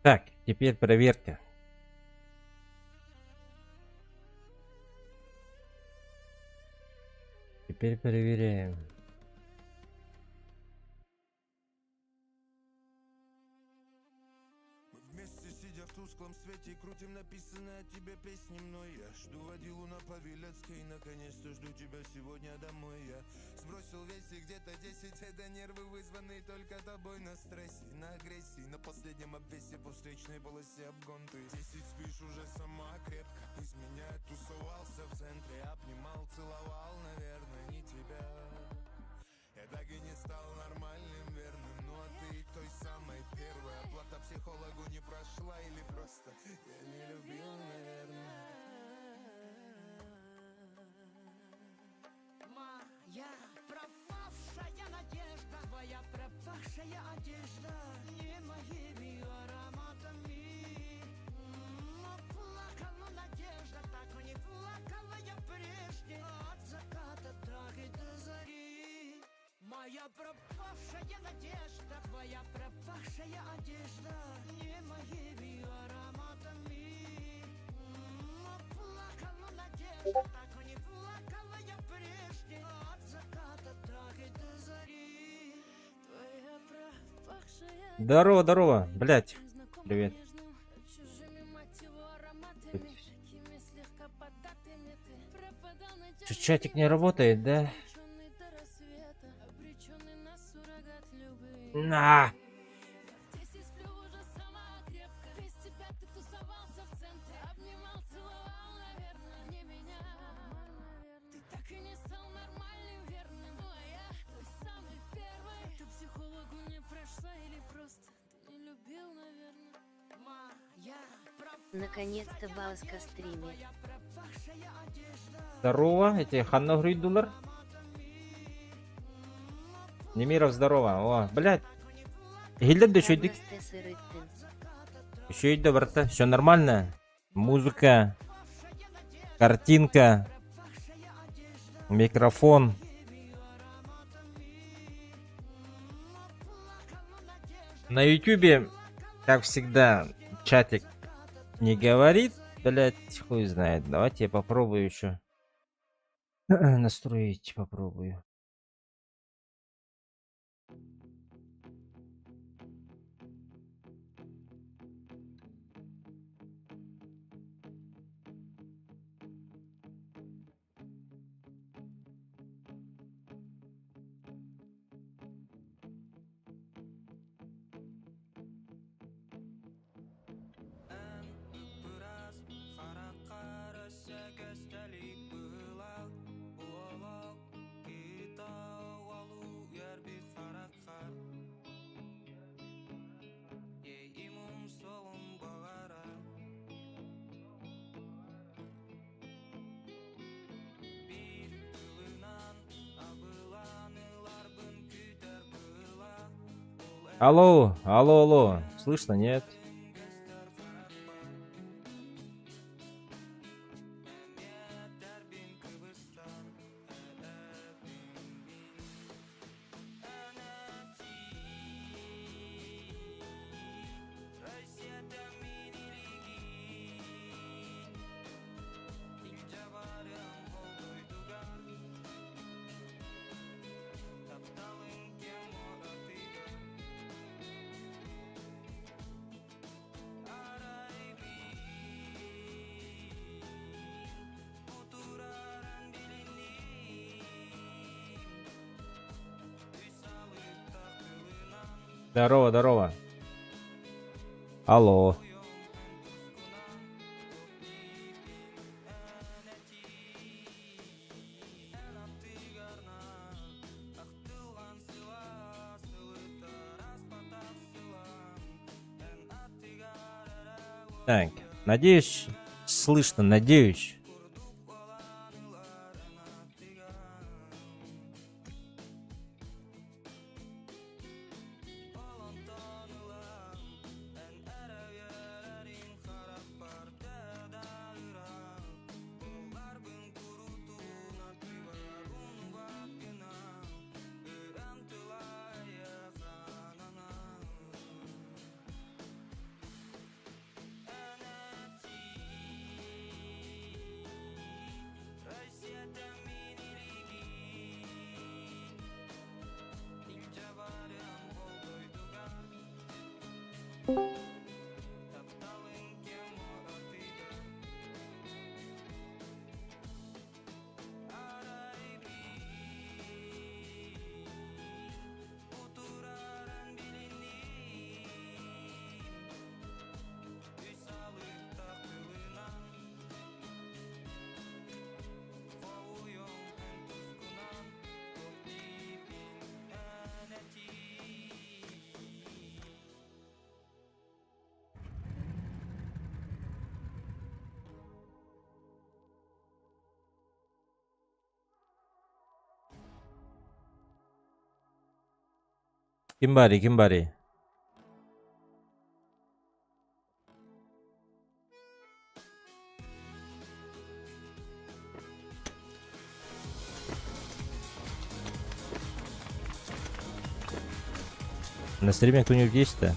Так, теперь проверка. Теперь проверяем. Вместе сидя в тусклом свете, крутим написанные о тебе песни мной. Я жду водилу на Павелецкой, наконец-то жду тебя сегодня домой. Я сбросил весь и где-то 10, это нервы вызванные только тобой. На стрессе, на агрессии, на последнем обвесе по встречной полосе обгон ты. 10 спишь уже сама крепко, из меня тусовался в центре, обнимал, целовал, наверное, не тебя. Я так и не стал нормальным, верным. Ну а ты той самой первой. Оплата психологу не прошла или просто я не любил, наверное. Моя пропавшая надежда, твоя пропавшая одежда, не моими ароматами. Но плакала надежда, так не плакала я прежде. От заката так и до зари. Моя пропавшая надежда, твоя пропавшая одежда, не моими ароматами. Но плакала надежда, так не плакала я прежде. От заката так и до зари. Твоя пропавшая Здорово, здорово. Блять. Привет. Что, чатик не работает, да? На! Наконец-то Балска стримит. Здорово, эти Ханна Грюйдулар. Немиров, здорово. О, блядь. Гильдер, да еще и до брата. Все нормально. Музыка. Картинка. Микрофон. На ютубе, как всегда, чатик не говорит. Блять, хуй знает. Давайте я попробую еще настроить. Попробую. Алло, алло, алло. Слышно, нет? Здорово, здорово. Алло. Так, надеюсь, слышно, надеюсь. Кимбари, Кимбари. На стриме кто-нибудь есть-то?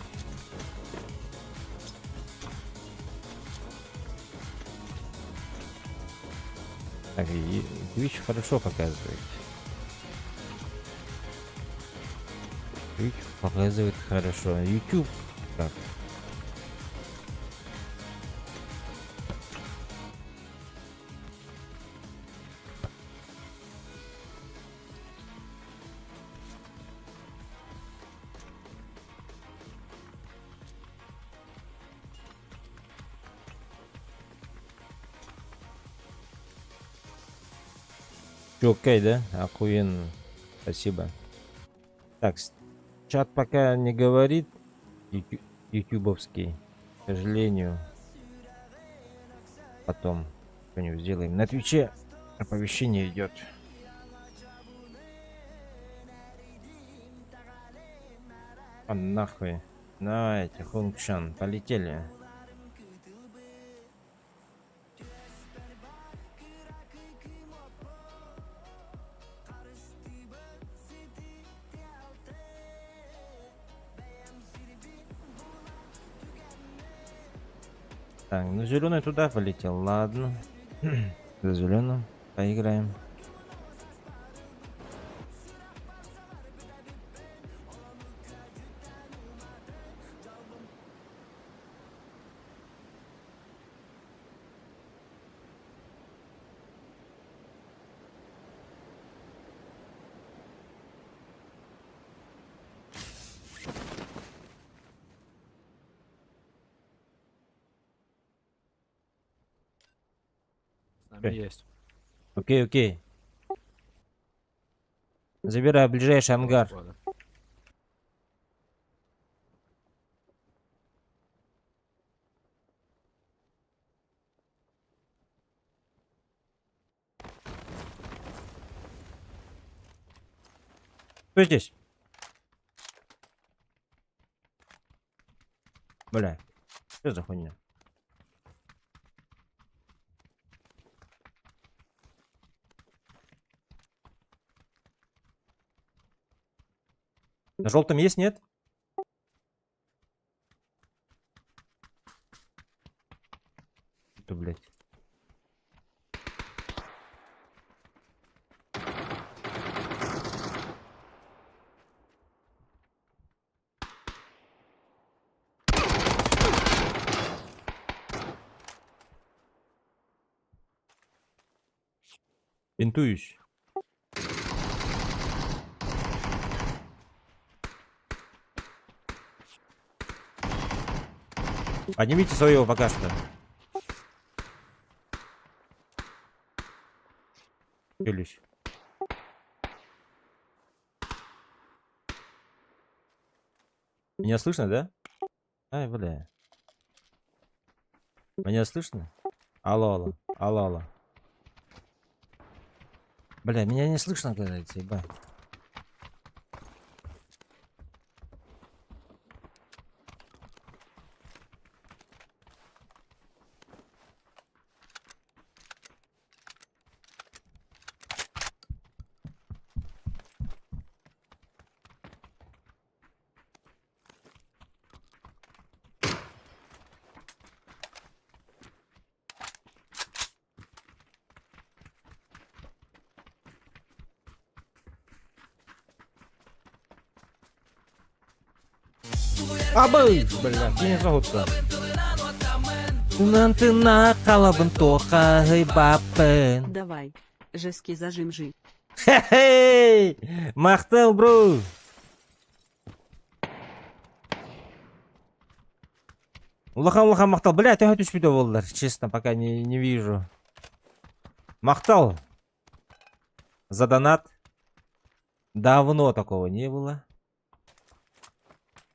Так, и Twitch хорошо показывает. Twitch показывает хорошо. YouTube как? Всё окей, да? Охуенно. Спасибо. Так, чат пока не говорит. Ютубовский. К сожалению. Потом что-нибудь сделаем. На Твиче оповещение идет. А нахуй. Давайте, Хунгчан, полетели. Так, ну зеленый туда полетел, ладно. За зеленым поиграем. С нами есть. Окей, окей. Забирай ближайший ангар. Ладно. Кто здесь? Бля, что за хуйня? На желтом есть, нет? Это, блядь. Бинтуюсь. Поднимите своего пока что. Челюсть. Меня слышно, да? Ай, бля. Меня слышно? Алло, алло. Алло, алло. Бля, меня не слышно, говорится, ебать. Абы! Бля, меня зовут-то. Нанты накалабын тоха бапен. Давай. Жесткий зажим жи. Хе-хей! Махтел, бро! Улахан махтал. Бля, ты хоть успел волдар. Честно, пока не вижу. Махтал. За донат. Давно такого не было.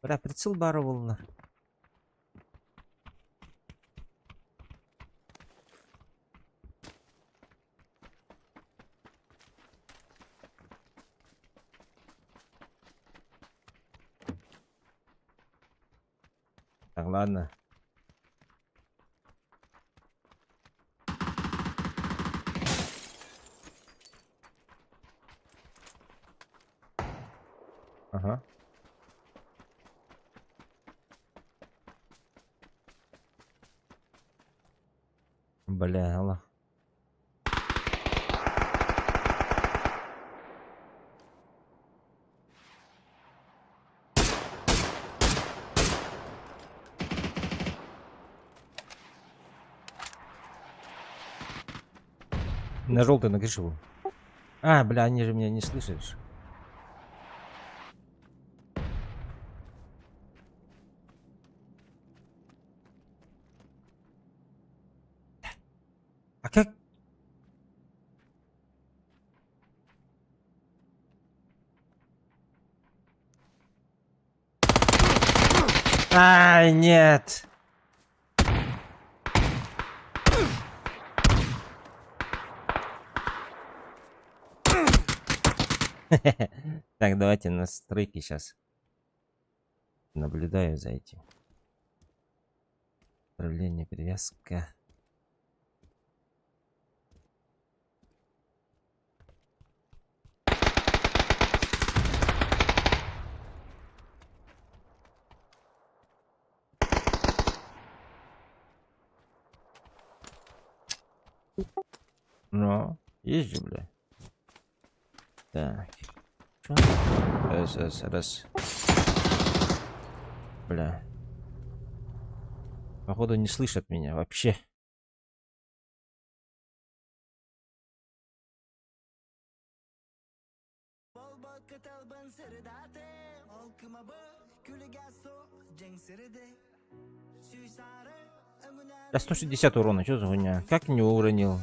Бля, прицел бары волдар. Так, ладно. Ага. Бля, Аллах. На желтый на крыше был. А, бля, они же меня не слышат. ж. А как? Ай, нет. Так, давайте настройки сейчас. Наблюдаю за этим. Управление, привязка. Ну, есть же, бля. Так. Чё? Раз. Бля. Походу не слышат меня вообще. Да 160 урона, что за хуйня? Как не уронил?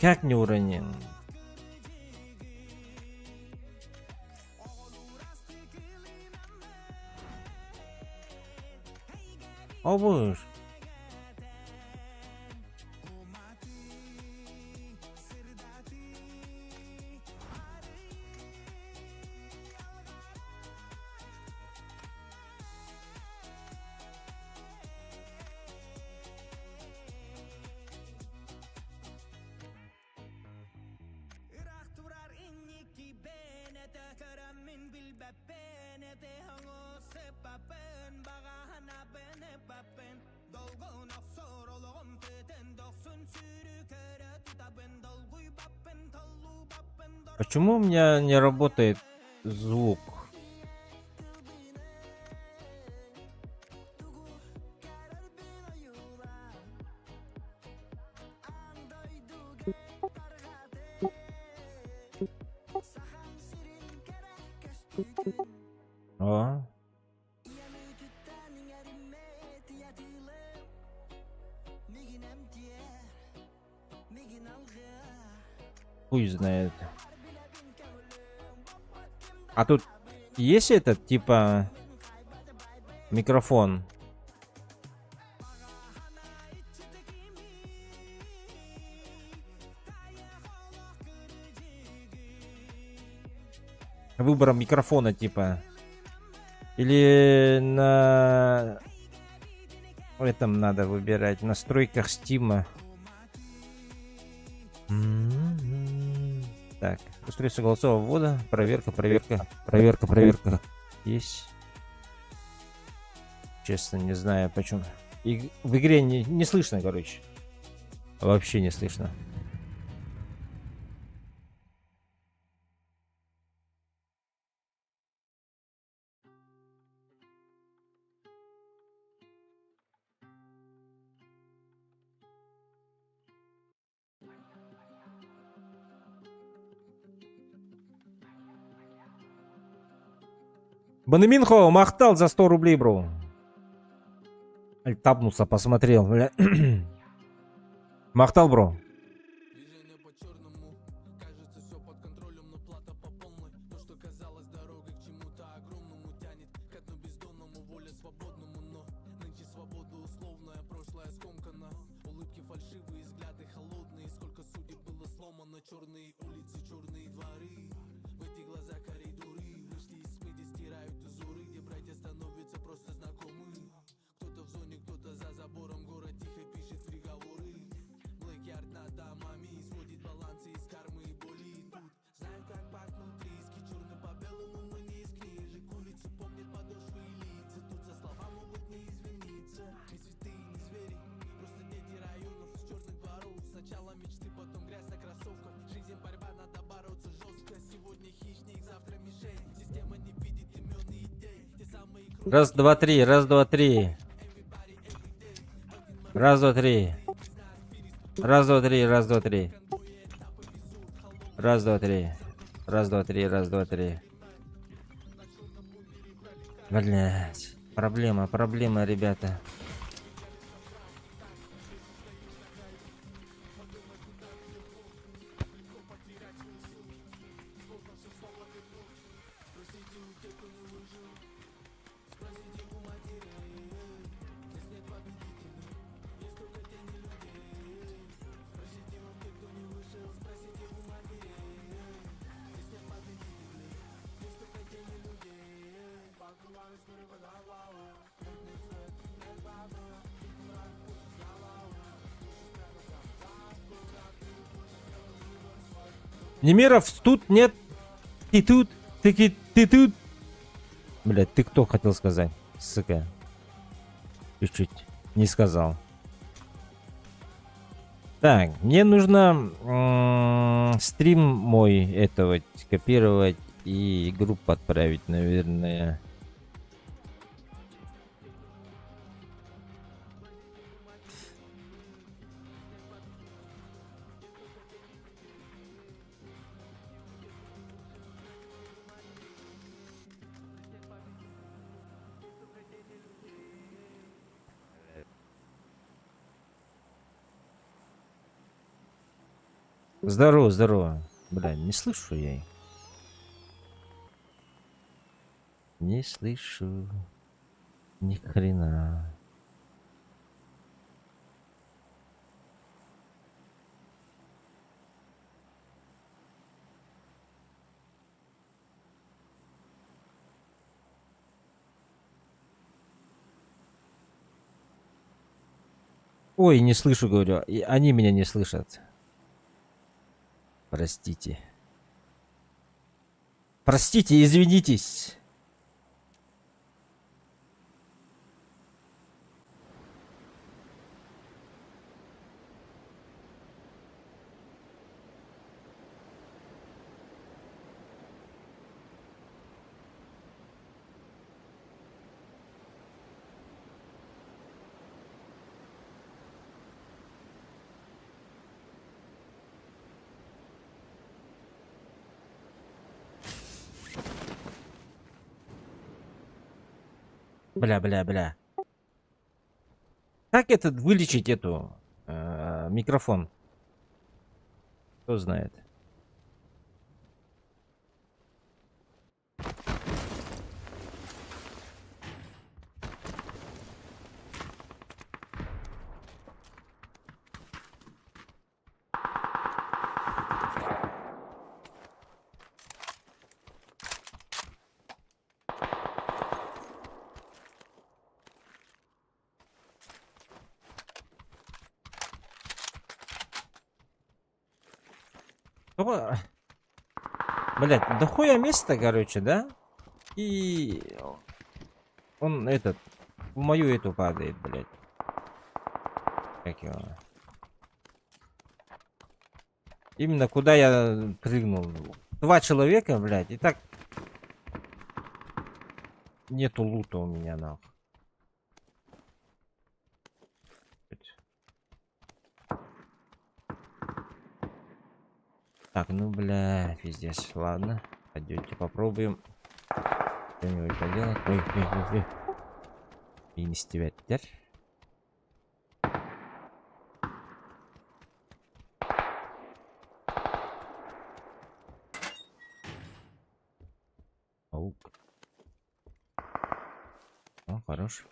Как не уронил? О боже. Почему у меня не работает звук? О. Хуй знает. А тут есть этот, типа, микрофон? Выбором микрофона, типа. Или на этом надо выбирать, в настройках Стима. Так, устройство голосового ввода, проверка. Есть. Честно, не знаю почему. И в игре не слышно, короче. Вообще не слышно. Банаминхо махтал за 100 рублей, бро. Аль тапнулся, посмотрел, бля. Махтал, бро. Движение по черному, кажется все под контролем, но плата по полной. То, что казалось дорогой к чему-то огромному, тянет к дну бездонному, воля свободному, но нынче свобода условная, прошлое скомкано. Улыбки фальшивые, взгляды холодные, сколько судеб было сломано, черные улицы, черные дворы. В эти глаза коридоры, вышли из тьмы, где стирают узоры. все становятся просто знакомы. Кто-то в зоне, кто-то за забором, город тихо пишет приговоры. Блэкярд над домами сводит балансы из кармы и боли. Тут знаю, как пахнут риски, черным по белому мы не из книжек. Улицы помнят подошвы и лица, тут за слова могут не извиниться. Не святые, не звери, просто дети районов с черных дворов. Сначала мечты, потом грязь на кроссовках. Жизнь борьба, надо бороться жестко. Сегодня хищник, завтра мишень. Система не видит имен и идей. Те самые Раз, два, три, раз, два, три. Раз, два, три. Раз, два, три, раз, два, три. Раз, два, три. Раз, два, три, раз, два, три. Блять. Проблема, проблема, ребята. Немиров тут нет. Ты тут. Ты тут. Блять, ты кто хотел сказать? Сука. Чуть-чуть не сказал. Так, мне нужно стрим мой этого скопировать и группу отправить, наверное. Здорово, здорово. Бля, не слышу я. Не слышу. Ни хрена. Ой, не слышу, говорю. И они меня не слышат. Простите. Простите, извинитесь. Бля. Как это вылечить эту микрофон? Кто знает? Блять, дохуя место, короче, да? И он этот в мою эту падает, блять. Как его? Именно куда я прыгнул. 2 человека, блять, и так нету лута у меня, нахуй. Так, ну, бля, пиздец. Ладно, пойдете попробуем что-нибудь поделать. Ой. Инстиветтер. Паук. О, хорош.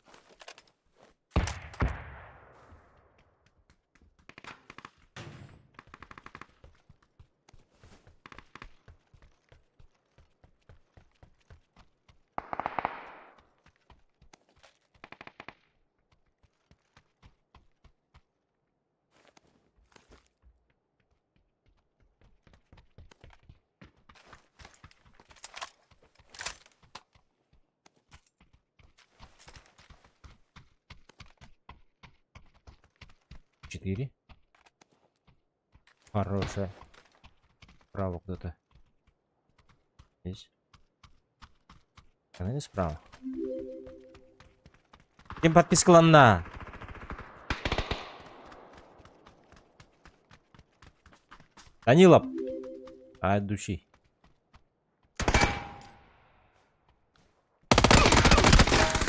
4. Хорошая. Справа кто-то. Здесь. Она не справа. Кем подписка на? Данилов. От души.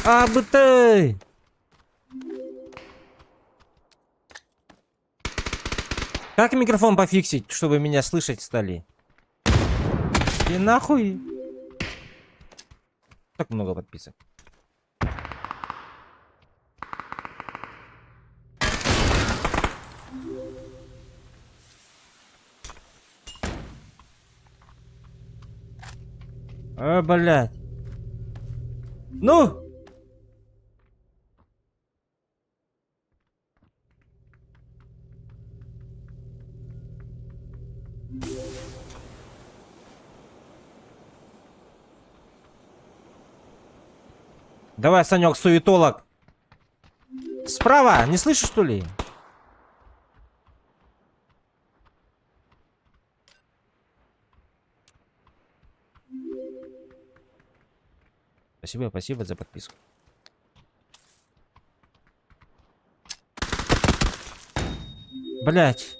А бы ты! Как микрофон пофиксить, чтобы меня слышать стали? И нахуй? Так много подписок. А, блядь. Ну! Давай, Санек, суетолог. Справа, не слышишь, что ли? Спасибо, спасибо за подписку. Блять.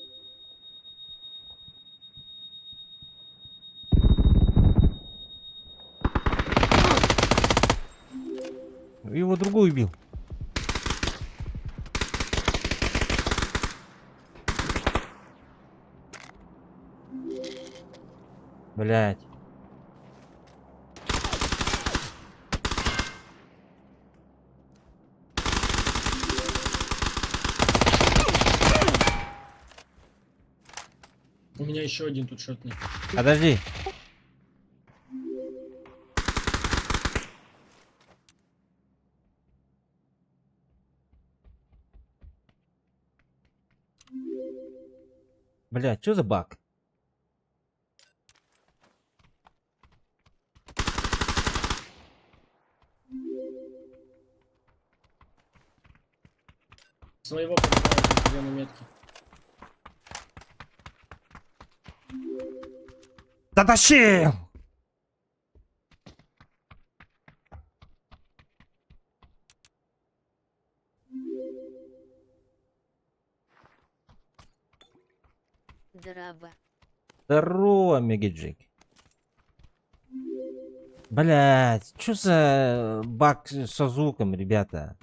Его другой убил. Блять. У меня еще один тут шотный. Подожди. Блять, что за баг? Своего поднимают две метки. Дотащил! Здорово. Здорово, Мегаджик. Блять, что за баг со звуком, ребята?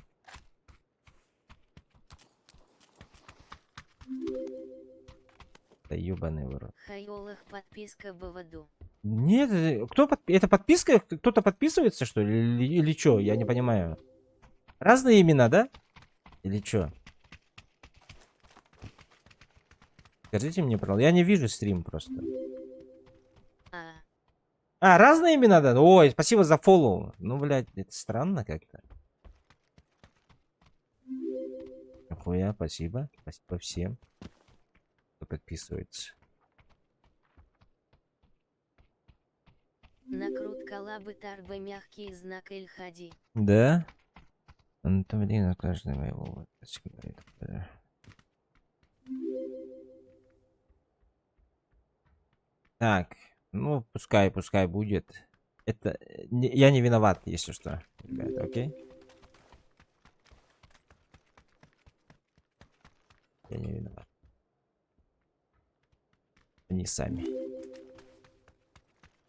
Да ебаный ворот. Хайолах подписка в воду. Нет, это подписка? Кто-то подписывается, что ли? Или что? Я не понимаю. Разные имена, да? Или что? Скажите мне, пожалуйста. Я не вижу стрим просто. А, разные имена, да? Ой, спасибо за фоллоу. Ну, блядь, это странно как-то. Нихуя, спасибо. Спасибо всем, кто подписывается. Накрутка лабы тарбы мягкий знак Эльхади. Да? Ну, там один на каждый моего. Так, ну, пускай будет. Это... я не виноват, если что, ребята, окей? Я не виноват. Они сами.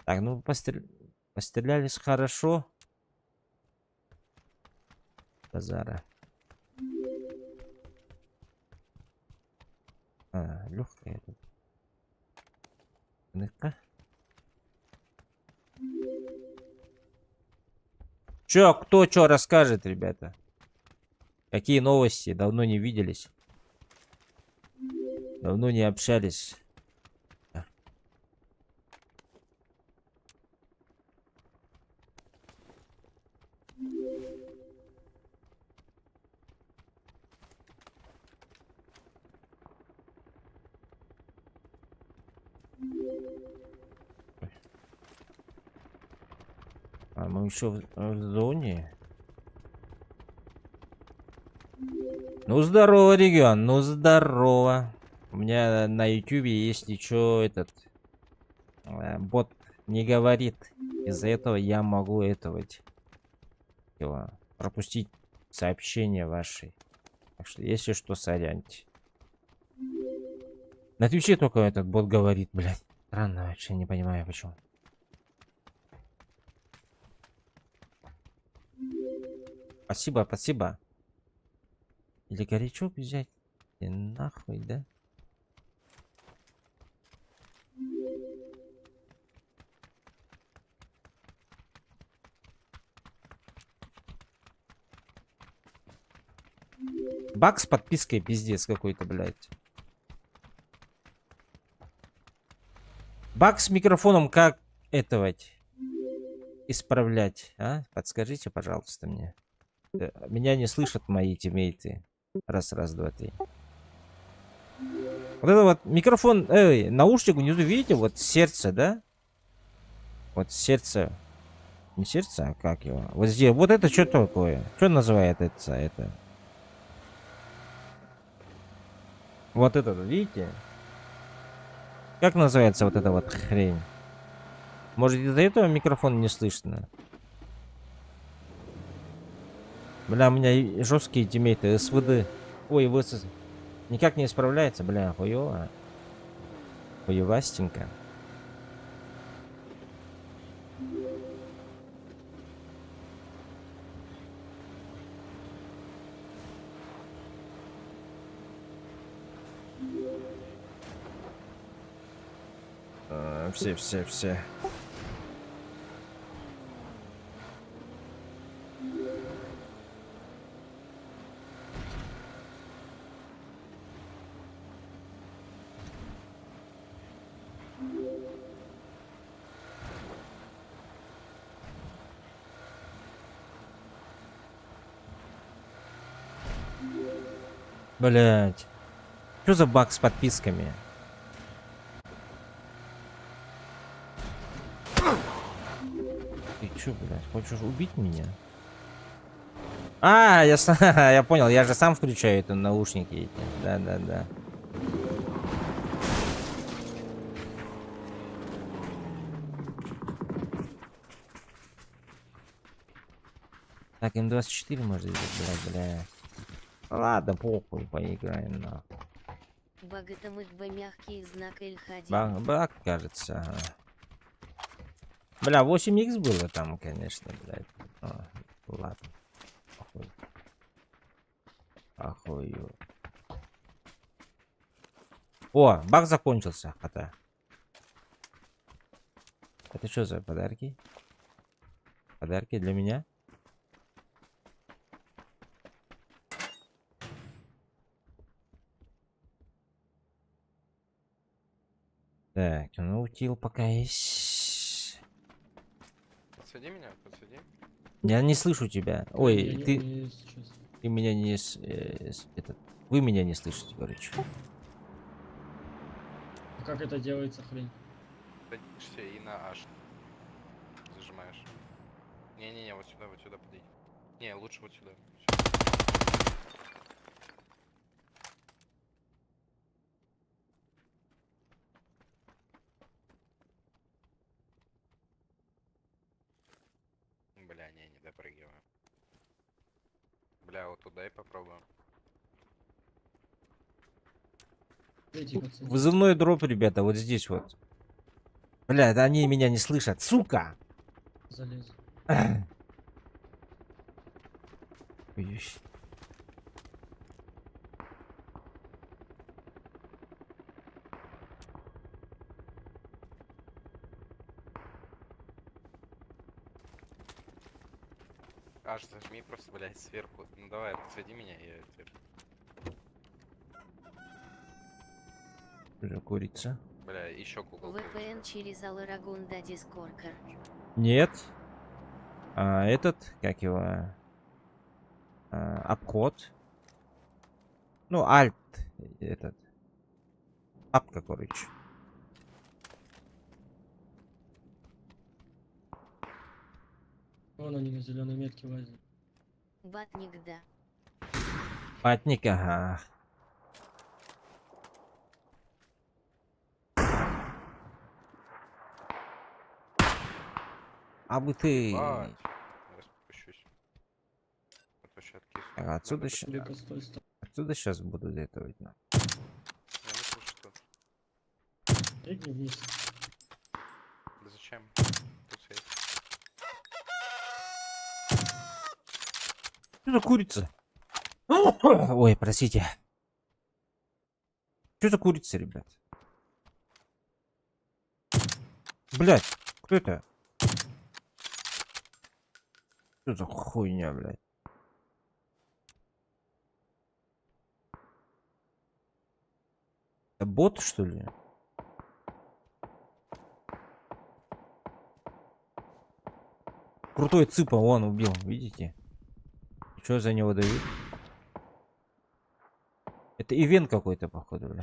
Так, ну, пострелялись хорошо. Базара. А, легкая тут. Ну-ка. Чё, кто чё расскажет, ребята? Какие новости? Давно не виделись. Давно не общались. А мы еще в зоне. Ну здорово, регион, ну здорово. У меня на ютюбе, если чё, этот бот не говорит. Из-за этого я могу пропустить сообщения ваши. Так что, если что, соряньте. На Твиче только этот бот говорит, блядь. Странно, вообще не понимаю, почему. Спасибо, спасибо. Или горячок взять? И нахуй, да? Баг с подпиской пиздец какой-то, блядь. Баг с микрофоном как исправлять, а? Подскажите, пожалуйста, мне. Меня не слышат мои тиммейты. Раз, раз, два, три. Вот это вот микрофон, наушник внизу, видите, вот сердце, да? Вот сердце. Не сердце, а как его? Вот здесь, вот это что такое? Что называет это? Вот это, видите? Как называется вот эта вот хрень? Может, из-за этого микрофон не слышно? Бля, у меня жесткие тиммейты, СВД. Ой, ВСС. Никак не исправляется, бля, хуёво. Хуёвастенько. Все. Блять. Что за баг с подписками? Ты чё, блядь, хочешь убить меня? А, я понял, я же сам включаю это наушники эти. Да. Так, М24 может здесь, бля. Ладно, похуй, поиграем на. Богатомых бы мягкий знак Эльхади. Баг, кажется, ага. Бля, 8х было там, конечно, блядь. Ладно. Охую. О, баг закончился, хата. Это что за подарки? Подарки для меня? Так, ну утил пока есть. Подсади меня, подсади. Я не слышу тебя. Я Ой, не ты умею, если честно. меня не... вы меня не слышите, короче. А как это делается, хрень? Садишься и на H зажимаешь. Не-не-не, вот сюда подойди. Не, лучше вот сюда. Бля, не допрыгиваю. Бля, вот туда и попробуем. Эти пацаны. Вызывной дроп, ребята, вот здесь вот. Бля, да они меня не слышат, сука! Залез. Ой. Аж зажми просто, блядь, сверху. Ну давай, подсади меня, я тебе... Уже курица. Бля, еще кукол. VPN через Аларагунда Дискоркер. Нет. Этот, как его? Обход. Ну, альт. Этот. Апка, короче. Вон они на зеленой метке лазят. Батник да. Патник, ага. А бы ты... Бать. Я спущусь. А то ща откисну. Ага, отсюда Надо щ- быть- Только стой, стой. Отсюда сейчас буду детовать. Я не слышу тут. Прыгни вниз. Да зачем? Тут сейф. Что за курица? Ой, простите. Что за курица, ребят? Блять, кто это? Что за хуйня, блядь? Это бот, что ли? Крутой цыпа, он убил, видите? Что за него дают? Это ивент какой-то, походу, бля.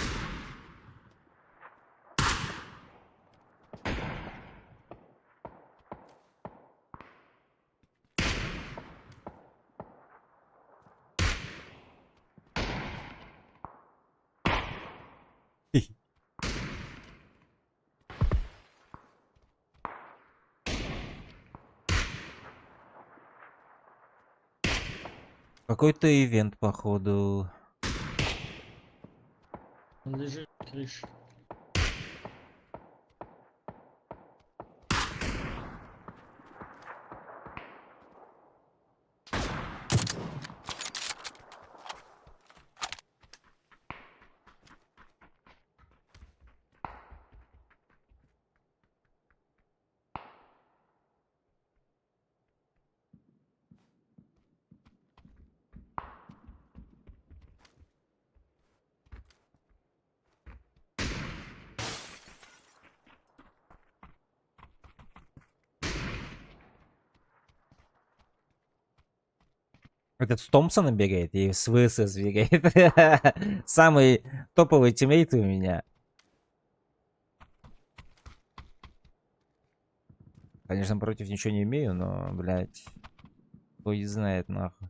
Какой-то ивент, походу. Он лежит на крыше. Этот с Томпсоном бегает и с ВСС бегает. Самый топовый тиммейт у меня. Конечно, против ничего не имею, но, блядь, кто и знает, нахуй.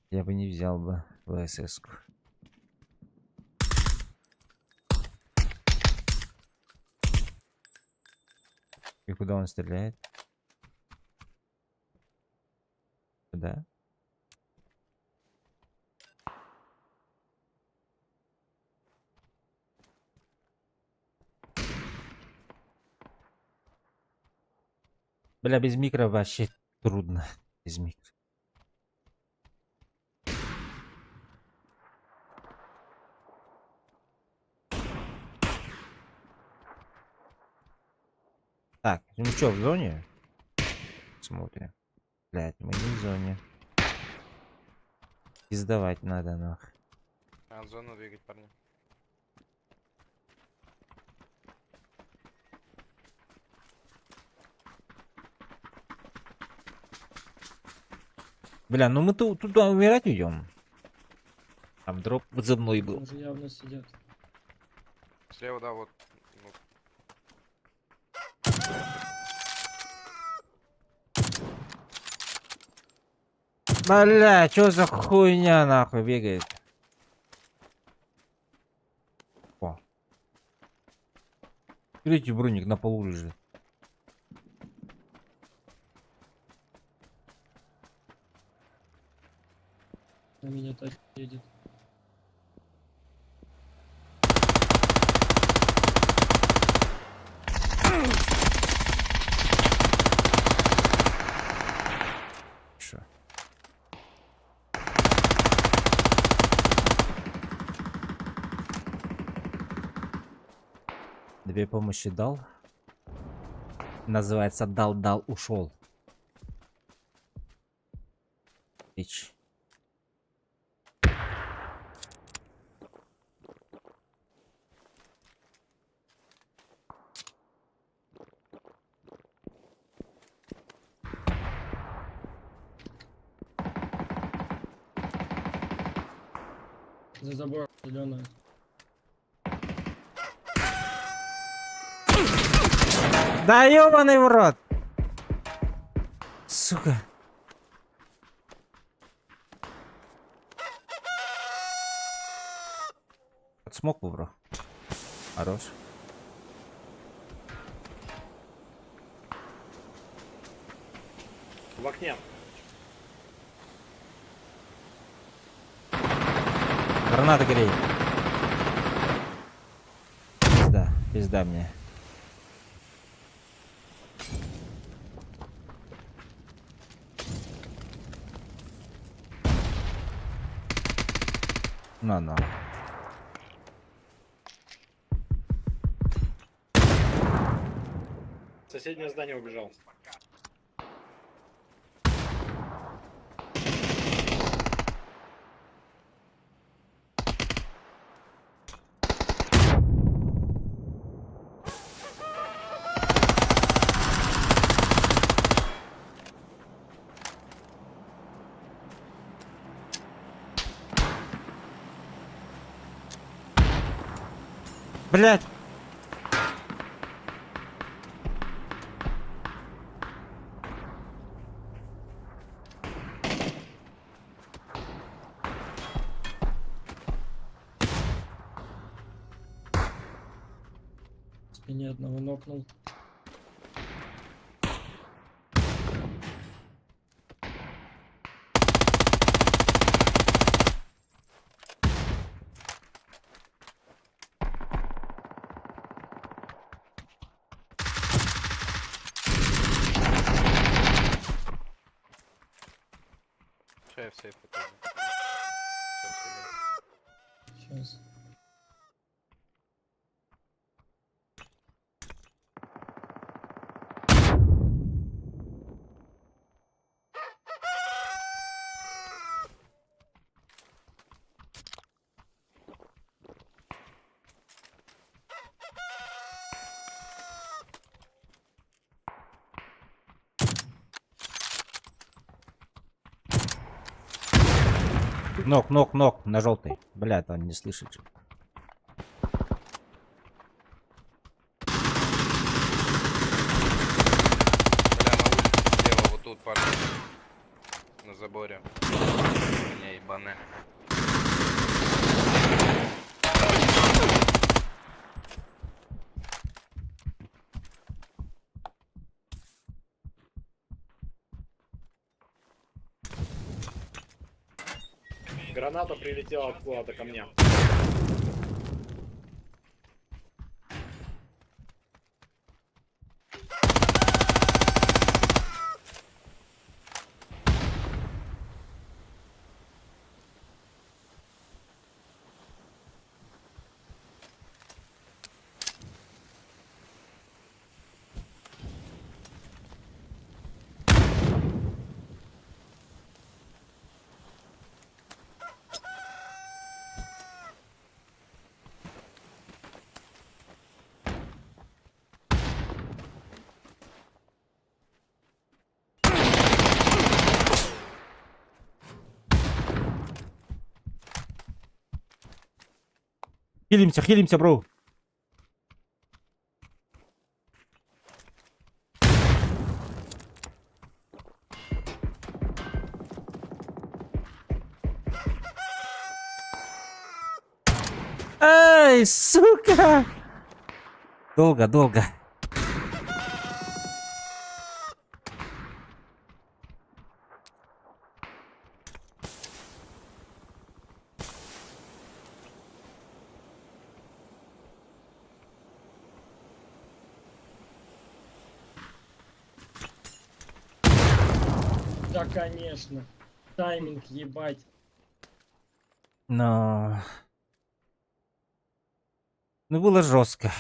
Я бы не взял бы ВСС-ку. И куда он стреляет? Куда? Бля, без микро вообще трудно. Без микро. Так, ну что, в зоне? Смотрим. Блять, мы не в зоне. Издавать надо, нах. А, зону двигать, парни. Бля, ну мы туда умирать идем. Там дроп за мной был. Там уже явно сидят. Слева, да, вот. Ну, Бля, что за хуйня нахуй бегает? О. Третий броник на полу лежит. На меня тачка едет. Шо? Две помощи дал. Называется дал, ушел. Ич. За забором зеленая. Да ёбаный в рот! Сука. смог выбрал. Хорош. В окне. Граната греет. Пизда, пизда мне. На. В соседнее здание убежал. Блять! В спине одного нокнул. Сейчас я в сейф покажу. Сейчас, Сейчас. Нок, на желтый. Блядь, он не слышит. же. Бля, на улице слева, вот тут парни. На заборе. Меня ебаны. Граната прилетела откуда-то ко мне. Хилимся, бро. Эй, сука! Долго. Да, конечно. Тайминг, ебать. Но... Ну, было жестко.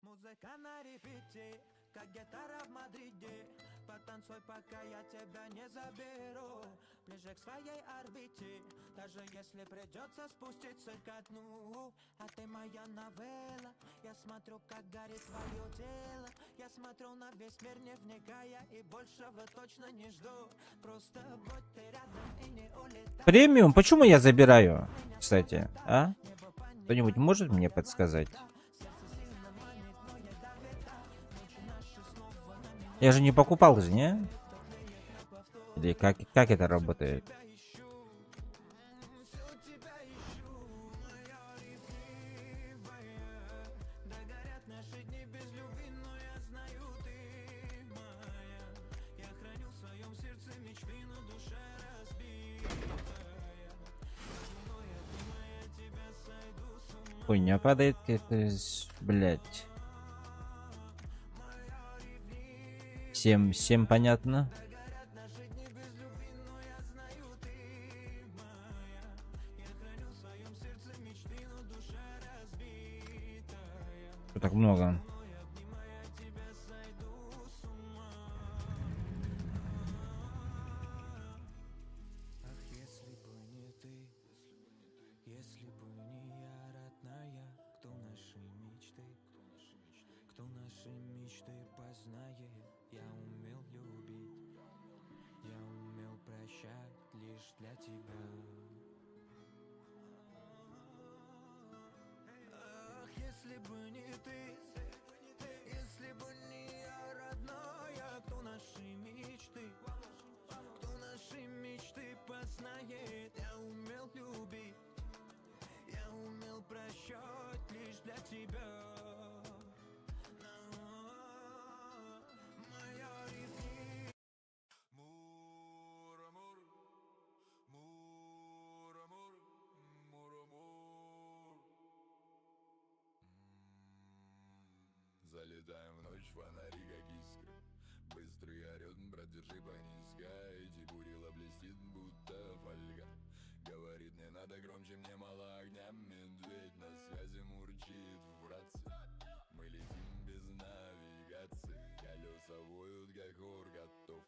Музыка на репите, как гитара в Мадриде. Потанцуй, пока я тебя не заберу ближе к своей орбите. Даже если придется спуститься ко дну. А ты моя новелла, я смотрю, как горит твое тело. Я смотрю на весь мир, не вникая, и большего точно не жду. Просто будь ты рядом и не улетай. Премиум? Почему я забираю? Кстати, а? Кто-нибудь может мне подсказать? Я же не покупал же, не? Или как это работает? Хуйня падает, это, блять. Всем понятно. Что так много? Если бы не ты, если бы не я, родная, кто наши мечты, кто наши мечты познает. Я умел любить, я умел прощать лишь для тебя. Ах, если бы не ты, если бы не я, родная, кто наши мечты, кто наши мечты познает. Я умел любить, я умел прощать лишь для тебя. Залетаем в ночь, фонари как искры. Быстрый орёт, брат, держи понизко. Эти бурила блестит, будто фольга. Говорит, не надо громче, мне мало огня. Медведь на связи мурчит в рации. Мы летим без навигации. Колеса воют, как хор готов.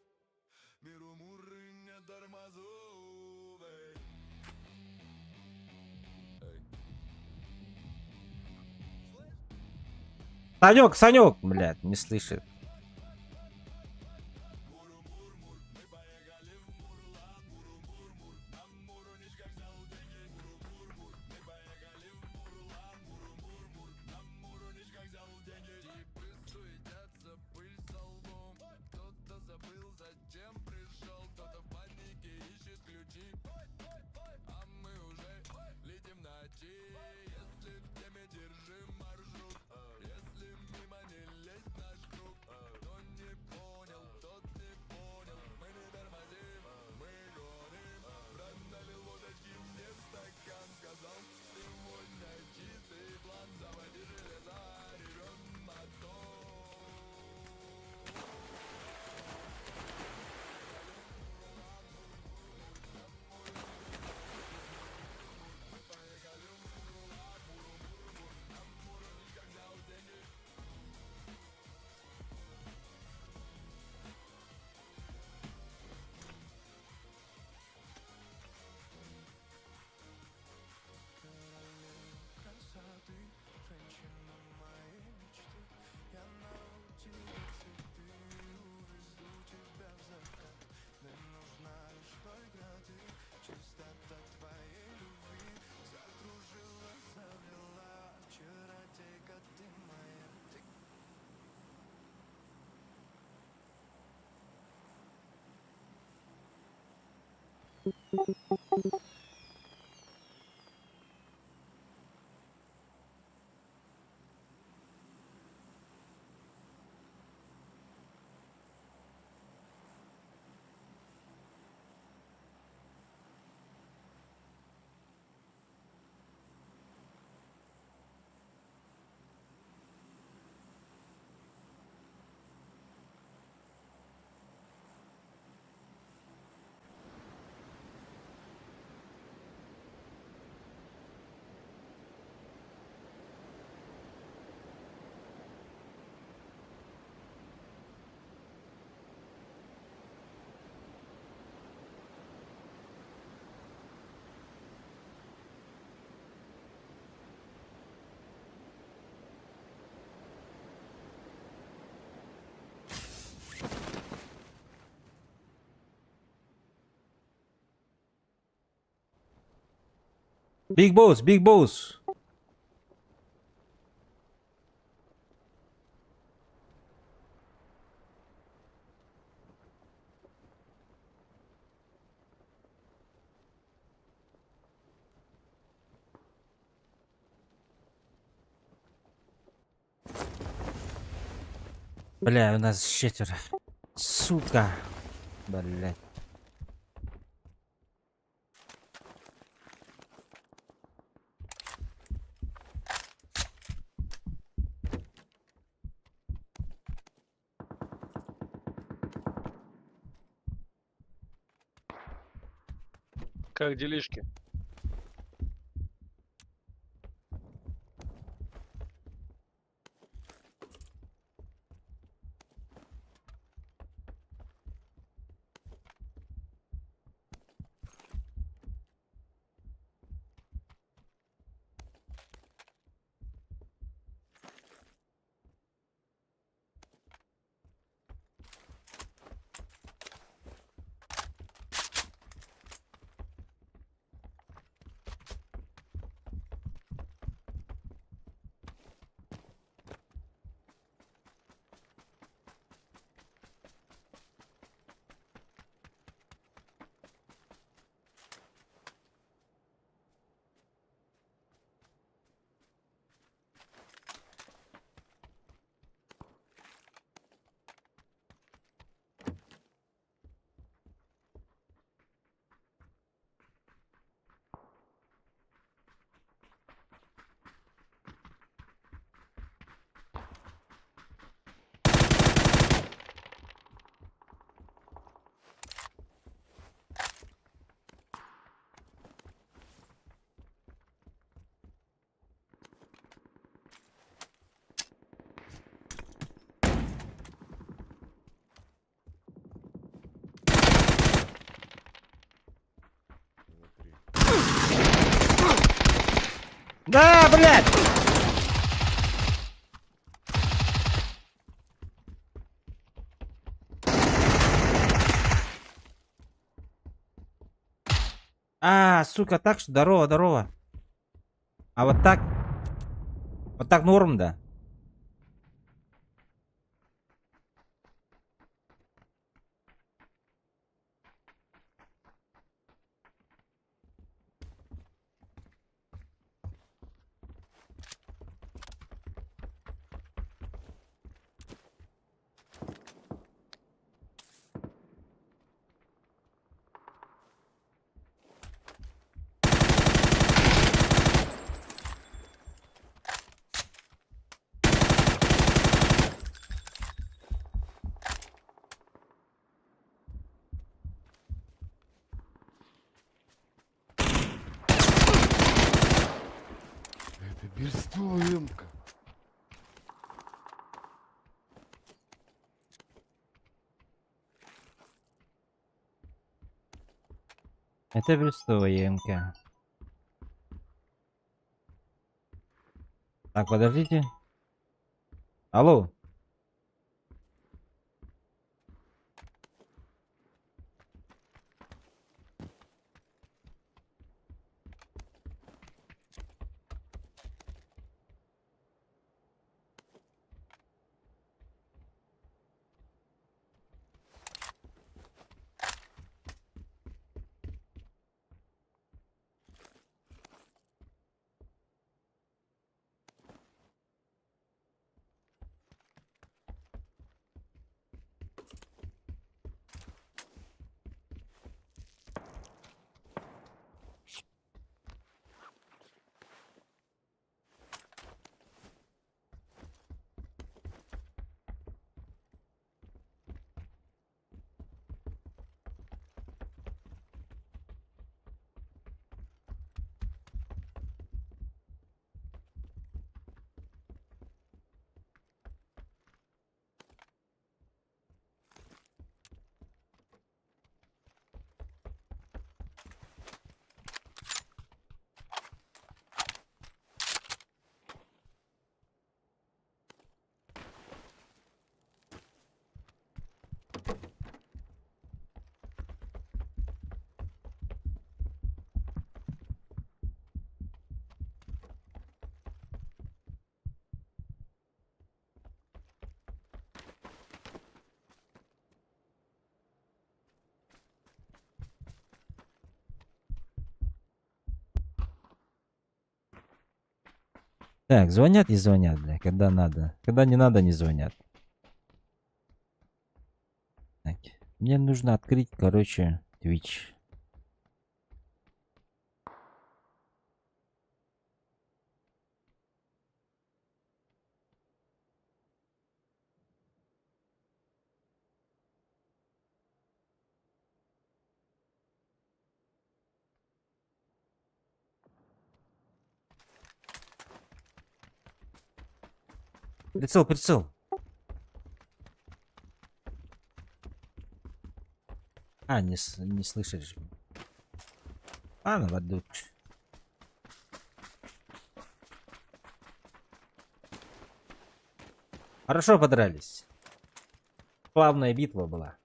Беру муры, не тормозов. Эй. Санек, Санек! Блядь, не слышит. Big boss, big boss. Бля, у нас 4. Сука. Блядь. Как делишки? Да, блядь! А, сука, так что здорово, здорово. А вот так? Вот так норм, да? Это бестолемка. Это бестоемка. Так, подождите. Алло. Так, звонят и звонят, бля, когда надо. Когда не надо, не звонят. Так, мне нужно открыть, короче, Twitch. Прицел, прицел. А, не слышишь. А, ну вот. Хорошо подрались. Плавная битва была.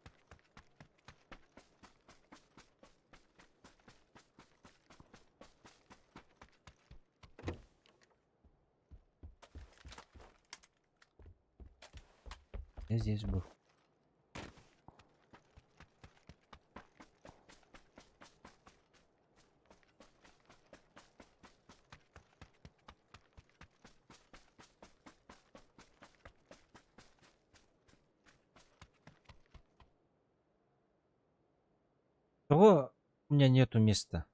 Я здесь был. Кого у меня нету места?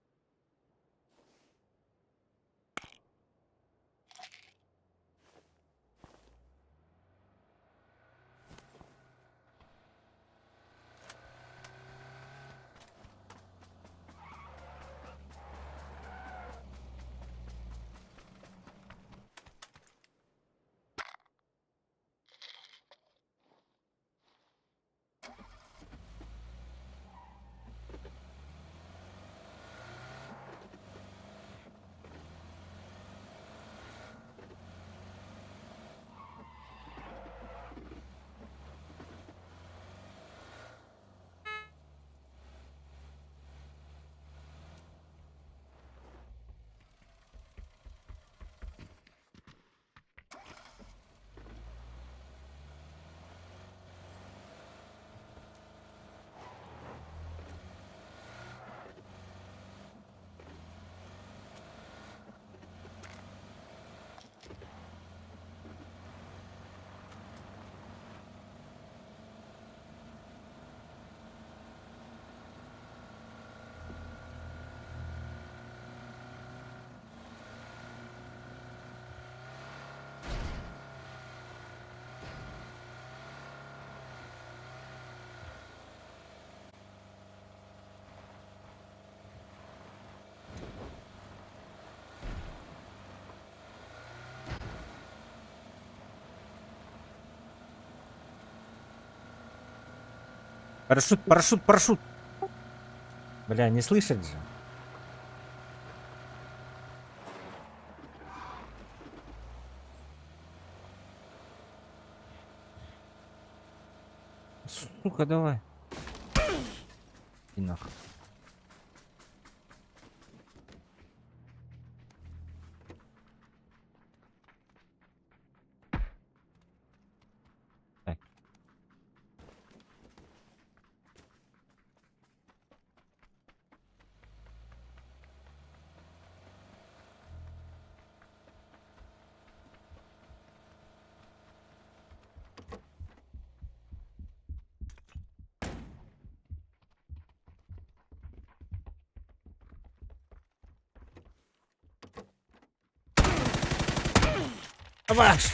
Парашют, парашют, парашют. Бля, не слышать же. Сука, давай. И нахуй. Так. Ваш.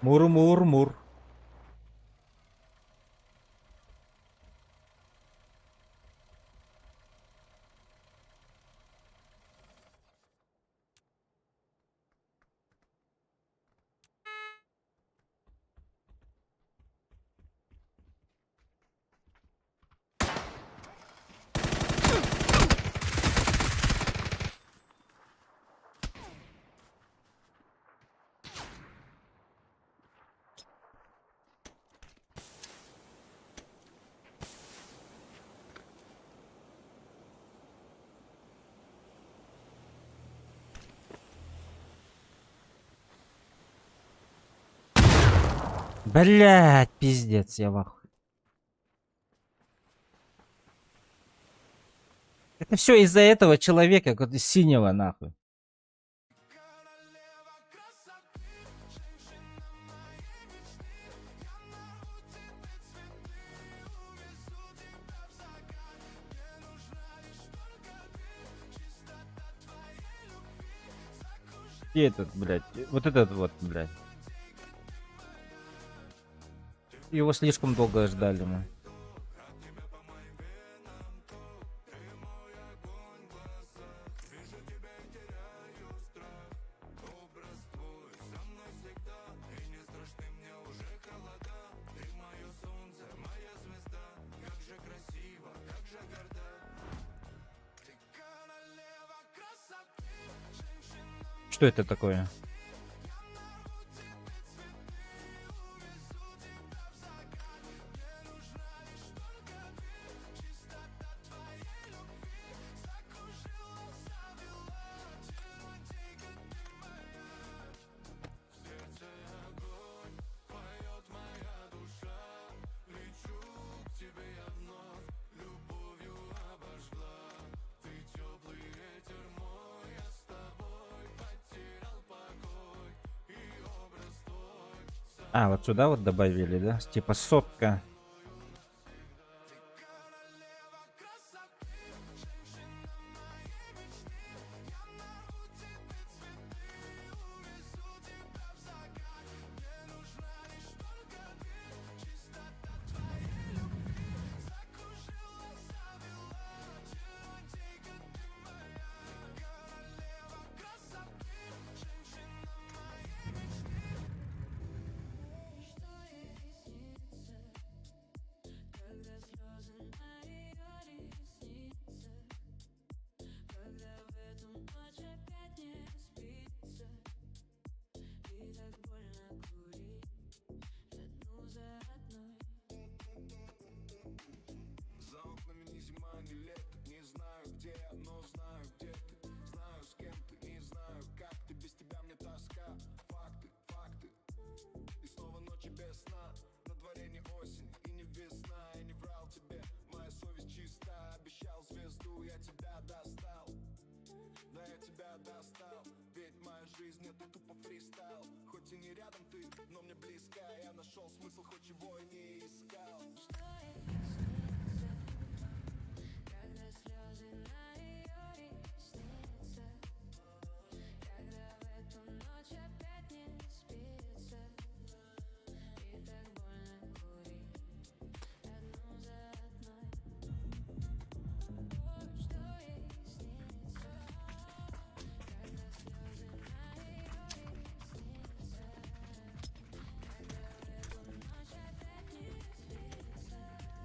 Мур-мур-мур. Блять, пиздец, я в ахуе. Это все из-за этого человека, синего, нахуй. И этот, блядь, вот этот вот, блядь. Его слишком долго ждали мы. Что это такое? А, вот сюда вот добавили, да? Типа сотка.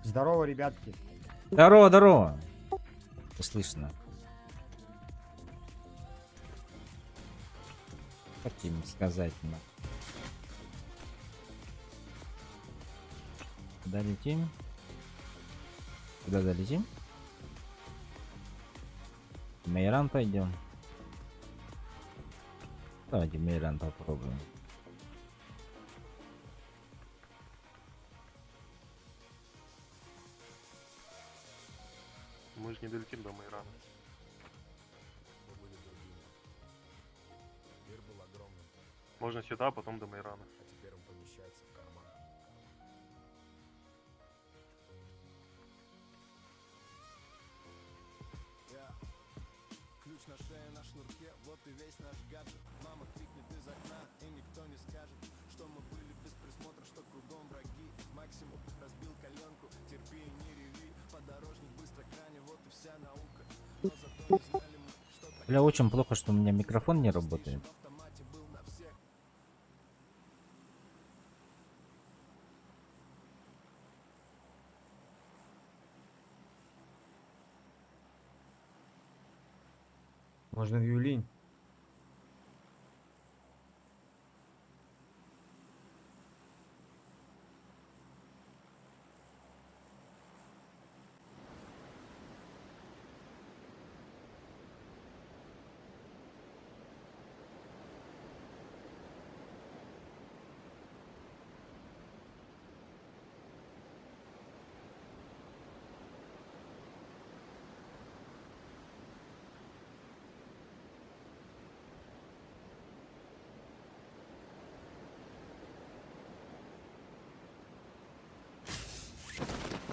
Здорово, ребятки. Здорово, здорово. Слышно. Как им сказать, ну? Куда летим? Куда залетим? В Мейран пойдем. Давайте Мейран попробуем. Мы же не долетим до Майрана. Можно сюда, а потом до Майрана. Ключ на шее, на шнурке, вот и весь наш гаджет. Мама крикнет из окна, и никто не скажет, что мы были без присмотра, что кругом враги. Максимум разбил коленку, терпи и не реви. Подорожник быстро кране, вот и вся наука. Но зато не знали мы, что так. Бля, очень плохо, что у меня микрофон не работает. В автомате был на всех. Можно в Юлинь.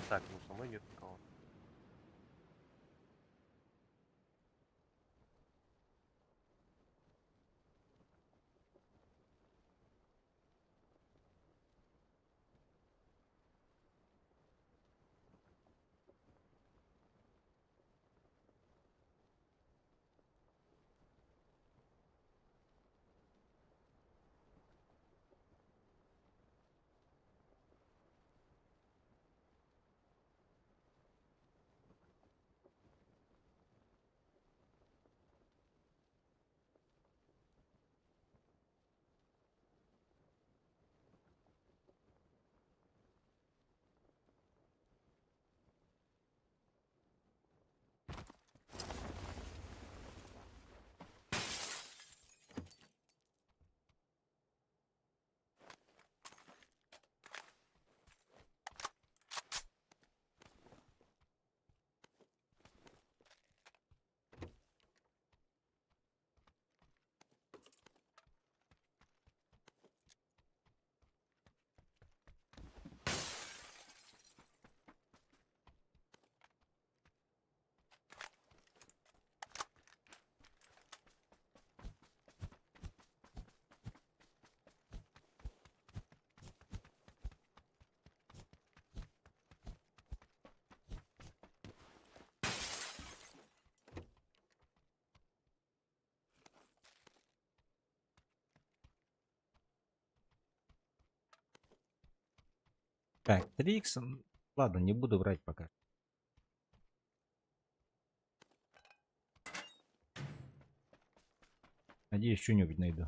Так, ну со мной нет никого. Так, 3х. Ладно, не буду брать пока. Надеюсь, что-нибудь найду.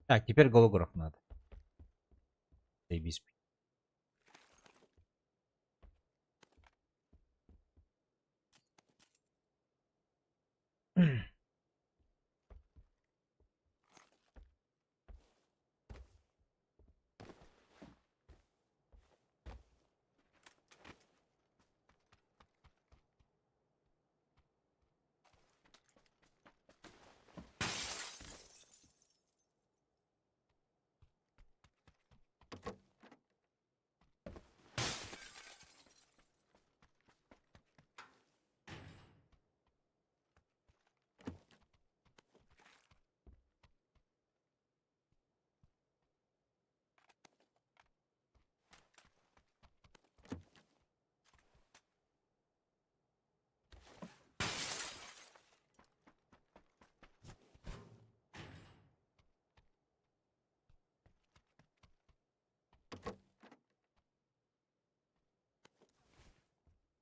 Так, теперь голограф надо. Заебись.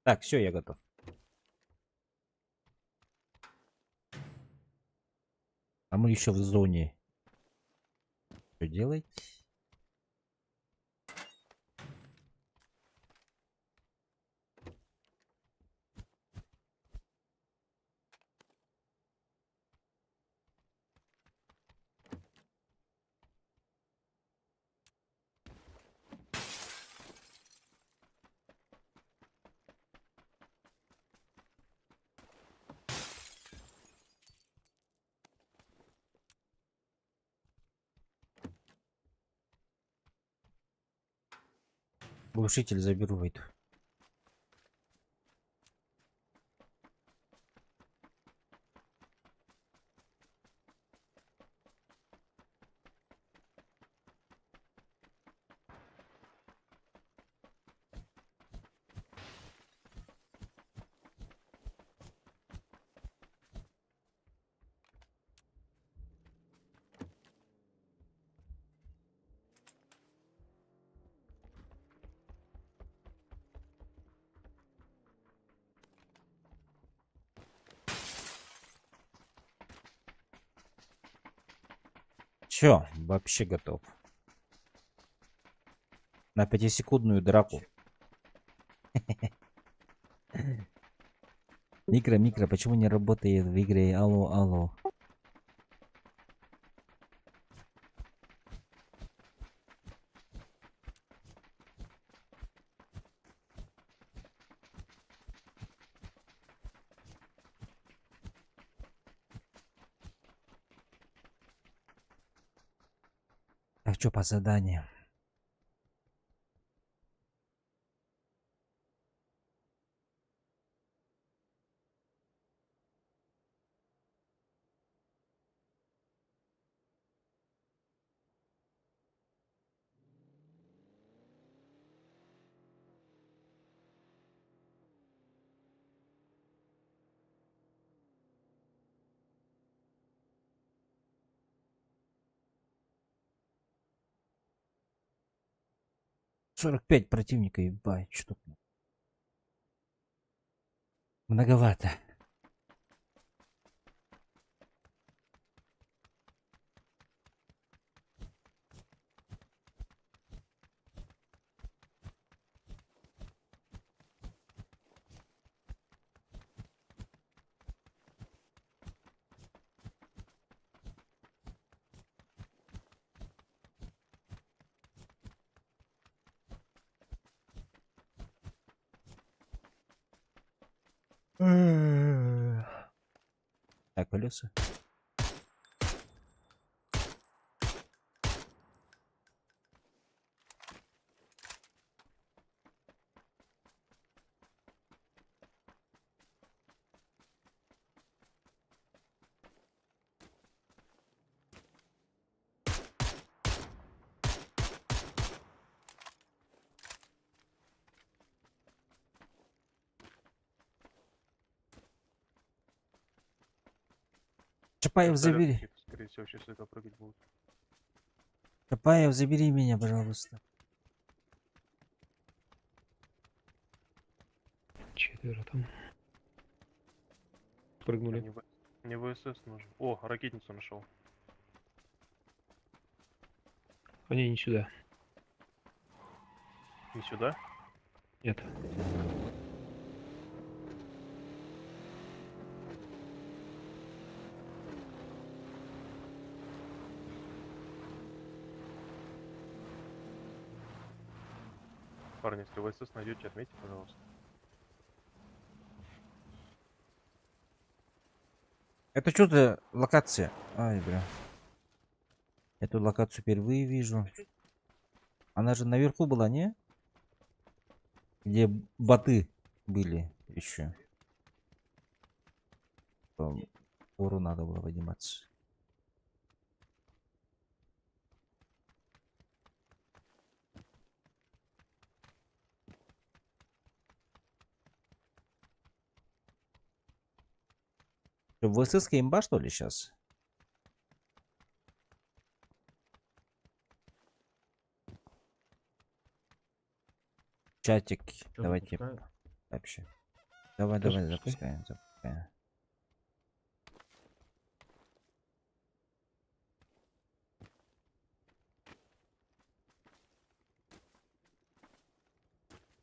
Так, все, я готов. А мы еще в зоне. Что делать? Глушитель заберу, войду. Все, вообще готов. На 5-секундную драку. Микро, почему не работает в игре? Алло, алло. Так, что по заданию? — 45 противника, ебать, что многовато. Так, колеса. Чапаев, Вертолет забери. какие-то, скорее всего, сейчас это прыгать будут. Чапаев, забери меня, пожалуйста. Четверо там. Прыгнули. Мне ВСС нужен. О, ракетницу нашел. Они не сюда. Не сюда? Нет. Парни, если ВСС найдете, отметьте, пожалуйста. Это что за локация? Ай, бля. Эту локацию впервые вижу. Она же наверху была, не? Где боты были еще. Пору надо было подниматься. В ВСС имба, что ли, сейчас? Чатик, Чё, давайте запускаю? вообще. Давай, Да, давай, запускай. запускаем.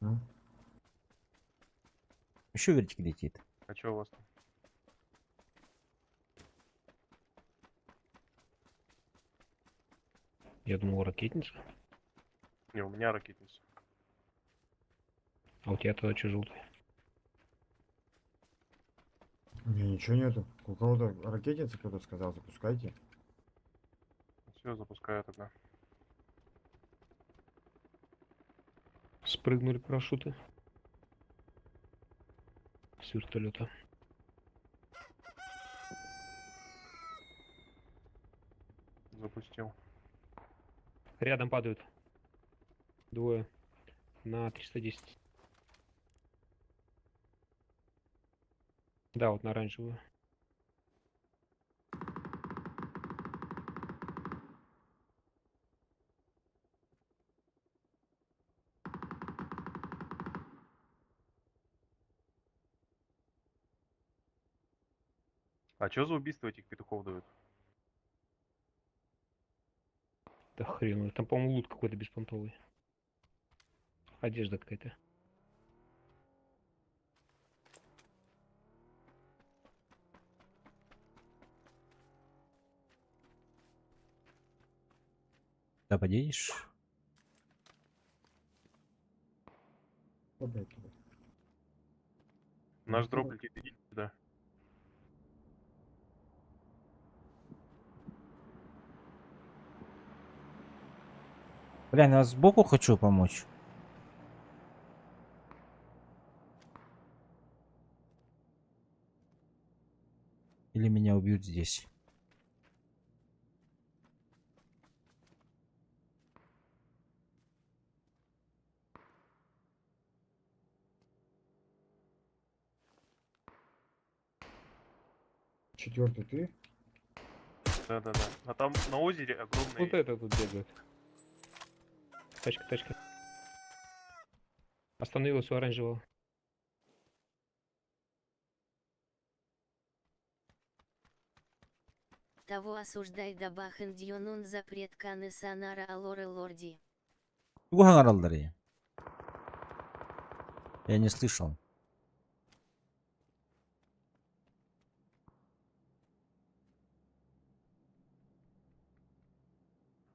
Ну, Еще вертик летит. А что у вас там? Я думал, ракетница. Не, у меня ракетница. А у тебя тогда что желтый? у меня ничего нету. У кого-то ракетница кто-то сказал, запускайте. Все, запускаю тогда. Спрыгнули парашюты. С вертолета. Запустил. Рядом падают. Двое. На 310. Да, вот на оранжевую. А что за убийство этих петухов дают? Да хрен его. Там, по-моему, лут какой-то беспонтовый. Одежда какая-то. Да подедешь? Опять туда. Наш дроп летит, идите сюда. Бля, я сбоку хочу помочь. Или меня убьют здесь. Четвертый ты? Да-да-да. А там на озере огромный... Вот это тут бегает. Тачка, тачка. Остановилась у оранжевого. Того осуждай да бахен дьонун запрет каны санара алоры лорди. Куган оралдар я. Я не слышал.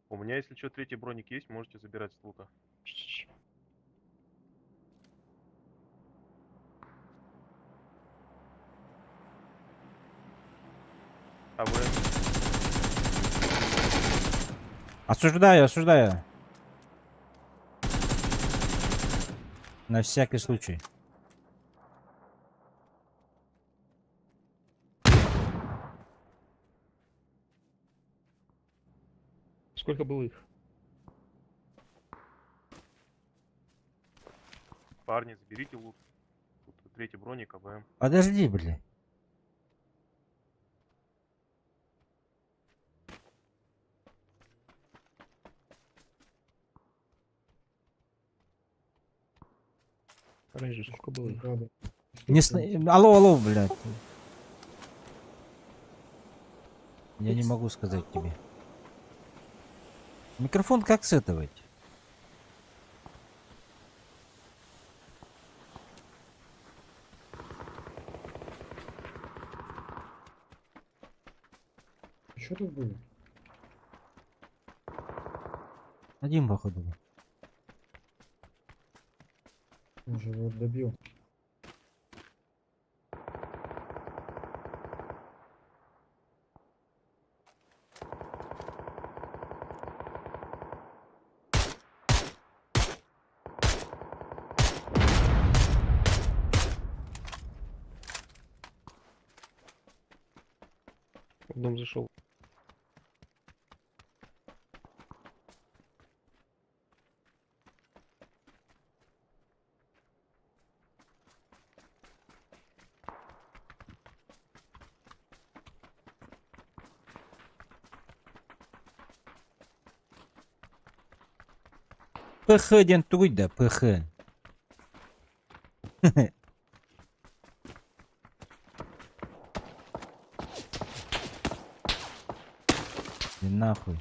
У меня, если что, третий броник есть, можете забирать с лута. А вы... Осуждаю, осуждаю. На всякий случай. Сколько было их? Парни, заберите лут. Тут третий броник, АВМ. Подожди, бля. Оранжевый, сколько было их? Надо. Не Алло, алло, блядь. Я не могу сказать тебе. Микрофон как сетовать? Что тут было? Один, походу. Он же его добил. В дом зашел. ПХ ден туй да, ПХ. И нахуй.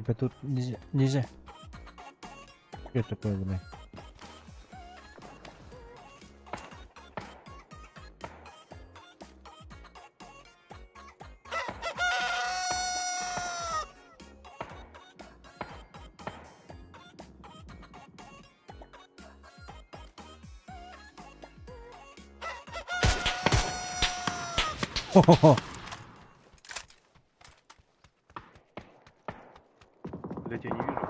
Типа тут нельзя. Нельзя. Что это такое, блядь? Хо-хо-хо. Блять, я не вижу.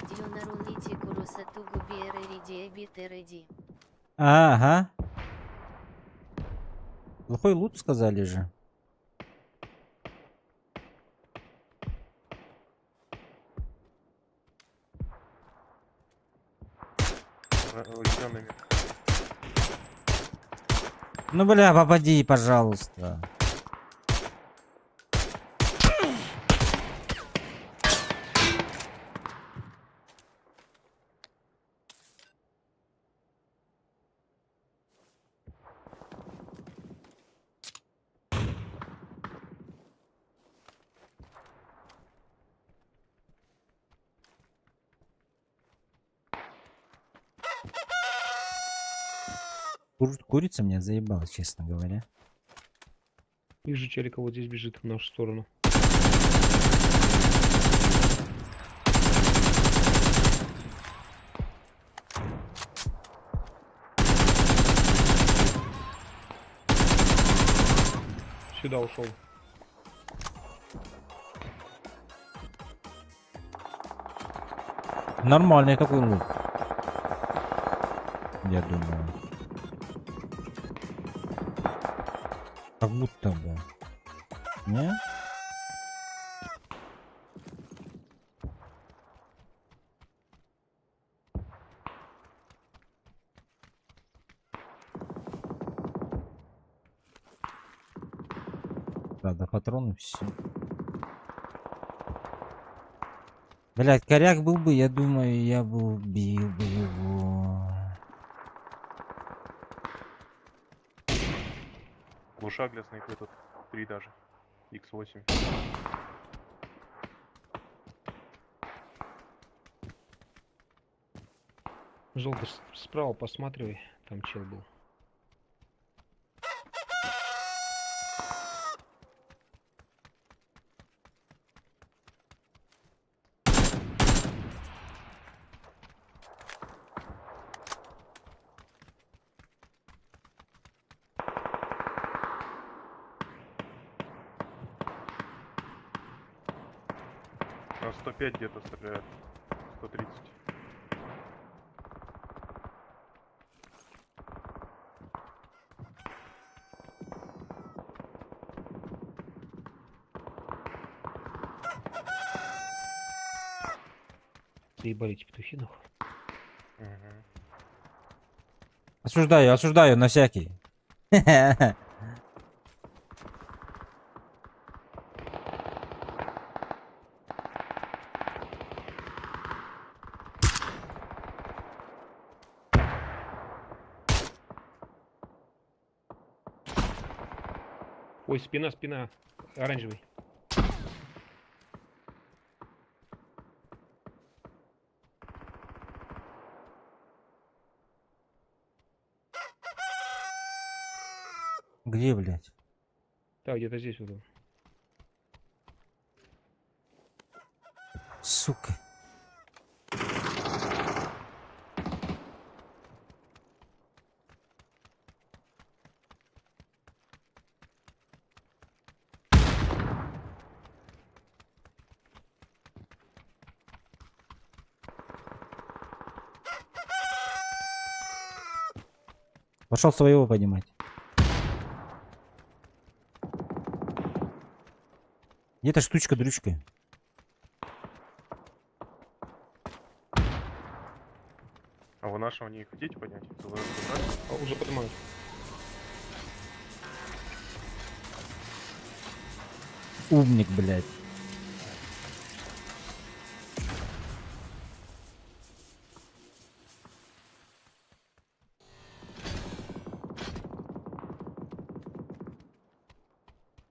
Дюнарулити курусатугу биэрэриди эбитэрэди. Ага. Плохой лут сказали же. Зеленый мир. Ну бля, попади, пожалуйста. Курица меня заебала, честно говоря. Вижу, челика вот здесь бежит в нашу сторону. Сюда ушел. Нормальный такой лук. Я думаю. Как будто бы. Не? Правда, патроны все. Блять, коряк был бы, я думаю, я бы убил бы его. Глушак для снайпы тут 3 даже. X8. Желтый, справа посматривай, там чел был. На 105 где-то стреляют. 130. Заебали эти петухи, нахуй. Угу. Осуждаю, осуждаю на всякий. Ой, спина, спина. Оранжевый. Где, блядь? Так, где-то здесь вот он. Сука. Пошел своего поднимать. Где-то штучка-дрючка. А вы нашего не хотите поднять? Вы забрали? А, уже поднимают. Умник, блядь.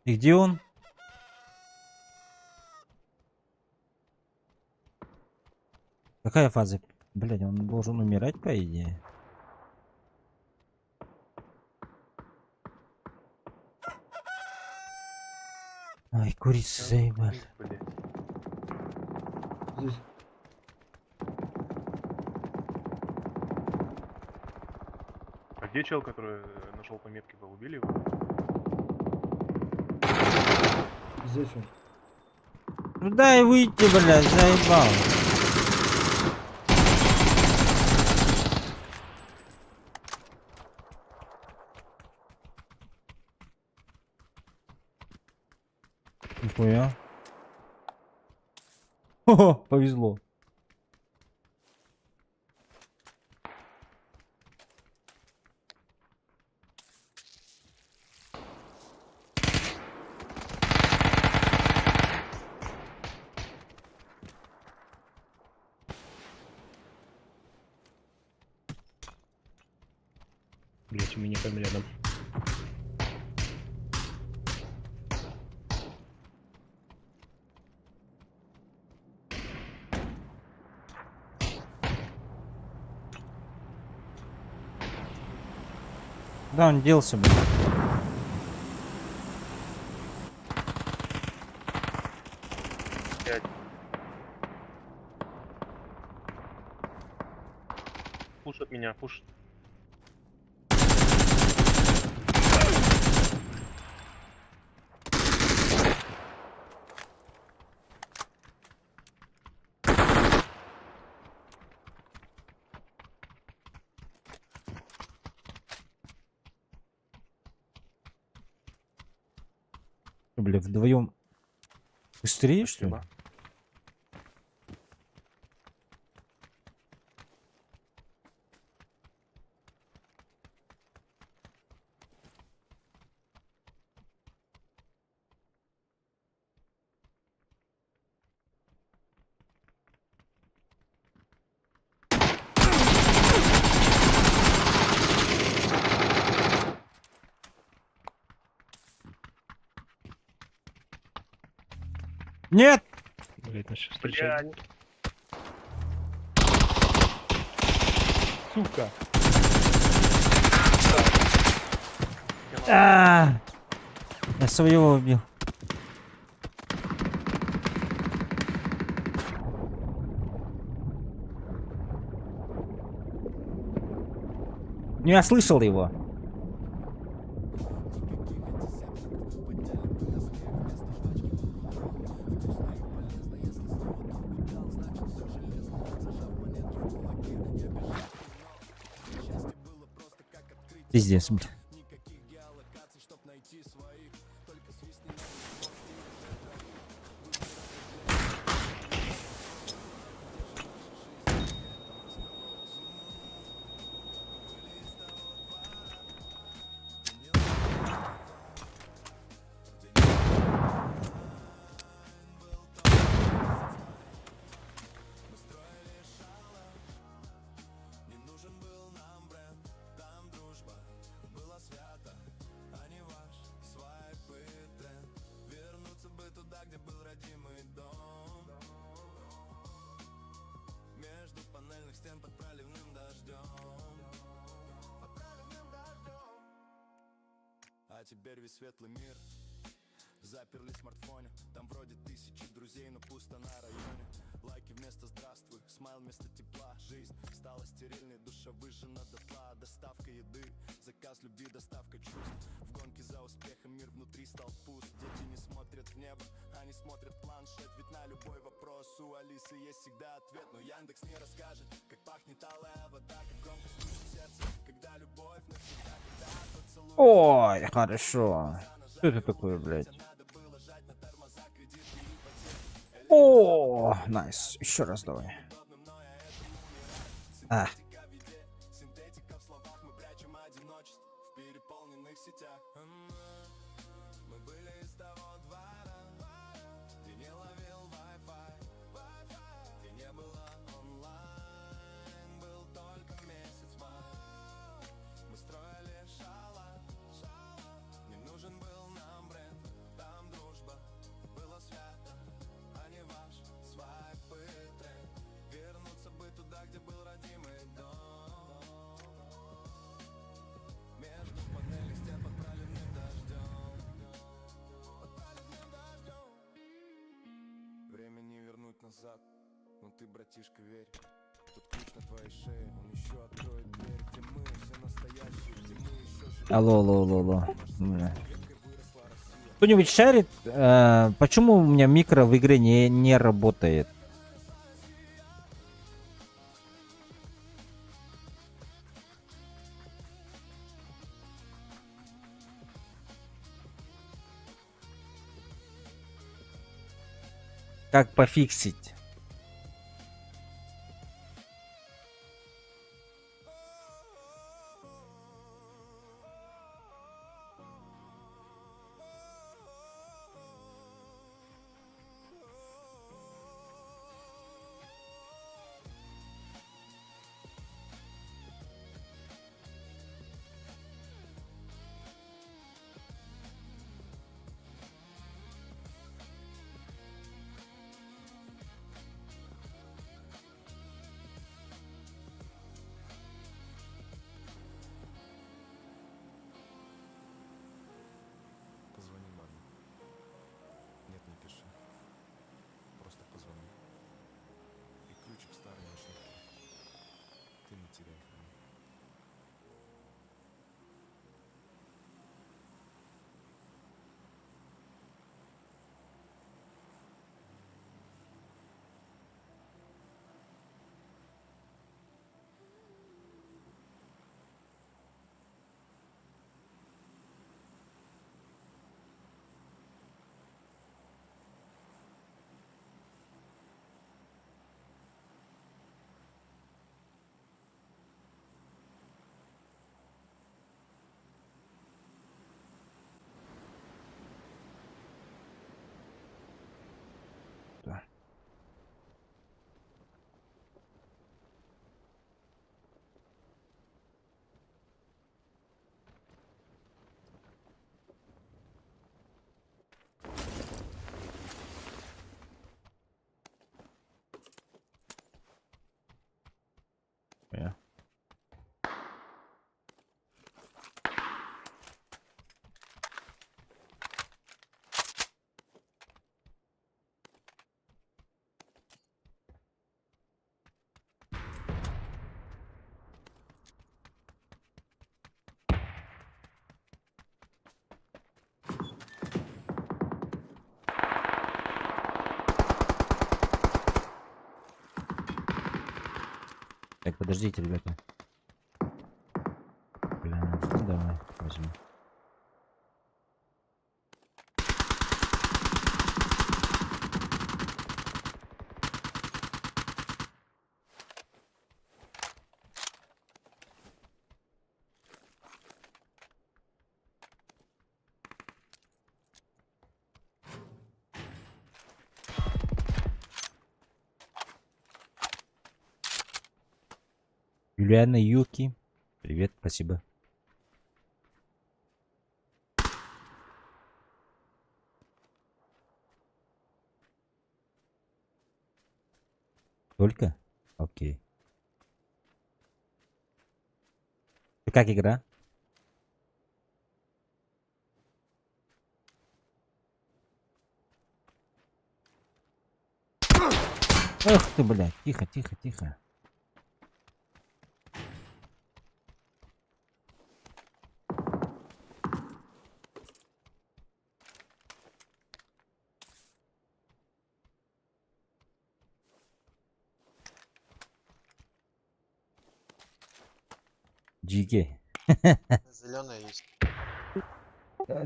И где он? Какая фаза? Блядь, он должен умирать, по идее. Ай, курица заебали. Блядь. Здесь. А где чел, который на желтой метке был? Убили его? Здесь он. Ну дай выйти, блядь, заебал. Нихуя. Хо-хо, повезло. Блять, у меня там рядом. Да, он делся, блядь. Блядь. Пушат меня, пушат. Бля, вдвоем быстрее, что ли? Спасибо. Нет! Блять, нас сейчас встречают. Блядь. Сука! А! Я своего убил. Ну, я слышал его. Пиздец, блядь. А теперь весь светлый мир заперли в смартфоне. Там вроде тысячи друзей, но пусто на районе. Лайки вместо здравствуй, смайл вместо тепла. Жизнь стала стерильной, душа выжжена дотла. Доставка еды, заказ любви, доставка чувств. В гонке за успехом мир внутри стал пуст. Дети не смотрят в небо, они смотрят в планшет. Ведь на любой вопрос у Алисы есть всегда ответ. Но Яндекс не расскажет, как пахнет алая вода, как громко стучит сердце, когда любовь навсегда, когда поцелуй. Ой, хорошо. Что это такое, блядь? О, найс. Еще раз давай. А. Синтетика в словах, мы прячем одиночество в переполненных сетях. Мы были из того двора, где не ловил Wi-Fi, где не было онлайн, был только месяц май. Мы строили шалаш, не нужен был нам бренд. назад. Но ты, братишка, верь, тут ключ на твоей шее. Он еще откроет дверь, где мы все настоящие, где мы еще живем. Алло, алло, алло, алло. Бля. Кто-нибудь шарит, почему у меня микро в игре не работает? Как пофиксить? Позвони маме. Нет, не пиши. Просто позвони. И ключик старый нашли. Ты не теряй храни. Yeah. Так, подождите, ребята. Бля, ну давай, возьму. Юлиана Юки. Привет, спасибо. Только? Окей. Как игра? Эх ты, блядь, тихо, тихо, тихо. Джиги. Зеленая есть.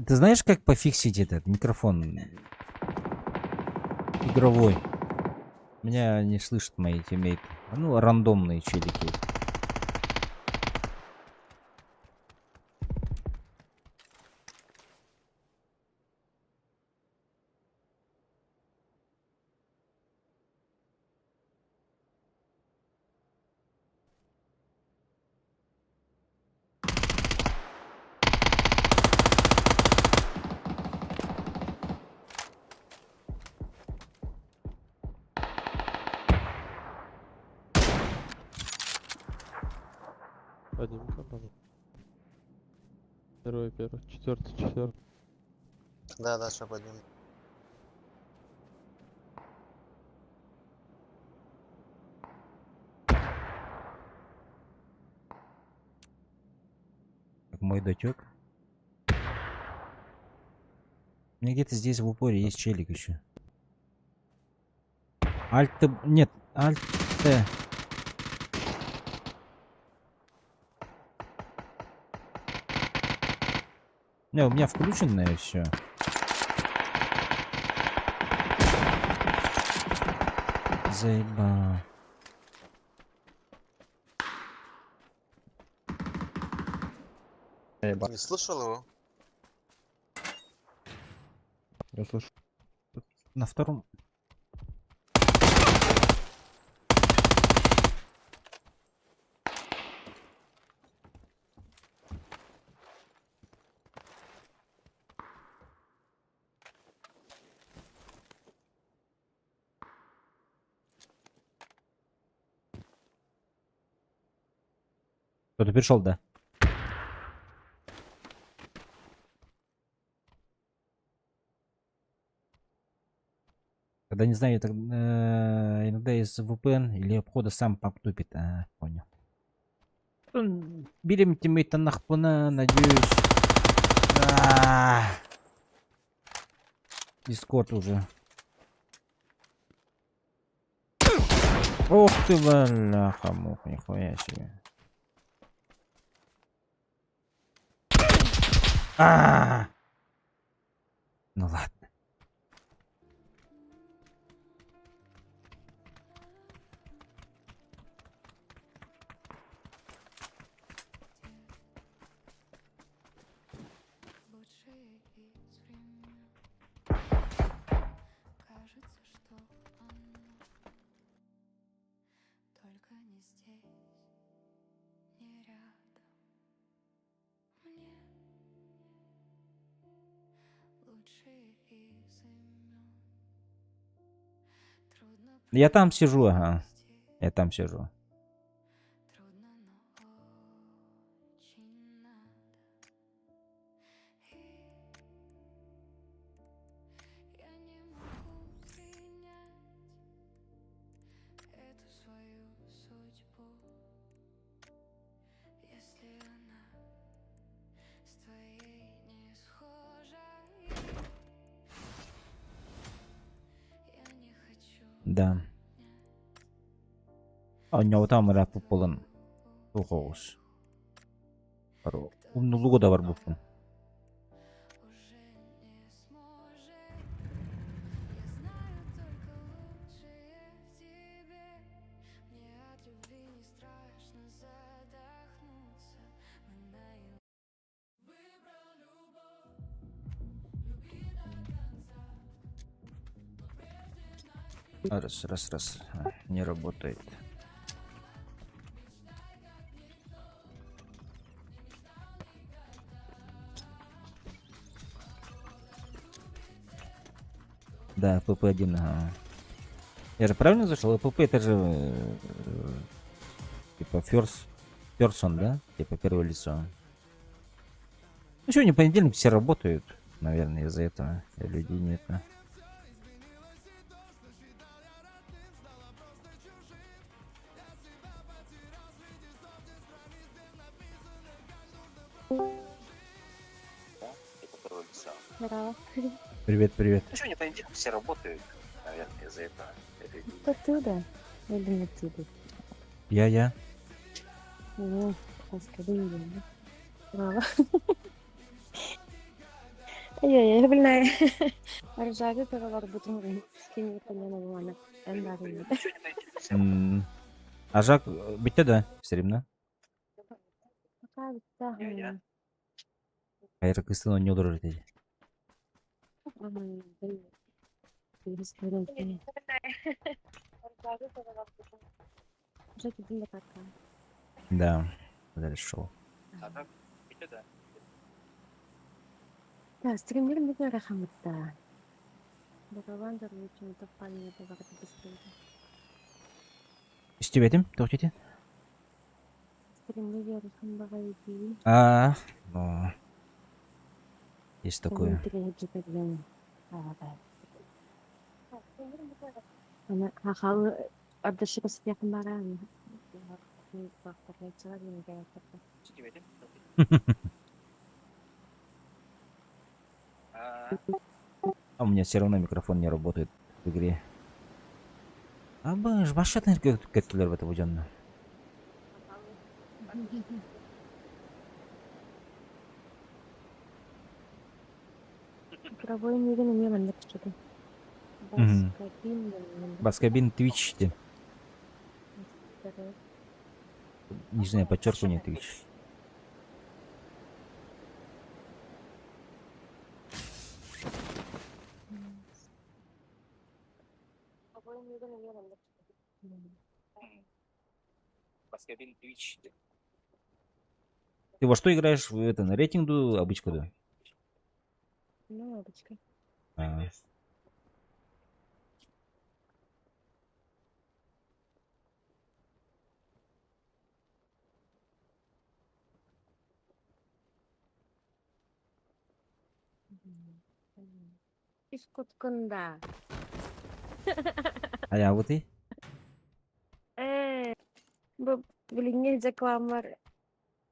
Ты знаешь, как пофиксить этот микрофон игровой? Меня не слышат мои тиммейты. Ну, рандомные челики. Поднимка, поднимка. Первый, четвертый, четвертый. Да, да, сейчас поднимем. Дочек. У меня где-то здесь в упоре есть челик еще. Альт... Нет, Альт... Не, у меня включенное все. Заебал. Не слышал его? Я слышу. На втором... Кто-то пришел, да? Когда не знаю, иногда из VPN или обхода сам потупит. А, понял. Берем тиммейта нахпана, надеюсь. Дискорд уже. Ох ты, бляха-муха, нихуя себе. Ну ладно. Я там сижу, ага. Я там сижу. Да. А у него там рэп полон. Тухоус. Умну да бар буфун. Раз. Не работает. Да, ПП-1, ага. Я же правильно зашел? ПП это же типа first person, да? Типа первое лицо. Ну сегодня понедельник, все работают. Наверное, из-за этого людей нет. Привет. Ну что, не понедельник, все работают, наверное, из-за этого. Оттуда? Или не оттуда? Я. Ну, скорее, Браво. Я больная. Ржави перевар бутылки. Скинь понятно было. А Жак, битте да, все равно. Hayır kıstın onu olur dedi. Да, дальше. Да, стример мне рахамта. Баравандер лучше топальня бывает быстрее. İstemedim, tohtiti. Стример рахамбагайди. Ну. Есть такое. Она хахал отдыши посидя камбаран. А у меня все равно микрофон не работает в игре. Абы, башатын кетtiler в это жонно. Правой мигін мен андыр чеді. Мгм. Баскабин. Баскабин Twitch. Нижнее подчеркивание Twitch. Баскабин Twitch. Ты во что играешь? В это, на рейтингу обычку, да? Ну, обычка. А. Искуткында. А я вот и? Бұл біліңе же квамар.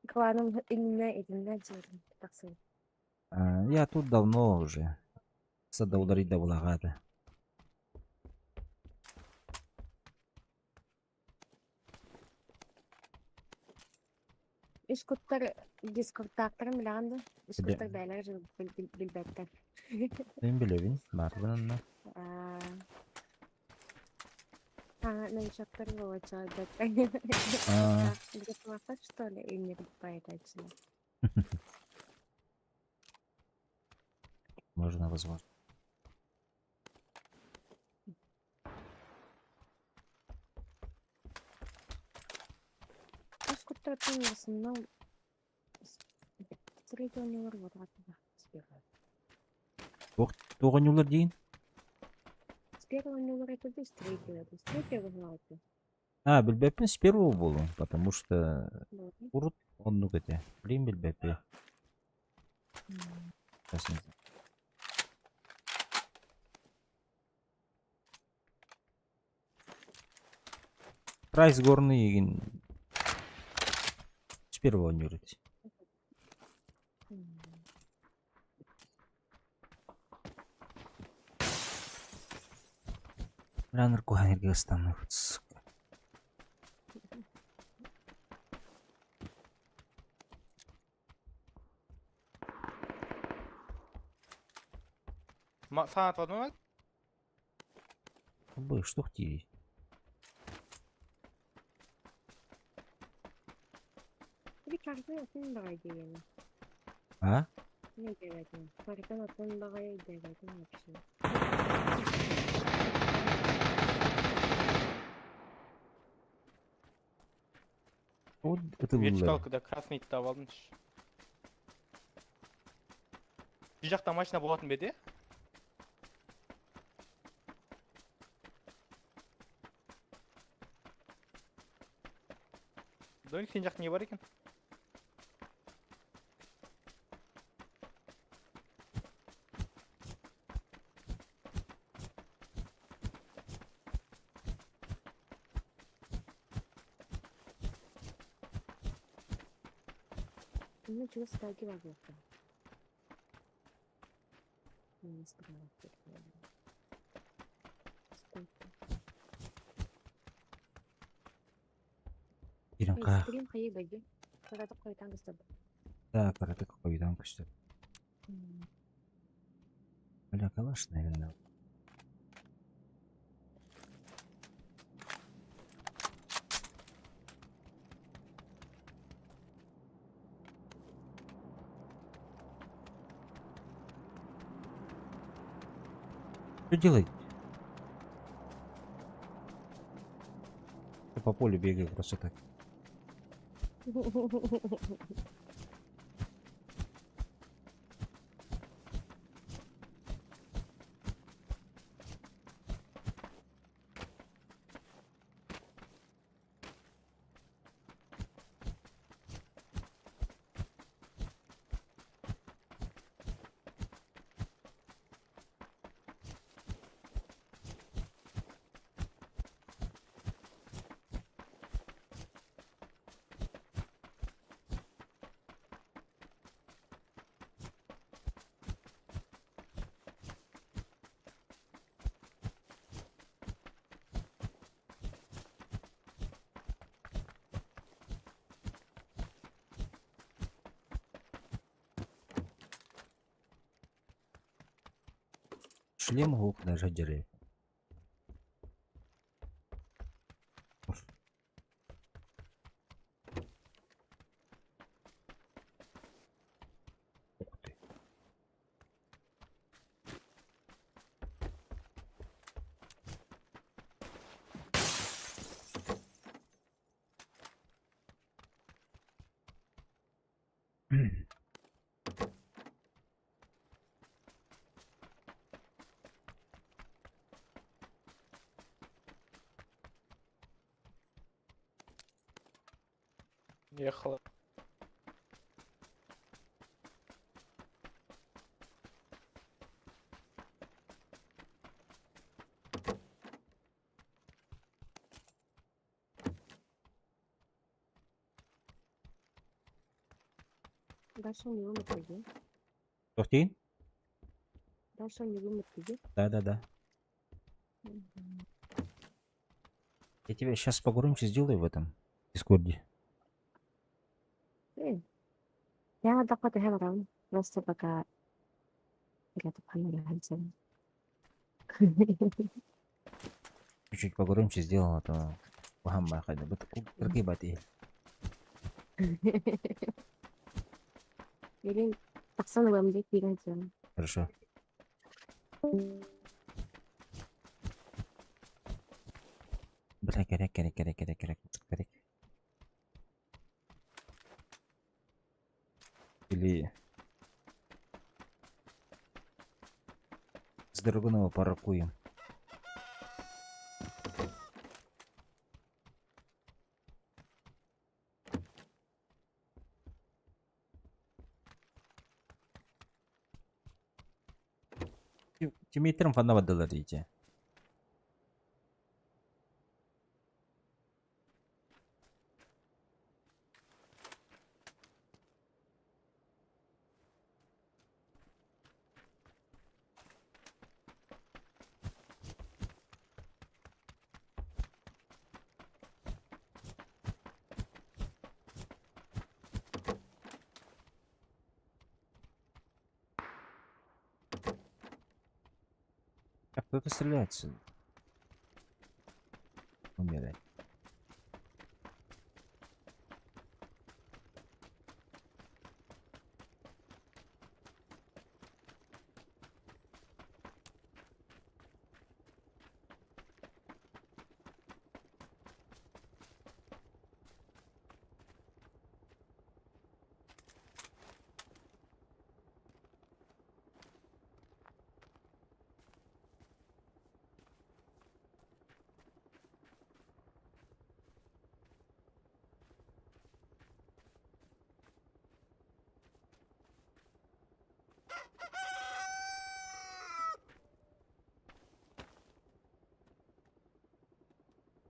Кваным иліне жүрім. Тақсын. Я тут давно уже. Сада ударить да булагады. Искуттар дискордтақтарын білағанды. Искуттар бәйлер жүр білбәттер. Мен билебин, бар bununla. Мен шақтар болача А. Где-то что ли, и не поэтачно. Можно, возможно. Искуттардың осынау средионелар отыратында. Тоғынюлар дейін? С первого не это без третьего. С третьего главы. А, билбеппин с первого болу, потому что урут он ну кете. Блин, билбеппи. Сейчас не знаю. Прайс горный егин. С первого не урут. Раннер куханерге становится. Саат одной? Бы, что хотели? Рикардо отын бағай дегені. А? Не дегені? Фаритан отын бағай дегені вообще. Вот это было. Когда красный тап алдым. Bir жақта машина болатын бе де? Доник, сен жақта не бар екен? Ну, чего сталкивал это? Не справа. Иринка. Стрим хай бәге. Карады қойтан кыстады. Да, караты какой-то кусты. Бля, калаш, наверное. Что делать? Ты по полю бегай просто так. шлем гук даже дерев. Ух ты. Ехала. Дальше не вымыть где? Тоқтейін? Дальше не вымыть где? Да. Я тебя сейчас погромче сделаю в этом дискорде. Я такой говорю, просто пока где-то понравится. Чуть-чуть погромче сделал, а то пaham хайда. Berkibat ya. Или Оксана вам здесь перейдет. Хорошо. Бля, керек. Или с Драгунова поракуем. Тимейтерім фанавадылар дейді. А кто-то стреляет сюда. Умирай.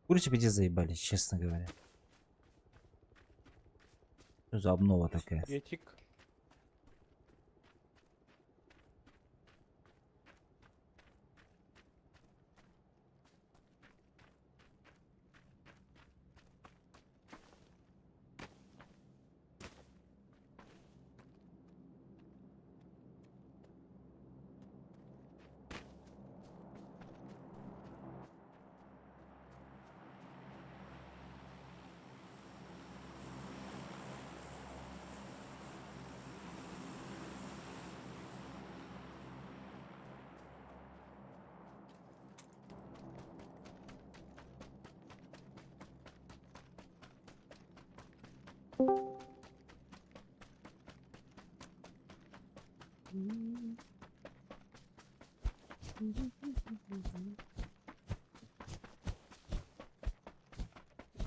Курите, где заебались, честно говоря. Что за обнова такая? Этик.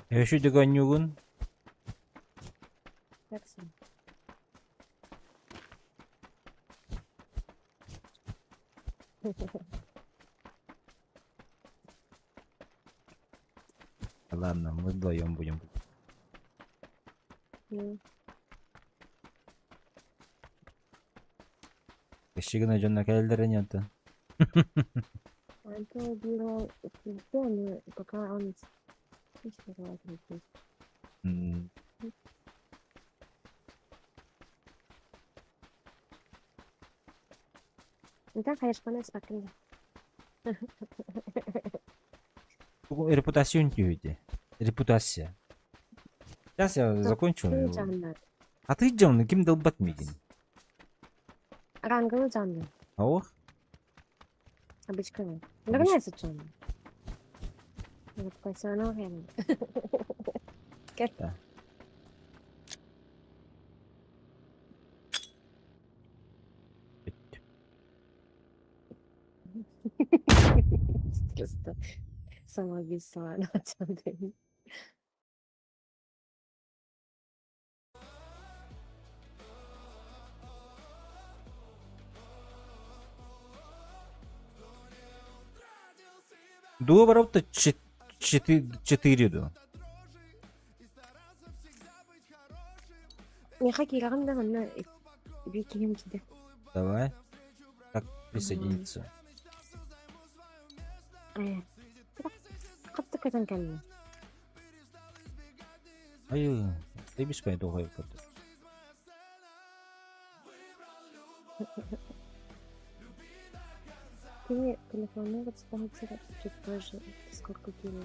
Я еще догонюгун. Перси. Ладно, мы вдвоем будем. Кешігін жонна кәлдері нетті. Это было но пока он Ну так, конечно, понес покрыли. Репутацион тюди. Репутация. Сейчас я закончу. Кыл жандар. А ты жамны ким долбат мигин? Рангыл жандар. Ау? Обычканы. Нравится жандар. Вот пасяно гэн. Да. Просто самоубийство на жандар. Добро-то 4 до. Я хакирагам да на викигем киде. Давай. Как присоединиться? Катты кайдан келди. Аю, ты без пойду гой кот. Ты телефонный вот ставится чуть позже. Сколько кило?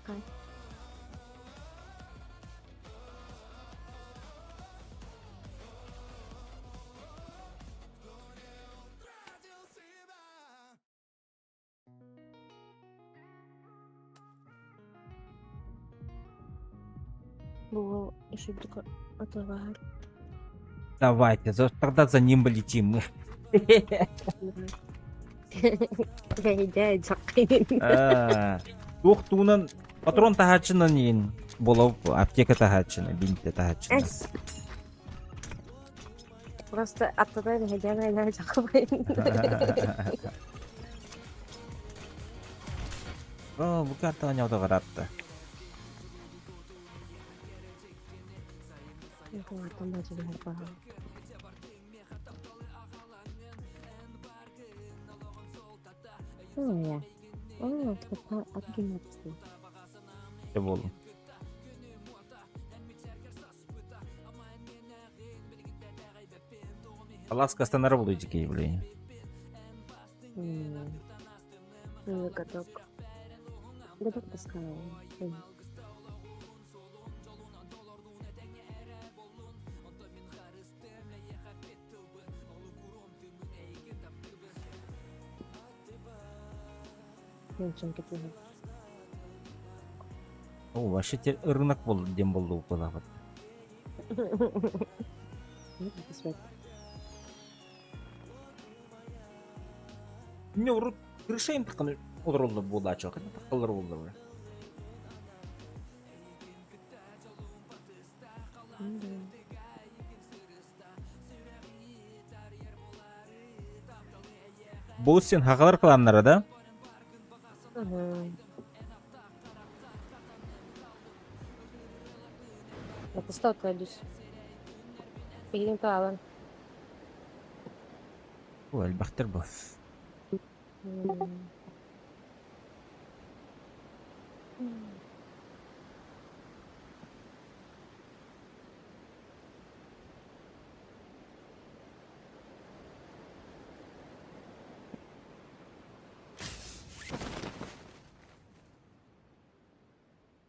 Кай. Было еще только отовар. Давайте, тогда за ним полетим мы. Я идея жаккайын. Тух тунан патрон тахачынан ен болов аптека тахачына, бинте тахачына. Просто оттуда хедяга жаккайын. О, bu kartı oynadı karatdı. Aku nggak tahu baju di apa. Oh ya. Oh, kita aku gimana sih? Coba oğlum. Alaska станара буду идти, блин. Годок. Годок пускай. О, вообще рынок был, дем был у пылават. Не врут, крышаем так он удролды болды ачыл, хотя такалар болды бля. Бұл сен хақалар қыламнары да? Это что ты идешь? Билин талан. О, әлбәқтер бұл.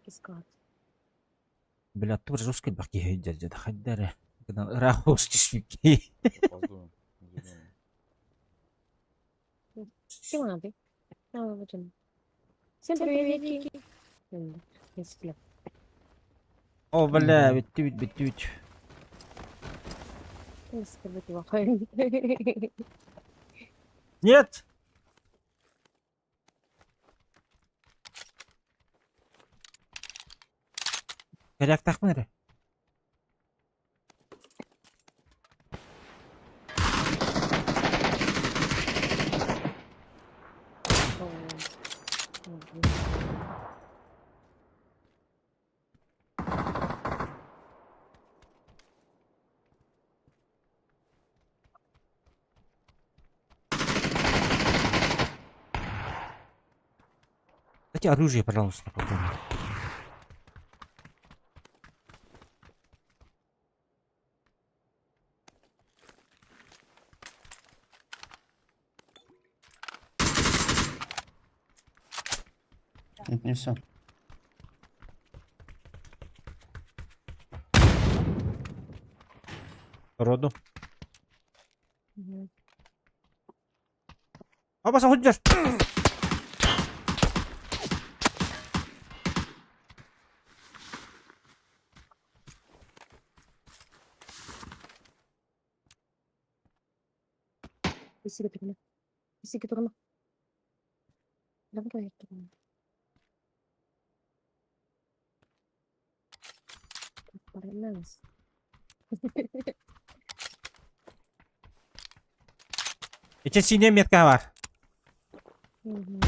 Искать. Бля, ты уже жесткий баки хейдер деді, хайдары. Рахос тишвики. Gimana be? Nama macam. Всем приветики. Если. О, бля, бит. Если плохой. Нет! Коряк тахмыры. Дайте оружие, пожалуйста, какое-нибудь. Это не все. Роду. Мгм. Абаса, хоть держ. Бесігі тұрма. Бесігі тұрма. Давай тұрма. Параллельно. Эти синяя метка var. Мгм.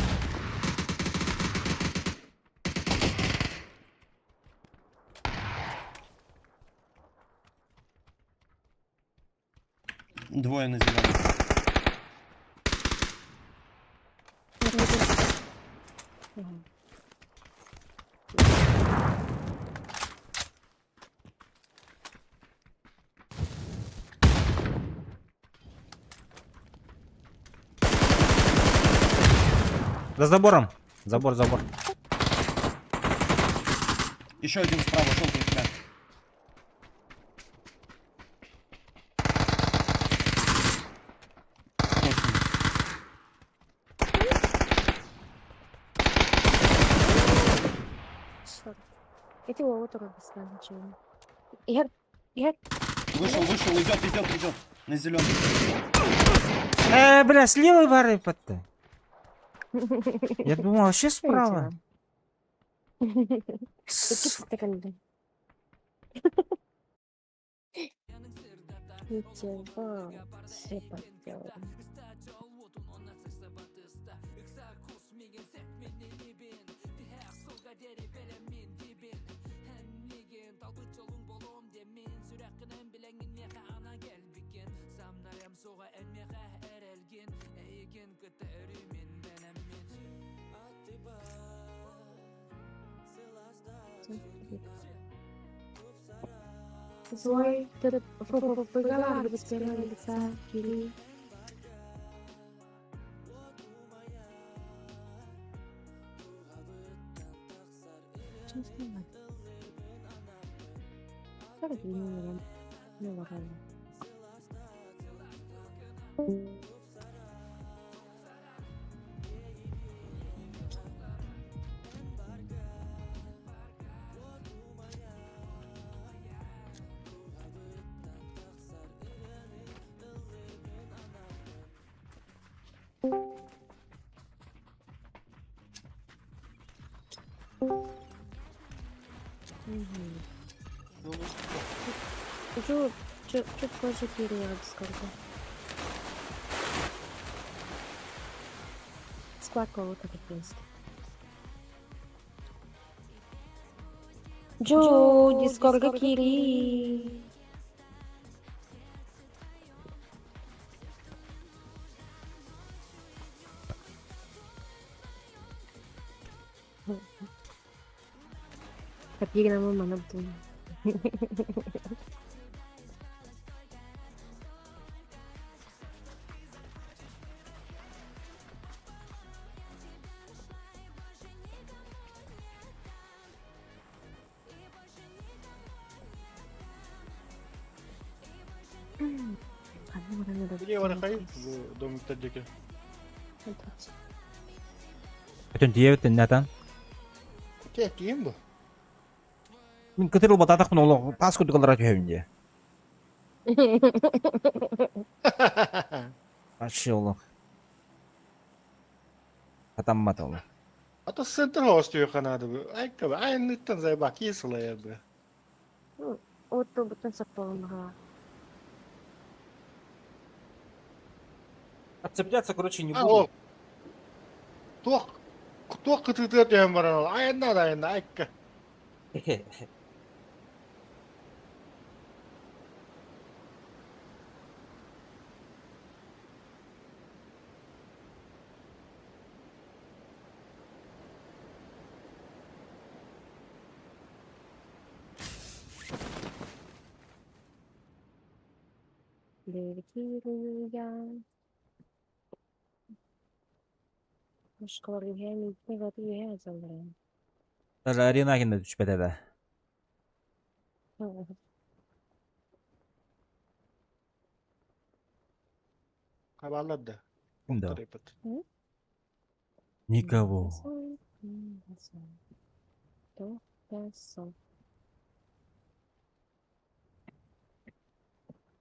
Двое на зеленом. Ага. За забором. Забор, забор. Еще один справа, желтый у тебя. Точно. Чёрт. Я тебе вот руку ставлю, ничего. Я... Вышел, идет. На зеленый. Бля, с левой бары под-то. Я думал, вообще справа. Какие стороны? Ничего, все поделаем. Злой, ты выговаривать с первого лица, Кири. Чем снимать? Как не ладно. Чуть позже период сколько. Сколько вот это просто. Джо, сколько Кири. Копья на мама на бум. Где его находить в доме Тадики? Bütün diye bitten neden? Tek yiyeyim bu. Min kıtırıl batatak mı oğlum? Tas kutu kılarak yövünce. Вообще oğlum. Katanmat oğlum. А то с центра остается надо бы. Ай, как бы, ай, ну там заебак, кислая бы. Вот то бы запомнила. Отцепляться, короче, не Алло. буду. Кто ты это морал? Ай, надо, ай, ка. Belki rüya. Başka rüya mı? Ne var rüya sanırım. Даже Аренагин да түшпеді да. Haberlerde. Kimdi o? Muhtar yapıt. Никого.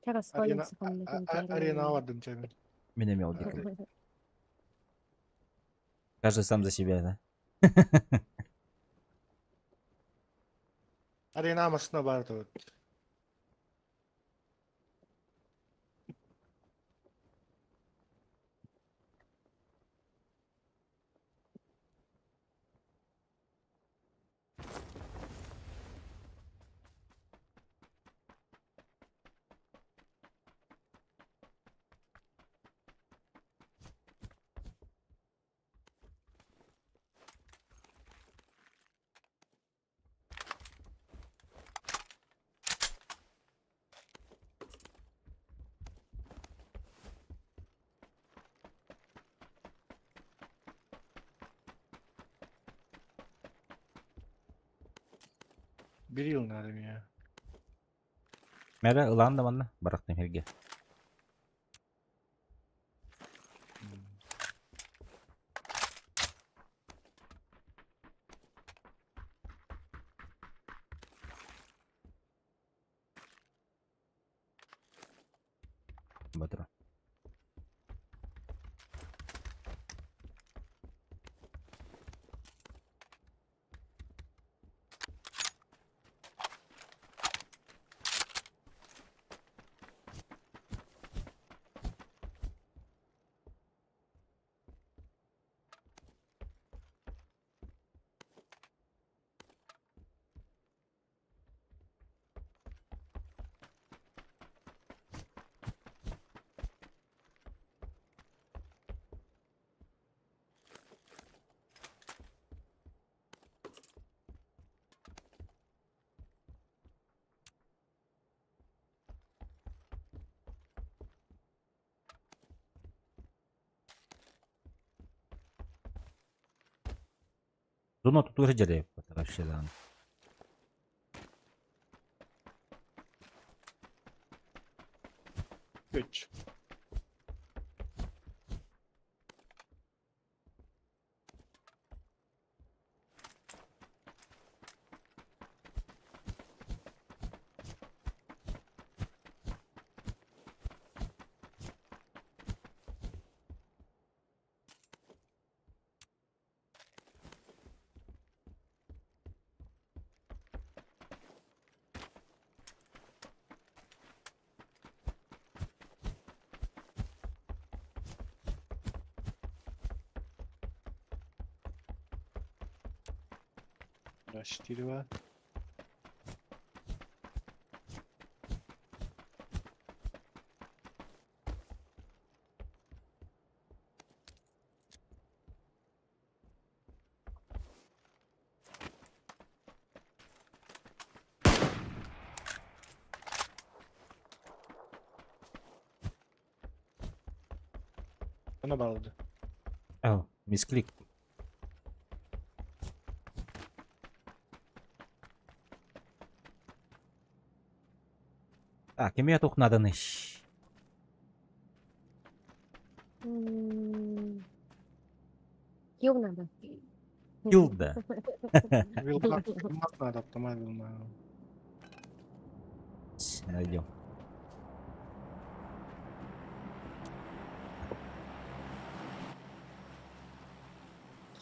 Teraz Arena, końcu pan arena vardım Cemil. Миномет дикий. Каждый сам за себя, да? Arena amasına vardı. Bir yıl nerede ya? Мәлі ұлан да мана, барақтың жерге. Батыр. Зона тут уже дерев, вообще, да. Üç. Четыре var. Bana bağladı. Oh, misclick. Так, имея только надо ныщ. Yıl надо. Килда. Vilmak надо, автомат Vilmak. Найдем.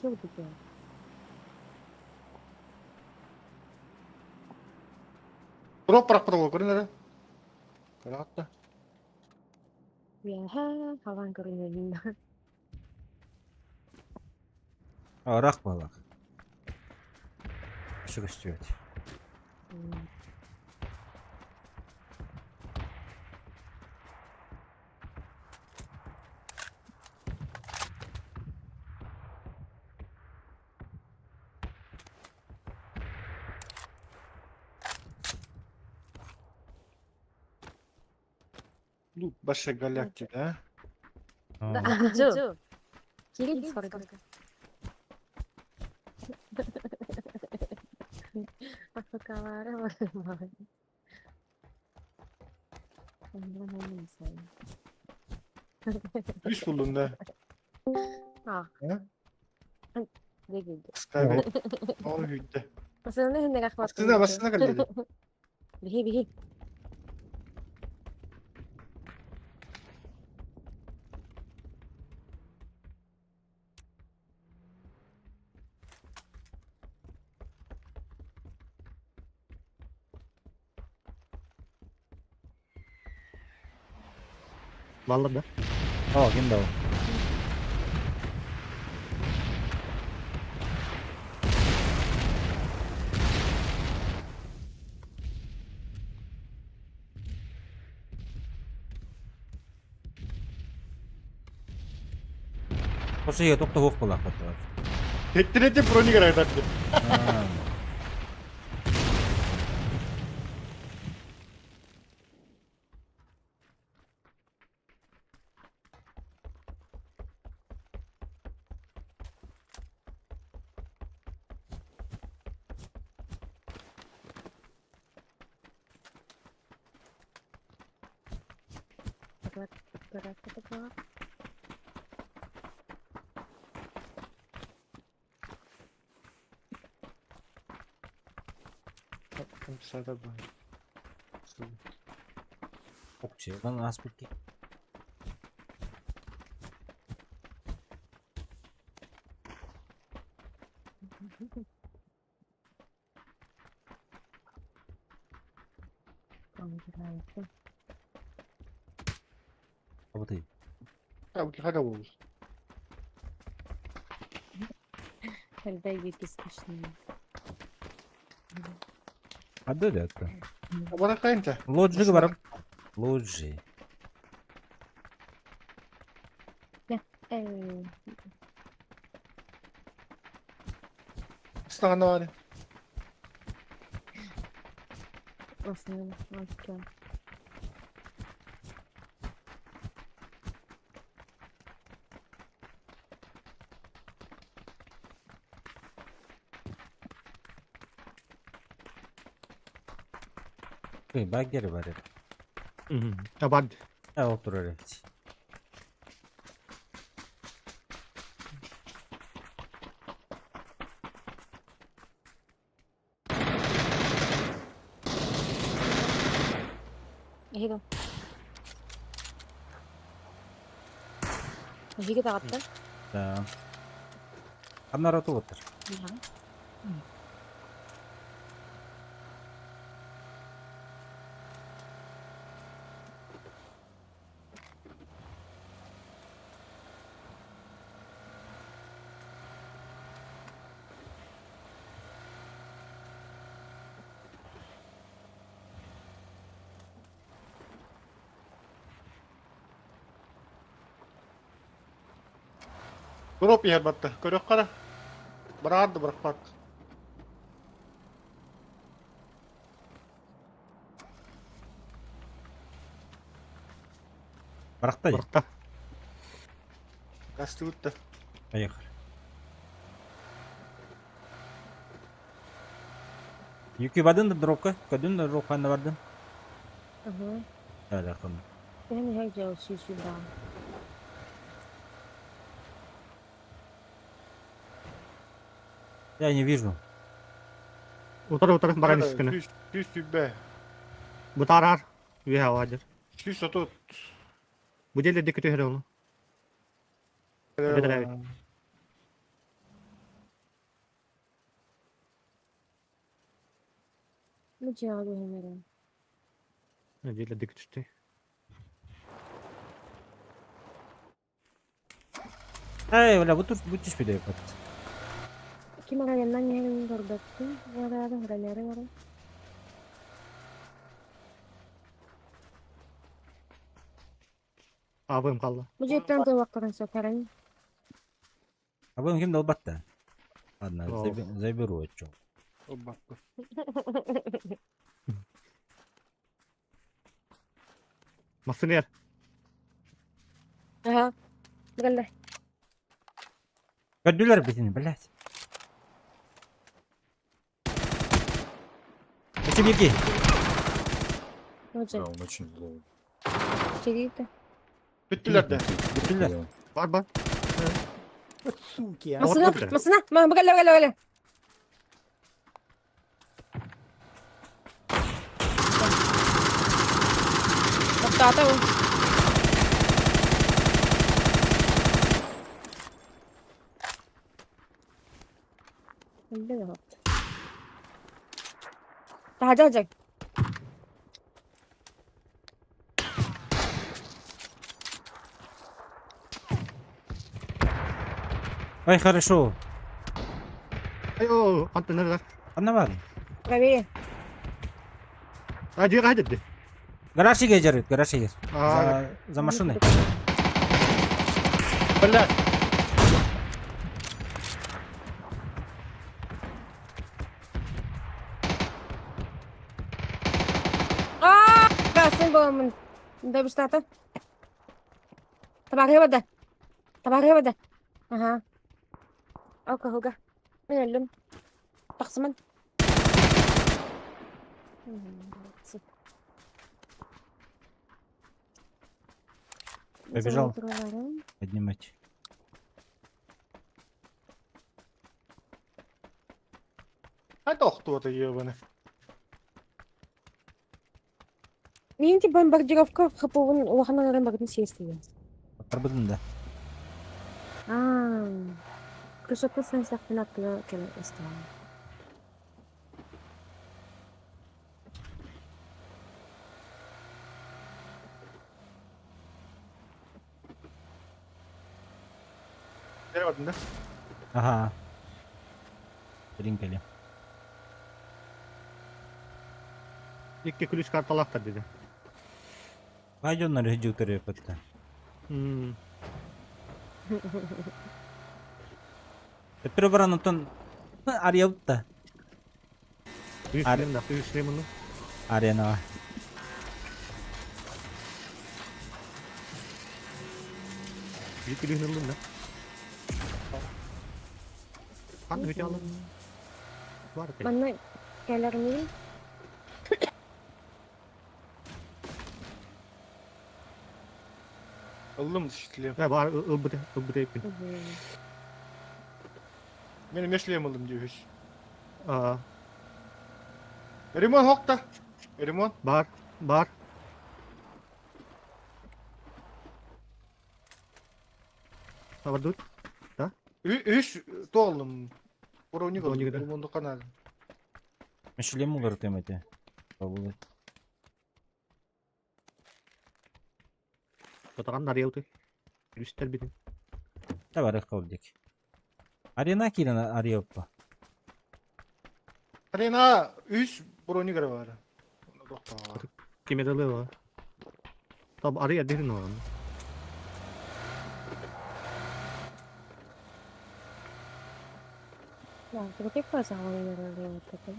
Yıl dedi. Drop bırak görünür. Bırak da. Ya havan görünüyor. Рах балах. Что стоит? Лут Баша галактика, а? А, Джо. Кирилл сколько? Афакалары var. Üç buldun da. Ah. Ha? Ne güldü. Kıskabe. Onu hütte. Masana hindi ka Basına kaldı. Bihi bihi. Vallahi da. О, кимде ол? Осы еге тоқтап оқ болақ қатты. Tektirete proni kadar taktı. Sada bu. Okçu, lan aspetki. Kapatayım. Ya bu hadi bu. Когда Вики смешные. Hadi öyle hatta. Bana kayınca. Logic var. Logic. Sana var. Aslında başka. Bak geri bari. Tamam. Ha otur öyle. 이거. 이게 다 같다? Tamam. Onlar otur otur. Drop yer battı. Körük kara. Bıraktı bırak. Bıraktı. Bıraktı. Kastı gitti. Поехали. Yuki badın da dropka. Kadın da dropka vardın. Ага. Evet akıllı. Я не знаю, где все сюда. Я не вижу. Утар, баран üstüne. Süs sübbe. Bu tarar. Bir havadır. Süs otut. Bu değil de dikkat edin onu. Evet. Ну, делаю, умерла. Ne değil de dikkat edin. Ey öyle bu tüş bir de yapar. Kim ara yandan yerin durdurdu. Var haraları var. Abim kaldı. Bu cepten de bakırın sokarın. А будем кем долбать-то? Ладно, О. заберу отчет. O baktı. Masını yer. Ага. Geldi. Gördüler birini блядь. İki bir iki. Ne olacak? Да, он очень злой. Çekildi. Bittiler de. Gördüler. Да. Бар, бар. Суки, а. Masına, orada. masına. Geldi. Bak o. Öldü ya. Hadi. Ай, хорошо. Ayo, antenler. Anne var. Правее. Hadi hadi. Гараж егер жарит, гараж егер. А, За машиной. Блядь. Gasin boğumun. Da bir starta. Tabağı bada. Aha. Oka hoga. Öldüm. Taksımın. Побежал. Поднимать. Hadi кто-то ебаный. Нинти бомбардировка хапуын уаханаңарын багдын сиестиген. Арбадын да. Крышапы сансақтын аттыға келе істеген. Береватın da. Ага. Ринкали. İlk ключ карталақта dedi. Пойдем на редукторе пытка. Өттірі баран ұтын арияуытта. Үйшілем оны. Аренаға. Büyük bir hınırlım da. Kan hücü alın. Var ki. Манна келермейін. Oğlum şişliyim. Ya var ılbıda yapın. Benim eşliyim oğlum diyor hiç. Aa, Rimon hokta. Rimon. бар. Var dur. Üç doğalım. Уровни Уровни года. года. Римонду канал. Шлему выртым эти. Побудет. Потаған арияуты. Üstler bidin. Давай рахковдик. Арена кирен арияуппа. Arena 3 уровни года var. Kemeralı var. Tabi araya derin o an. Ya, berarti fasa kalau yang lewat itu.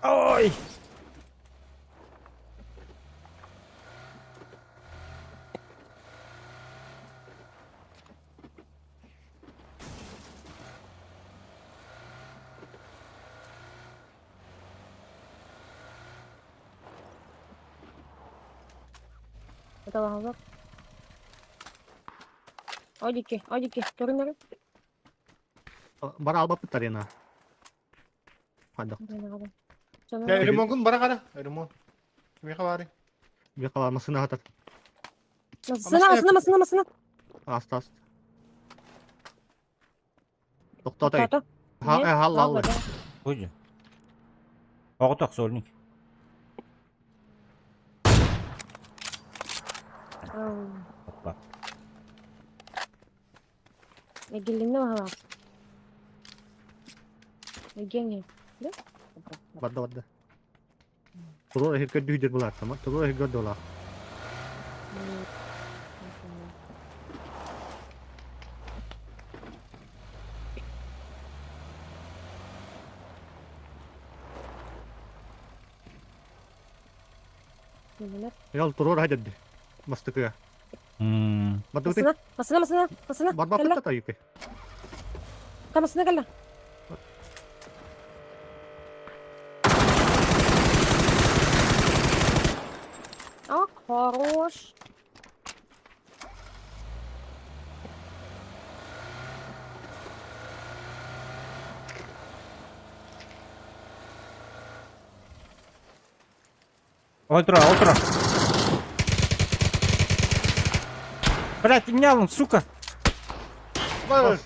Ой! Это лава. Одики, görünür. Bana al bakıp arena. Hadi. Ya Rimon'un bara kara. Rimon. Kimi kabari? Bir kavarmasını atar. Masına. Hasta. Doktor. Тато. Halal. Пойди. Оғытақ сольник. Бak. Gelin hava. Gelin. Vardı. Turun herkes düğüdür bular tamam. Turun herkes dolar. Yal turun hadi. Mastıkıya. Badda uti. Masına. Badda Kalla. putta tayyuke. Masına kalla. Ах, хорош. Ультра. Блять, меня он, сука. Var.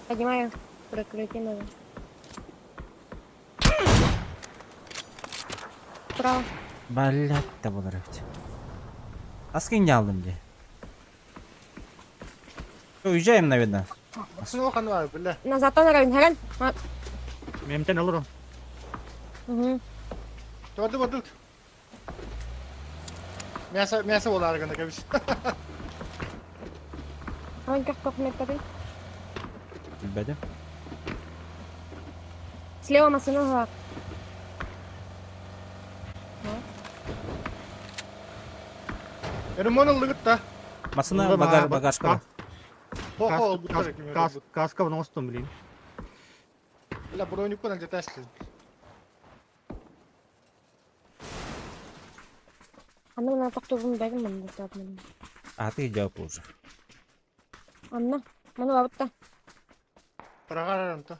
Поднимаю. Прикрытие надо. Право. Блять, да буду рыть. Аскинь aldım diye. Уезжаем, наверное. Masını okan var bile. Назад он равен. Харан. Memten alır o. Угу. Dur. Мясо olur arkanda kabiş. Ой, как метры. Bilmedim. Слева машина var. Benim onu lıgıt da. Masına Bunda bagajka. Ho bu tarafı kim? Kaska bunu olsun bileyim. Bile bronjuk bana detachlı. Anna bana tak turun benim ben de tatmin. А ты jawab уже. Anna. Mana var burada. Bırakarım da.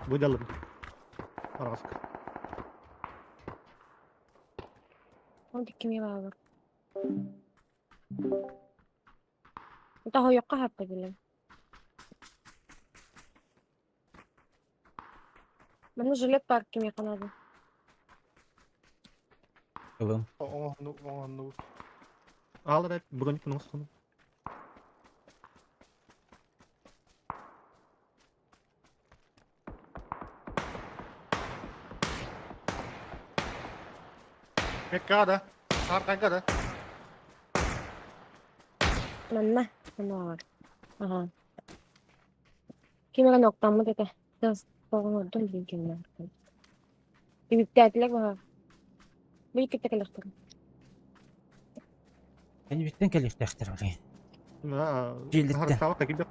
Bu da alırım. Arask. Onu dikimi var. Daha yok hatta bile. Bana жилет var kimi kanadı. Kılım. Onu. Alır et. Bugün bunu olsun. Mekka'da. Sarkanka'da. Mana var. Aha. Kimi noktam mı dedi. Biraz sorun değil kimler. Bir iptallik var. Bir kitle kalktı. Yani bitten kelif tehtir oraya. Jilditte. Harus sawak lagi dok.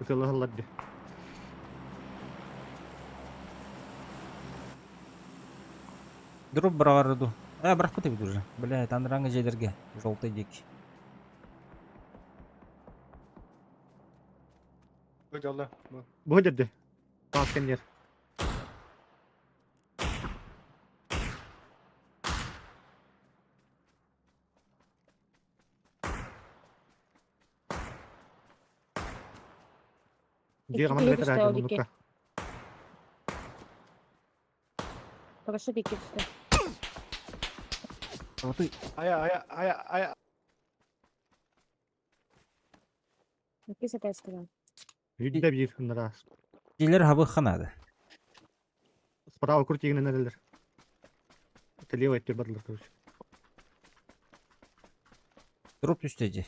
Betul Allah deh. Дроп браварду. Бірақ бітіп уже. Бля, тандыраңы жерлерге. Жолтай дек. Hadi Allah. Bu dedi. Kasken yer. Dia kamar Ikili mereka işte ada o dikit. membuka. Burası dikit işte. Aya. İkisi testi var. Видно bir раз. Jeller habı xanadı. Справа крути на неделер. Это левая теперь бадлер, короче. Drop üsteci.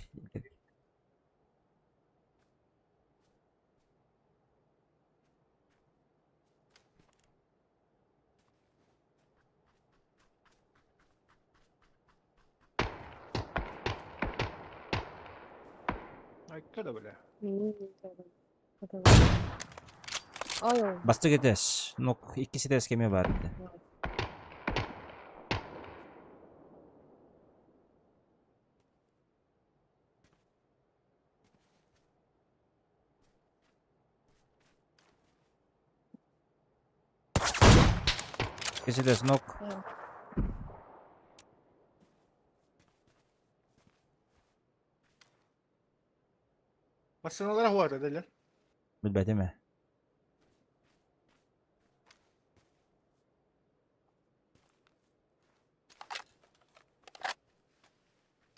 Ay kada böyle. Ой, Bastı gides. Nok ikisi de eskeme var idi. İkisi de nok. Basın olarak var dediler. Bilmedim.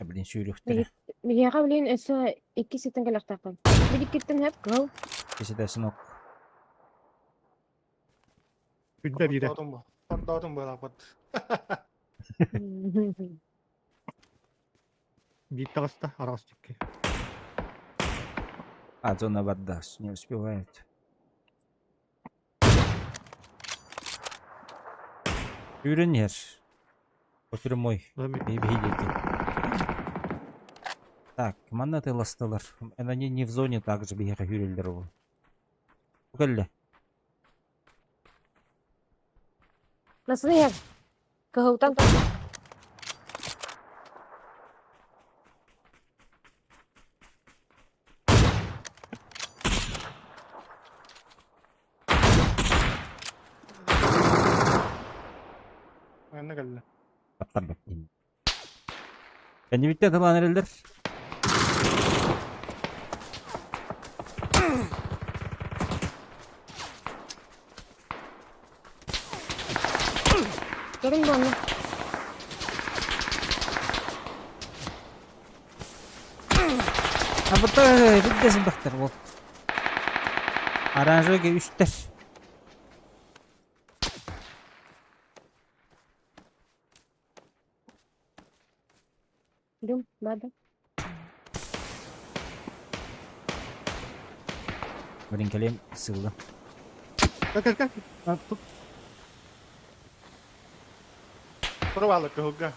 Bilin sürüktür. bir bilin esa ikisi tenggelaktakan. Bir dikitten hep go. İkisi de nok. Видно bir. Dağıtım bu. Dağıtım bu rapat. Бит тагаста, арастыкки. А, зона вода, не успевает. Үйренер. Прямой. Видите. Так, манна тыластылар. Они не в зоне также бегера юрилдеру. Пугалли. Nasıl yer? Kahutang to. Ayna geldi. Patlar bakayım. Kendi bitti atılan herhalde. Görün bu onu. Ha burada bittesin baktır bu. Aranjörge üstler. Dum, bada. Brinkeleyim sığıldı. Как? Порвало кого-то.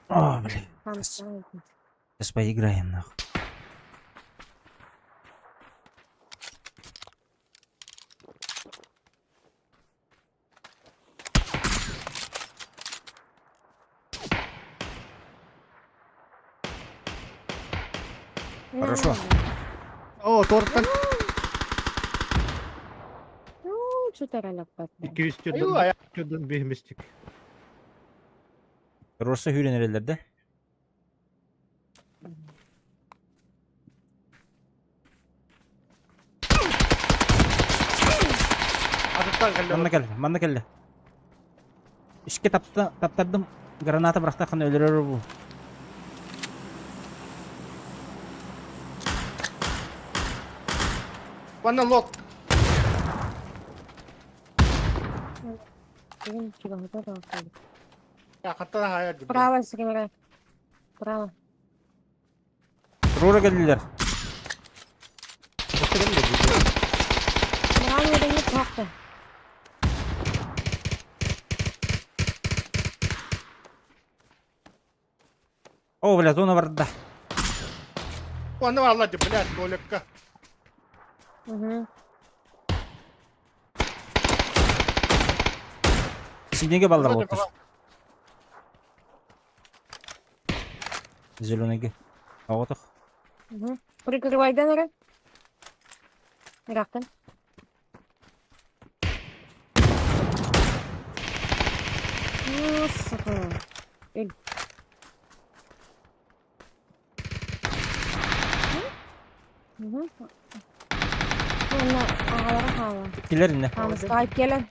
О, блин. Там стоит. Сейчас поиграем нахуй. Хорошо. О, торттан Ну, что-то рано патна. 200 Аю, дон. ая. Дон бехместик. Rosa hüren herhalde. Атыттан келді. Manna geldi. İşke taptadım. Granata bıraktı kan öldürür bu. Ванна лот. Görün ki bahada da kaldı. Ya hatta hayal gibi. Право, Сергей. Право. Rora geldiler. Право da не kalktı. О, бля, зона варда. Ванна валлади, блядь, голикка. Угу. Синеге балдар Вроде болтыр. Зеленеге. Ағотық. Угу. Прикрывайдан ора. Рақтан. Ну, сука. Эй. Угу. Ona ağlara hava. Kilerine. Tamam, sahip gelen.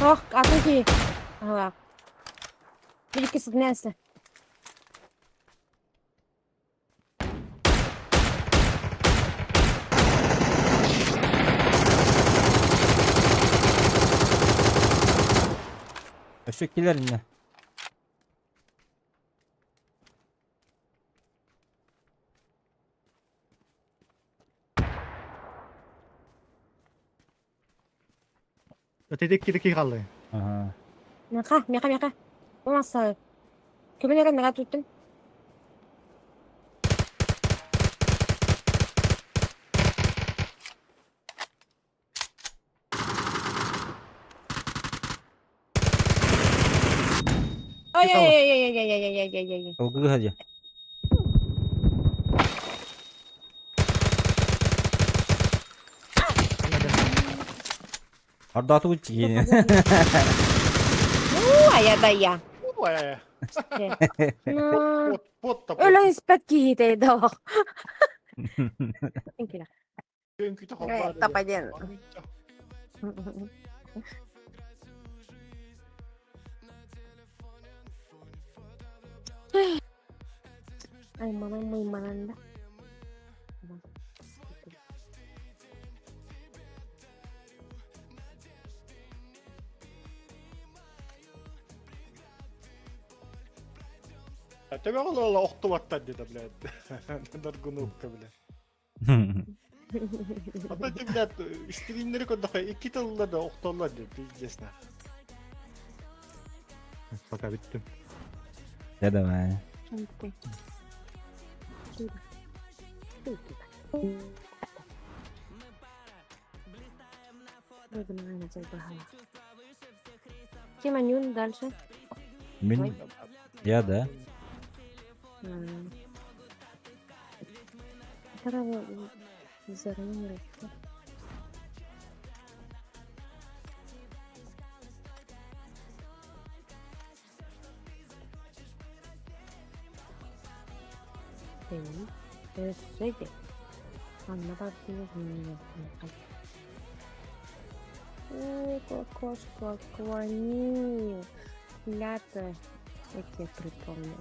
Oh, atın ki. Hava. Bir ikisi neyse. Öşek kilerine. Ötedeki kiri kaldı. Aha. Meka. O nasıl? Kömürlere merak tuttun. Ay. Olgu hadi. Arda atı uç yine. Aya da ya. Ой, Ну, пот-то. öyle ispat ki de daha. Thank you. Tapayan. Ay, manang may mananda. Тебе ола оқтубаттар деді, блядь. Даргунувка, блядь. Ата ти, блядь, стримнери көндақай 2 тыллады оқтолар деді, пиздесна. Пока bitti. Да давай. Чанты. Сюда. Выгнали на забагала. Тимонюн дальше. Мен... Я, да? Здорово. Здорово. Söyle. Anlatabilir miyim? Ой, кокошка, клони. Лята. Я тебе припомню.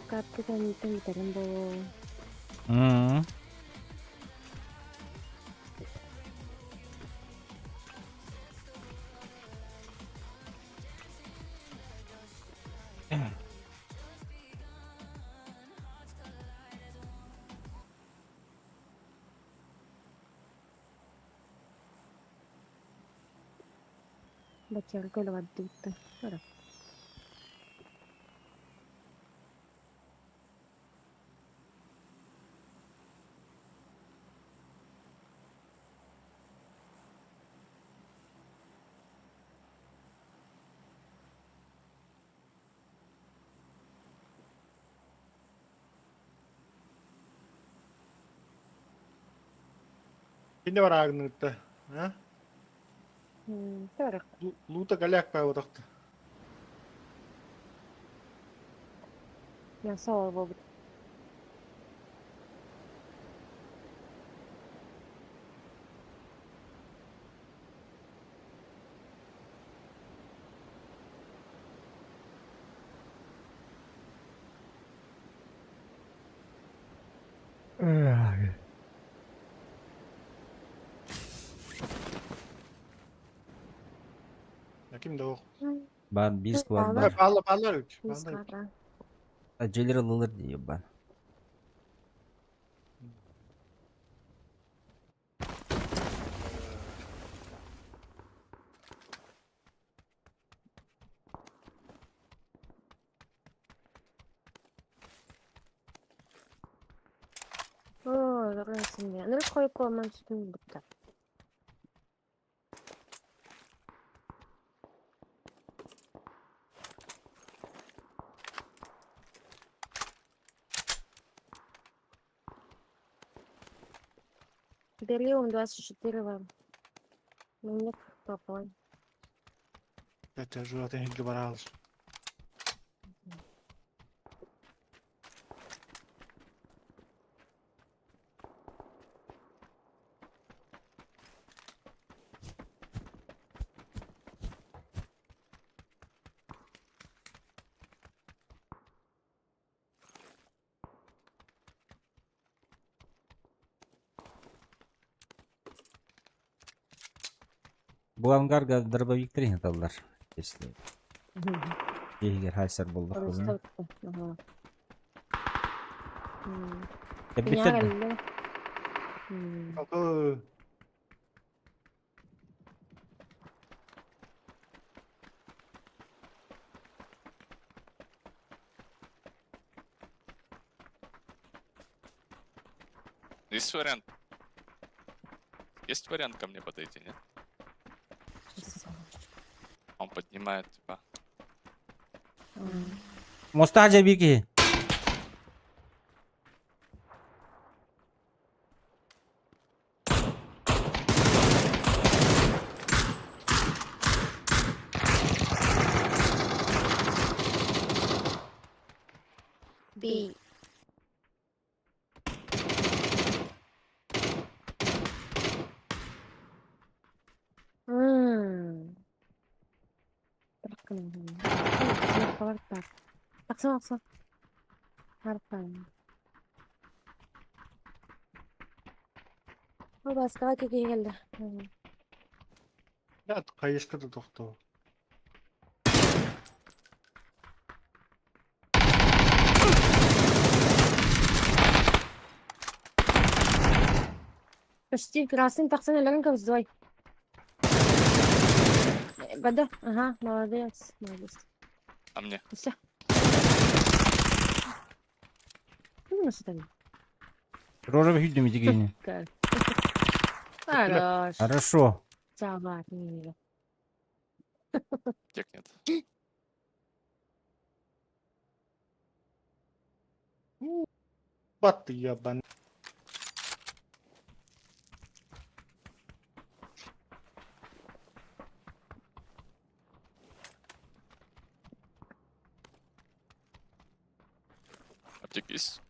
Карту там Твиттером было. Бачарка лавадута. Ora. Şimdi var ağınlıkta. Ha? Ora. Luta galak pa otakta. Я сова его. Kimde o? Ban bir squad Bağlar. var. Bağlar üç. Bağlar üç. Мускара. Aceleri alınır diyor ben. О, расымен. Ну, қой қойман үстін бітті. Берлион 24 вам. Мне попой. Evet, zaten hilgi var ağız. Bu angarga dробовиктер аталар. Если егер хайсар булдык Просто буны. вот, ага. Эббитер Генеральный. Aka. Есть вариант? Есть вариант ко мне подойти, нет? Он поднимает, типа. Мостажа бики. Би. Аксан. Harpan. O başka keke geldi. Ya kayışkı da doktor. Почти красный таксан элемент сдой. Бада. Ага, молодец. А мне? Все. Ну, что там? Рожа hüddüm dikeni. Хорош. Хорошо. Цават, не Тек нет. Battı ya ben. Аптек есть?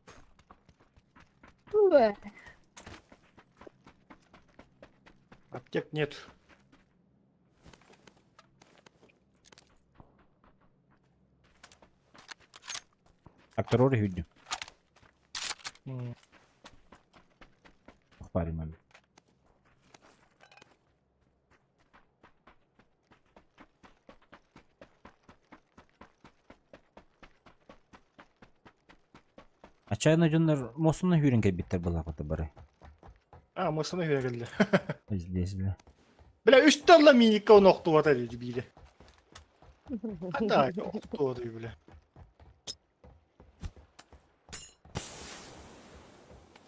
Аптек нет. Aktör hüddüm. М. Парим abi. Açayna jönler mosuna hürünke bitter bulakıtı bari. Ha masana verildi. İzle. Bile 3 tane minik o nokta var dedi biri. Hatta nokta var bile.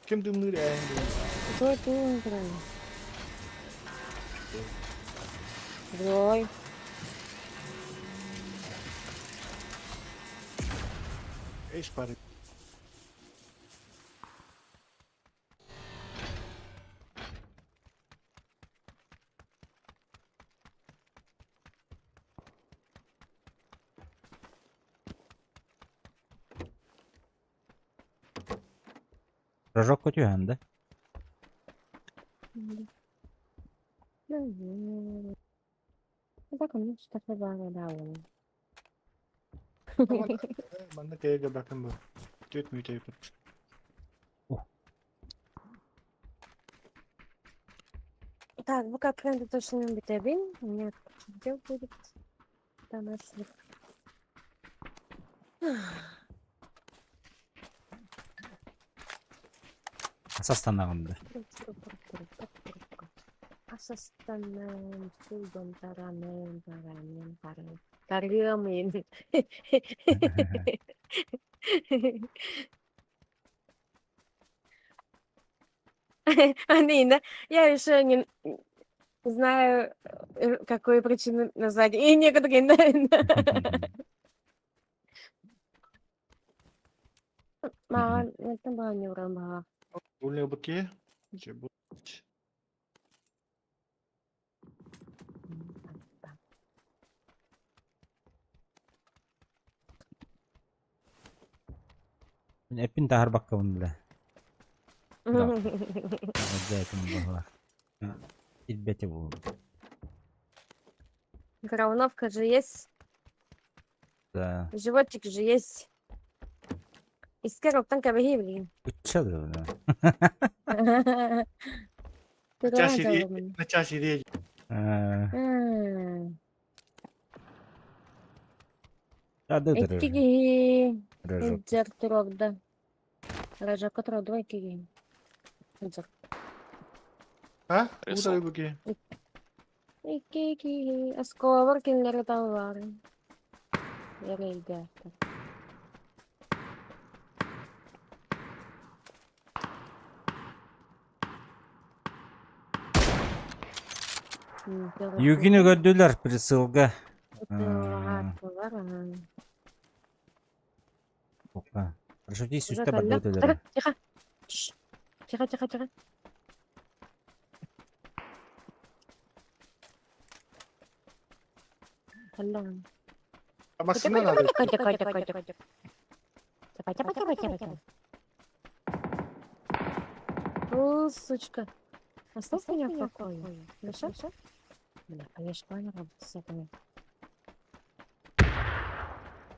Kim dümdür yani. Кто ты играл? Ой. Eş bari. Rojok kötü hem de. Так, ну что такое да. Ama ben de kaya bakın bu. Göt müyü teyip. Так, пока прям точно не битовин. У меня дел будет домашний. Asaslanağında. Асастанан, судон таранен. Таргамин. Анина, я еще не знаю, какую причину назвать. И некоторые, это было не ура. Bu ne bu ki? Bu. Epin tahar bakkavın bile. Acayipim bahar. İlbeti bu. Головновка же есть, Da. животик же есть. Из коробок блин. Uçalıyor da. Çaşiri, ne çaşiri. Ha. Rada ötürür. Иккиги. Рожок. Жер турогда. Рожок турогда иккиги. Жер. Ha? Bu da bakayım. Иккиги. Асковар кинлери тавар. Ярейга. Югini gördüler присылга. Опа. Хорошо, здесь Уже үстә коллег- подготовили. Тихо. Шш. Тихо, тихо, тихо. Коллег. Amasını надо. О, сучка. Оставь меня в покое. Хорошо? Бля, а я ж планирую работать с этими.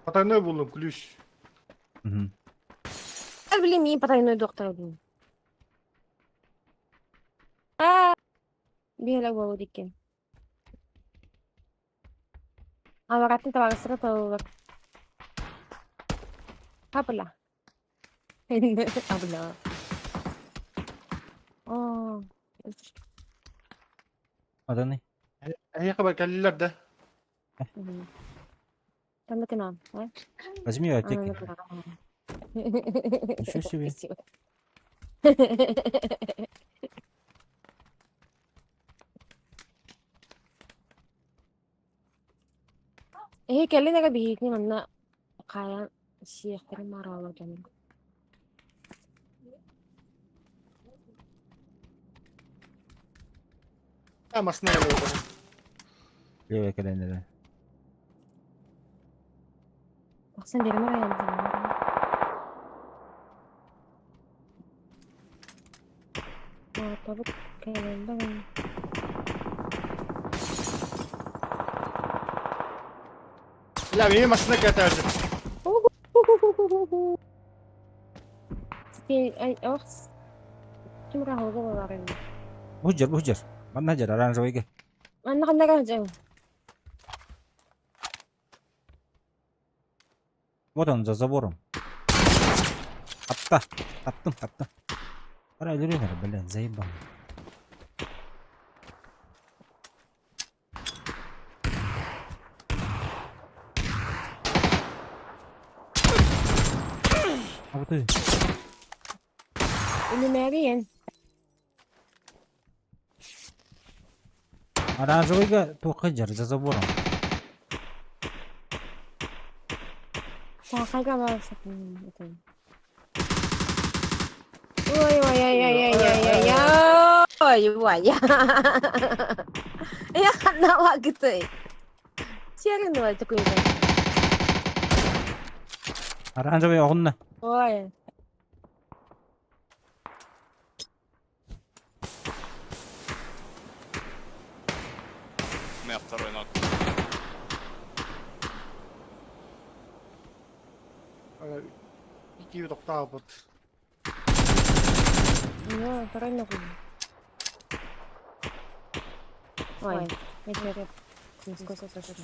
Потайной buldum ключ. Мгм. А, блин, мне потайной доктор, блин. А, белая володики. А воротный товар сразу. Абля. Абля. О, Adı ne? Aya kadar geldiler de. мгм. Там это нам, а? Возьми ее, А, отекни. ну, да. Ничего себе. Спасибо. كلنا بيهيكني من قايا الشيخ كريم مرة والله جميل. Amasını alıyor. Leveye kalenleri. أحسن دي مرة ينزل. مرتبط كلام ده. La benim amasını getirdim. أي أخس. كم راح وضوء غارين. Buhjar, buhjar. Mana hajar, oranžovый ke. أنا خلنا راجع. Вот он, за забором. Атта. Attım. Bana öldürüyorlar, блин, заебал. Apa tuh? Ini Marian. Оранжевый га туh kejar, за забором. Sakal ka ba sa ito? Uy, Я канала gitu. Siarin dulu itu kuy. Оранжевый огонь. Ой. У меня второй ног. İki bir doktor abut. Ну, второй ногу. Ой, это сколько сошло.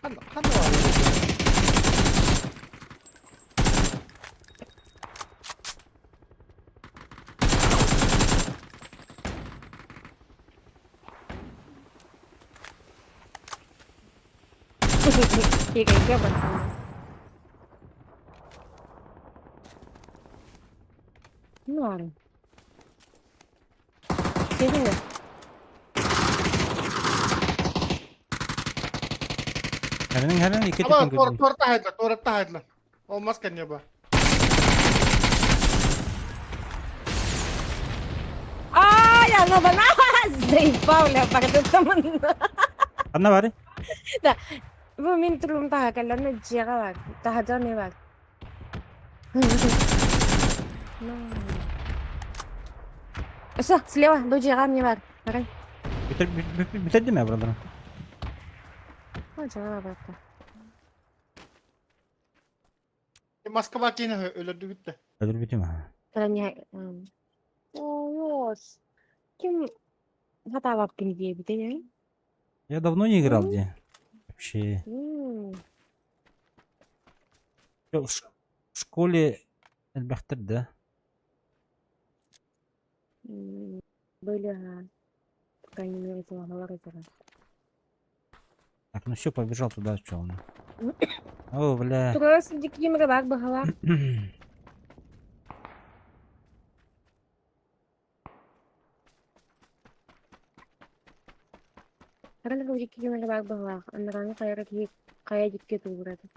Kan var. Kira berapa? Var. Gelin mi? Hemen iki Ama tıkın torta haydiler. Olmaz kan ya bu. Ай, она бана! Заебал, бля, пардon. Anna bari. Bu min tulum taha kala jera bak. Taha jane bak. Все, слева, до jera мне bak. Bakın. Bitirdi mi buraları? Ha jera bak. Maske bak yine öldürdü gitti. Öldür bitti mi? Kala niye? Oh, yes. Kim Хата бапкин диебите, я? Я давно не играл, где. Вообще. В школе Эльбахтер, да? Были, по крайней мере, говорить. Так, ну все, побежал туда, что он. О, бля. Трое среди кимера бар бахала. Karena kalau jika kimera бар бахала, анараны кая жикке туурады.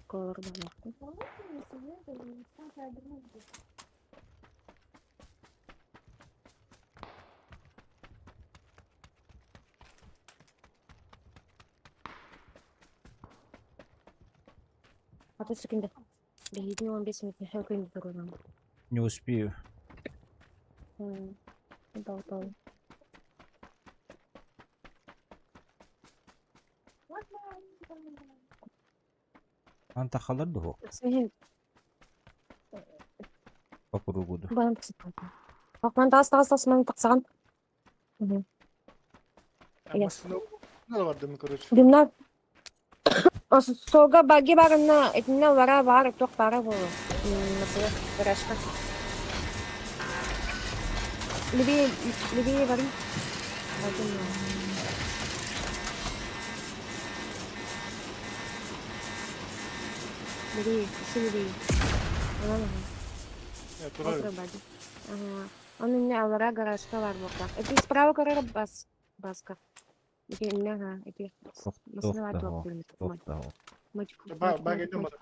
Колор бахала. А то секунду. Бегите, он без меня хелкой не дорогам. Не успею. Болтал. Анта халарды го Сен по кругу. Да. баан тасыппады. Акман тас мен таксаган. Надо var değil mi короче? Дымна солга баги барына этине вара бар ток бара болу. Mesela гаражка. Леви барым. Леви, сиви. Ya Turay. Baги. Ага. Он у меня вара гаражка бар бокта. Это справа корора баска. Эти ага, эти масына ток. Bak ediyorum bak.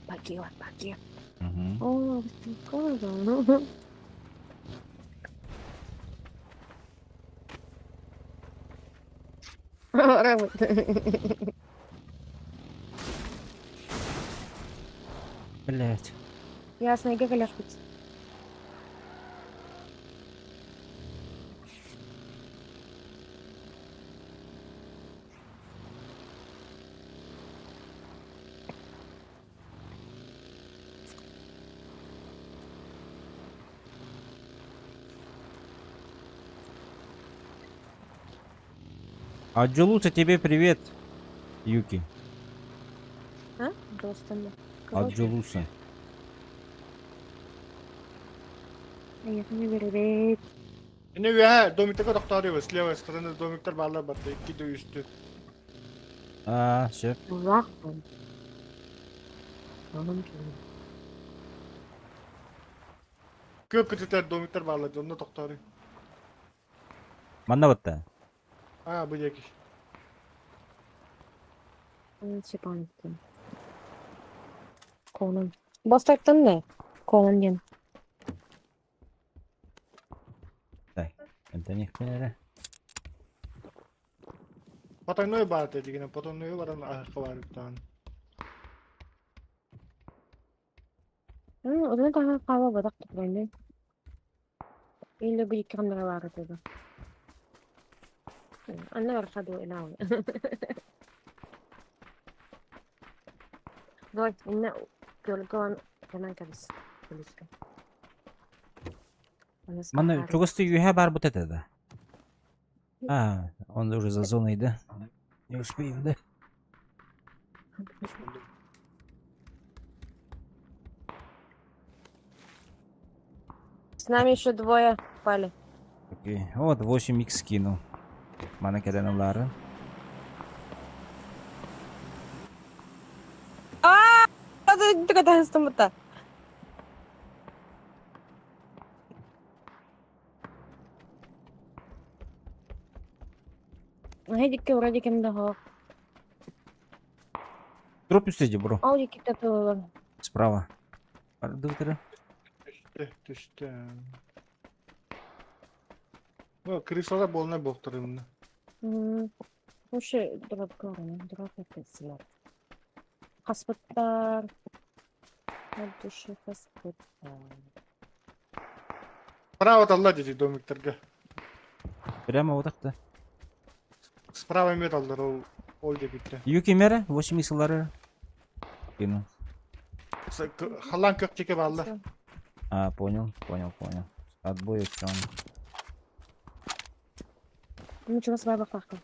Bak. Баги. Мгм. О, прикольно. Работа. Блять. Ясно, и гагаляш быть. Аджулуса, тебе привет, Юки. А? Достойно. Аджулуса. Нет, не верит. Yine ya domikte doktor arıyor. Слева стороны домиктер bağlar battı. İki de üstü. А, все. Ужасно. Köp kötüler domikter bağladı. Onda doktor arıyor. Манда батта. Ha bu yakiş. Чипанки. Конан. Бастайтын не? Конан ген. Так, это не хпенере. Потайной bağlı dedi yine. Потайной var ama arka var bir tane. Одан тага кава бадак тукрайны. Или бы iki камера var dedi. Anne var hadi ilavi. Давай, инне гөлгөн канан кабис. Полиска. Мана чугасты юха бар бут это да. А, он уже за зоной, да? Не успеем, да? С нами еще двое пали. Окей. Вот 8х скинул. Мана кеданылары. Ты стомата. Хайдикке вроде кемде хо. Дроп üstteydi bro. Ал якитте тулы. Справа. Ардылтыры. Düştü. Bu kristalda boluna bokturumda. Ошо дроп көрүнө, дроп этесилер. Хаспыттар. Души хаспыттар. Право Allah dedi domikterge. Прямо вот так-то. Справа металдар, ол де битті. Юки мере, 8 исылары. Кину. Халан көк теке балды. Всё. А, понял. Отбой экран. Ну, чего своя бақаққа.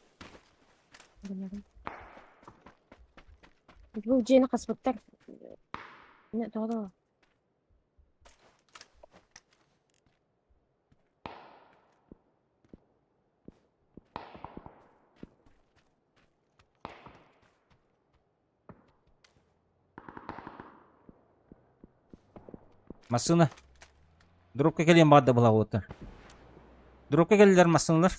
Бұл жені қасбыттар. Не, тоғды. Машина. Дропка келген барды бұла отыр. Дропка келдер машиналар.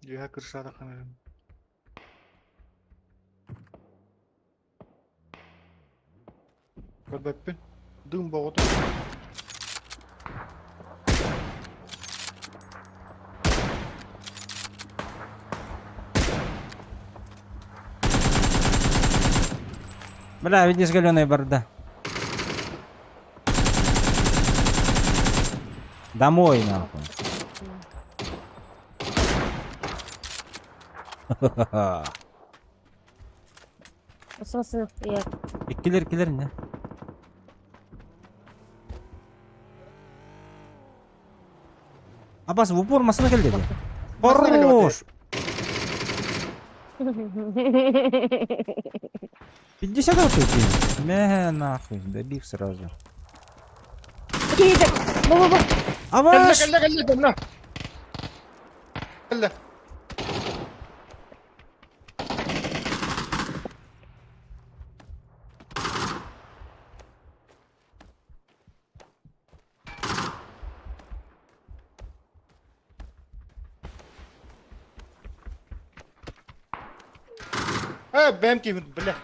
Еға кіршады қанайым. Көрбәппен. Дым боғыты. Бля, видишь, галеный барда. Домой, нахуй. Осысы, иә. Келер, не? Абас, в упор машина келді. Хорош! 50 отойти. Мя, нахуй, добив сразу. Кейді! Бұл. Аваш! Кәлді. Бәм кеймін, бля.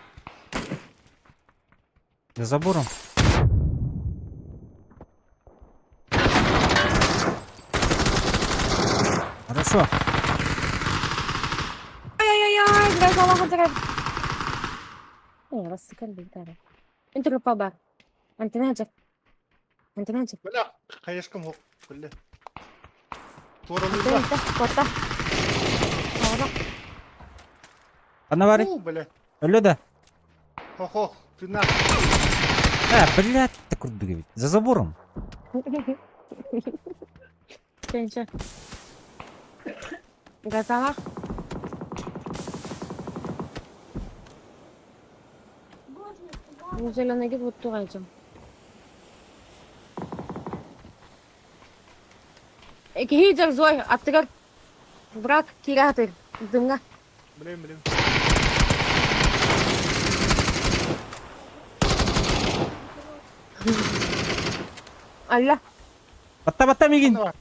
За забором. Хорошо. Ай-яй-яй, газ алаға дырап. Расы кәлді, дәрі. Үнтіріп бар. Антина жақ. Бля, қайышқым оқ, бля. Торылы Антина, ба. қорта. Ағыда. Она варит. Бля. Алло, да. Хо-хо, ты на. Блядь, ты куда ведь? За забором. Сенші. Газ алақ. Зеленый вот турайцем. Кейдер зой, аттырар. Враг киратыр. Дымға. Білем. Алла. Бата, Мигин. Алла.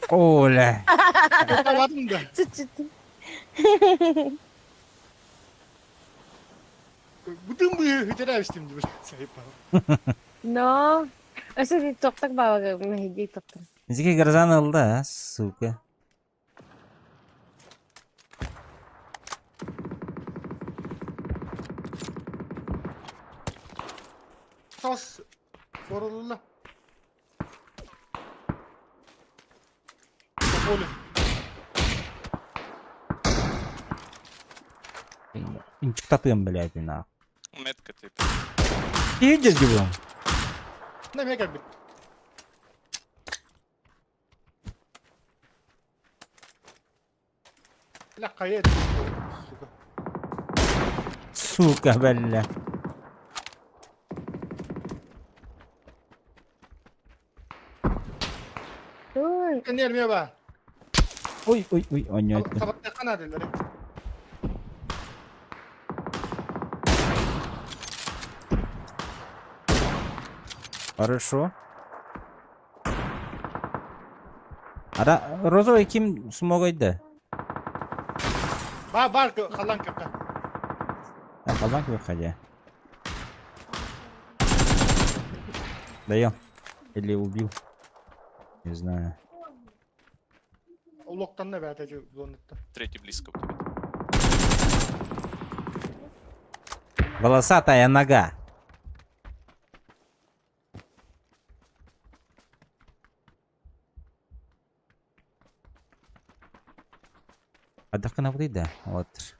Оля. Аладым да. Чуть-чуть. Бұдың бұй үтері әвістім де бір. Но. Өсі де тоқтық бауыры. Мәйдей тоқтық. Низеке грозан алды, а, сука. Тас. Торылы. Поле. Инчик татым, блядь, нахуй. Метка ты. Идешь, гиброн. На мега бит. Бля, қайет. Сука, бля. Ой. Нерме ба. Ой, он не это. Қабатта қанады, ләрі. Хорошо. Ада, розовый ким смогойды? Бар, халан көпті. Халбанк выходя. Даем. Или убил. Не знаю. Улоқтан да бәті жу зонытты. Третий близко у тебя. Волосатая нога. кына быйда. Вот.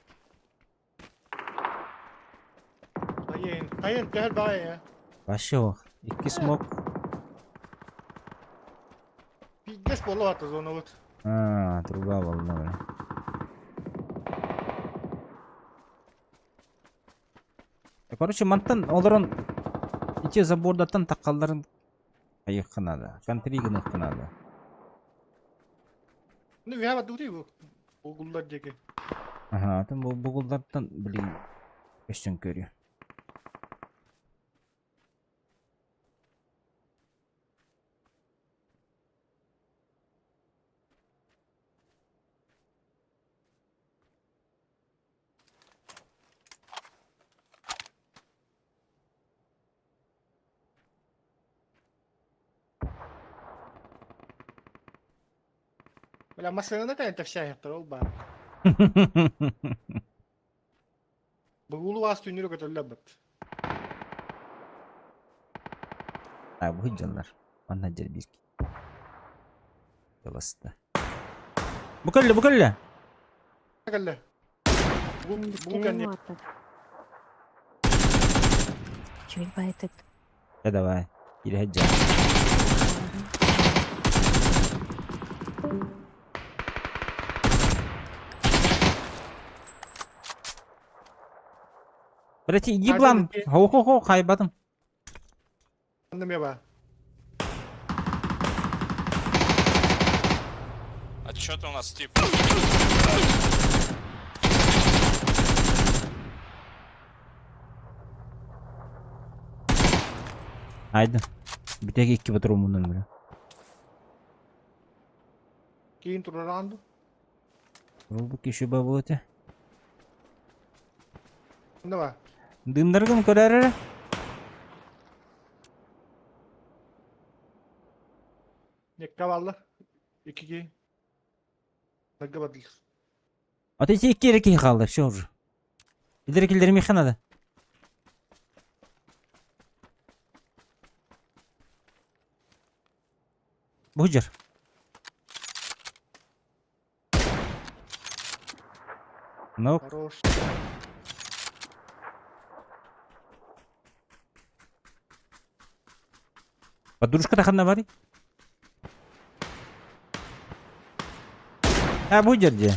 Kayın gel bana ya. Вообще ох. 2 смок. Bir geç bolu attı onu вот. Труба волна. Короче, мантан олорон ите забордаттан таккалдарын айыкканады. Контригин ыкканады. Ne bir hava duruyor bu. Okullar deki. Ага, там бул бугулдартан билин өстөн көрүyor. Böyle masaya kadar tavsiye yaptı ol bana. Bu ulu vastı ünlü kadar labat. Bu hıcanlar. Bana bir ki. Yolasta. Bu kalle. Kalle. Bu Быстрее kan мотать. Чуть по этот. Давай. Или hıcan. Блять, еблан. Хо-хо-хо, хайбадым. annem ya bana. А чё ты у нас, Стив? Haydi. Bir tek 2 bitirum bundan bile. Kiin turun randu. Bu kişi babıtı. Ne var? Dımdargım körere. Ne kavallı? İki ki. Ne kavallı? Ateşi 2 erkeği kaldı. Şu olur. İlerikillerim yıkanadı. Bucar. Ну, Хорош. подружка таханна бар. Bu жерде.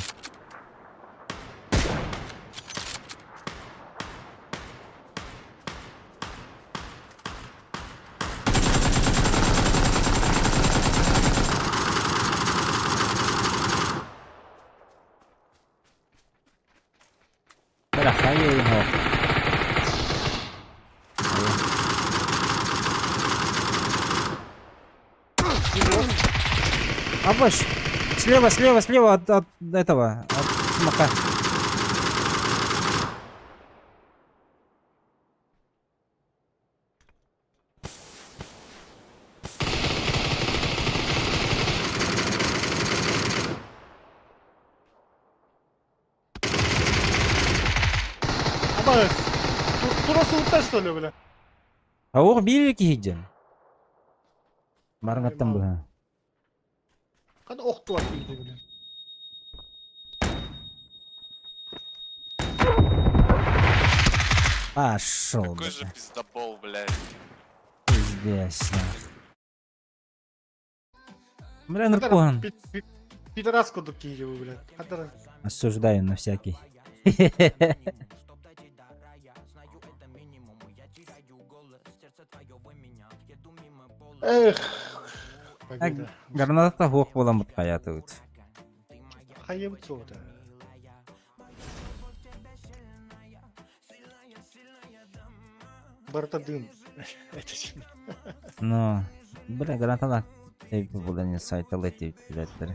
Bırak hayır yok. Абаш, слева от этого, от смока. Ama turası uçta söylüyor böyle. Ох, бери кейден. Маргаттан bu. Kad oktu var bildi böyle. Пошел. Какой же пиздобол, блядь. Пиздец. Бля, наркоман. Пидораску такие его, блядь. Осуждаю на всякий. Эх. Граната хох болам хаятыгыт. Hayır bu da. Барта дым. Это şimdi. Но, бля, гранаталар. Эйпи бұл не сайталы тейп билеттер.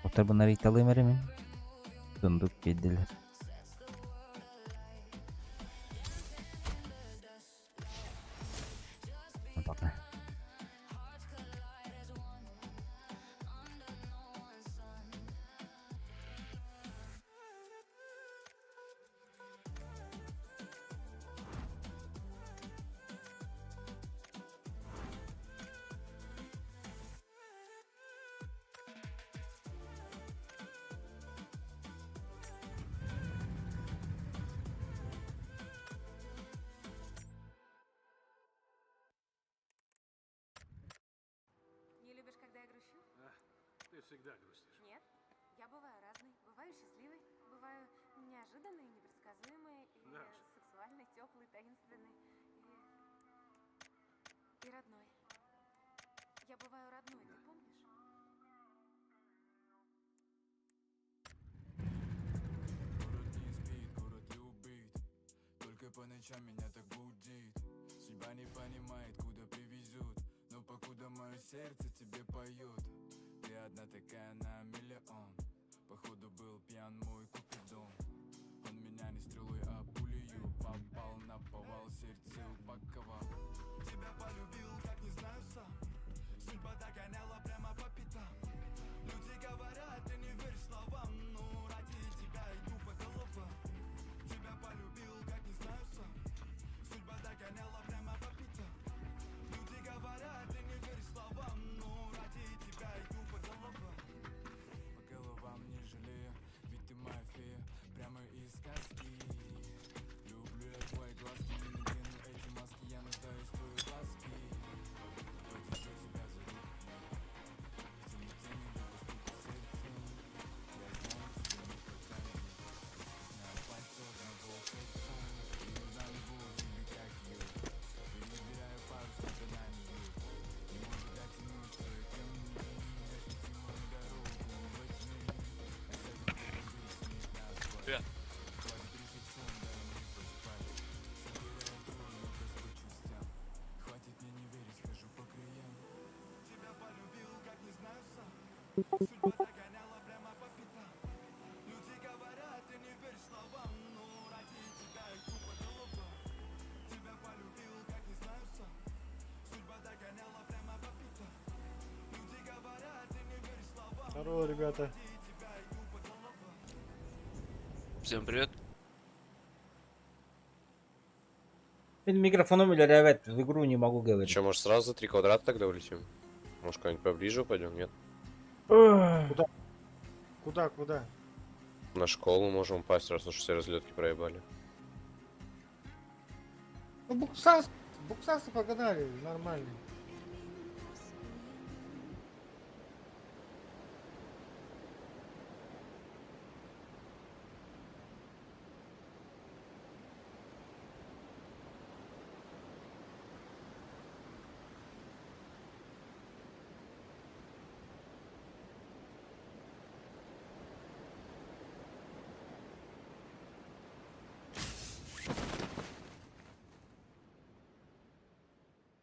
Отар bunları италый меремен. Дундук келдилер. Пока. всегда грустишь. Нет, я бываю разной. Бываю счастливой, бываю неожиданной, непредсказуемой, и Да уж. сексуальной, теплой, таинственной, и родной. Я бываю родной, ты помнишь? Город не спит, город любит. Только по ночам меня так будит. Судьба не понимает, куда привезут. Но покуда мое сердце тебе поет. Ты одна такая на миллион. Походу был пьян мой купидон. Он меня не стрелой, а пулею попал на повал, сердце упаковал. Тебя полюбил, как не знаю сам. Судьба догоняла прямо по пятам. Люди говорят, ты не верь словам. Но ради тебя иду по головам. Тебя полюбил, как не знаю сам. Судьба догоняла прямо по пятам. Люди говорят, ты не верь словам. Но ради тебя иду по головам. По головам не жалею, ведь ты моя фея, прямо из сказки. Люблю я твой глаз, не надену эти маски, я нуждаюсь в твоей ласке. Подержу тебя за руку, в темноте не допустить сердцем. Я знаю, тебе не хватает на пальце одного кольца. И нужна любовь, тебе как ее. Перебираю пару, чтобы на нее. Не может дотянуться ко мне. Ощути мою дорогу во тьме. Привет. Хватит решить сон, дай мне поспать. Собираю кровью по частям. Хватит мне не верить, хожу по краям. Тебя полюбил, как не знаю сам. Судьба догоняла прямо по пятам. Люди говорят, ты не верь словам. Но ради тебя иду по головам. Тебя полюбил, как не знаю сам. Судьба догоняла прямо по пятам. Люди говорят, ты не верь словам. Здорово, ребята. Ради тебя иду по головам. Всем привет. Мен микрофоном или ревет, в игру не могу говорить. Че, может сразу за 3 квадрата тогда улетим? Может куда-нибудь поближе упадем, нет? Куда? На школу можем упасть, раз уж все разлетки проебали. Ну, буксасы погнали, нормально.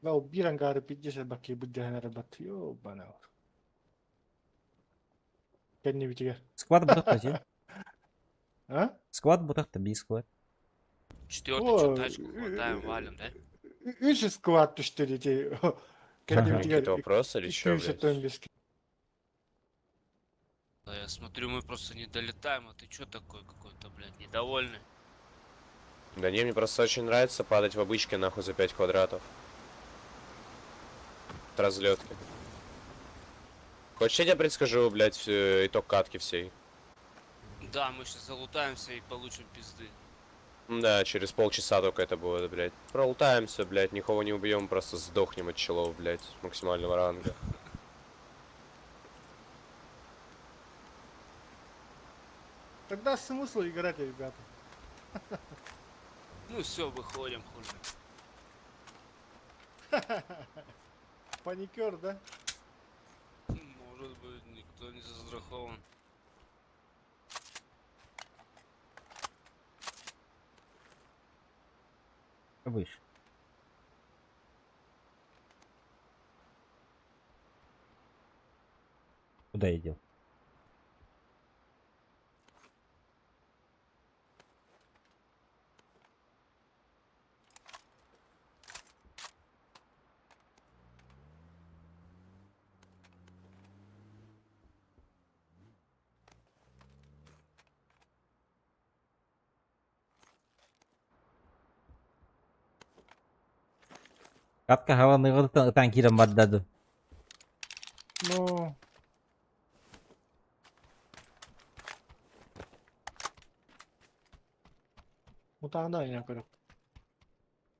Vau, piirangääri pidi see back ei pidi rabat. Jõubana. Kenni pidi. Сквад бутахта, А? Сквад бутахта, би сквад. Четвертый, что тачку хватаем, валим, да? Üldse squad 4 tee. Какие-то вопросы или что, Üldse блядь? tõmbiski. Да, я смотрю, мы просто не долетаем, а ты чё такой какой-то, блядь, недовольный? Да не, мне просто очень нравится падать в обычке нахуй за 5 квадратов. От разлетки. Хочешь, я тебе предскажу, блядь, итог катки всей? Да, мы сейчас залутаемся и получим пизды. Да, через полчаса только это будет, блядь. Пролутаемся, блядь, никого не убьем, просто сдохнем от челов, блядь, максимального ранга. Тогда смысл играть, ребята. Ну все, выходим, хули. Паникер, да? Может быть, никто не застрахован. Выше. Куда идел? Катка хаваныгы танкиром баддады. Ну... Мутағына айна көріп.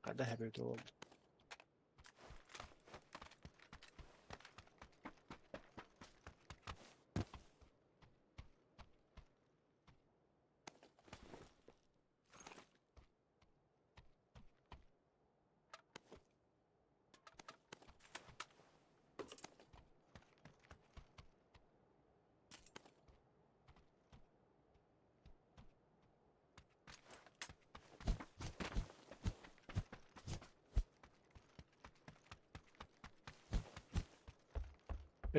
Қада әбеті болды.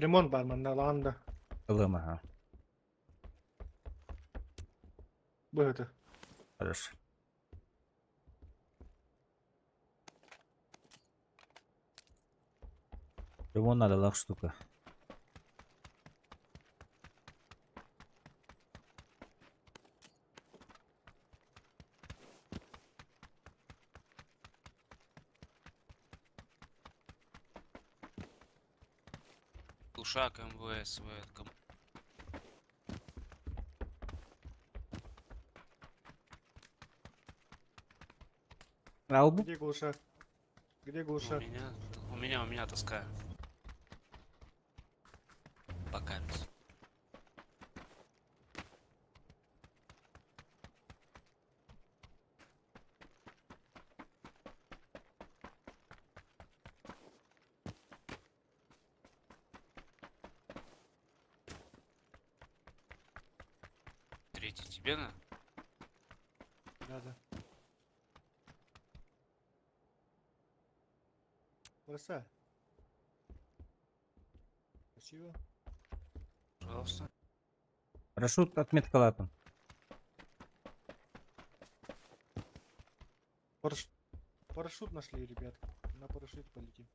Ремонт бар мында алганда. Ылым, ага. Быгыты. Хорошо. Ремонт надо лах штука. Глушак, МВС, ком- Албу? Где глушак? Где У глушак? меня, у меня таскаю. Пока. Третий тебе на? Да. Краса. Красиво. Пожалуйста. Парашют отметка лапом. Парашют нашли, ребят. На парашют полетим.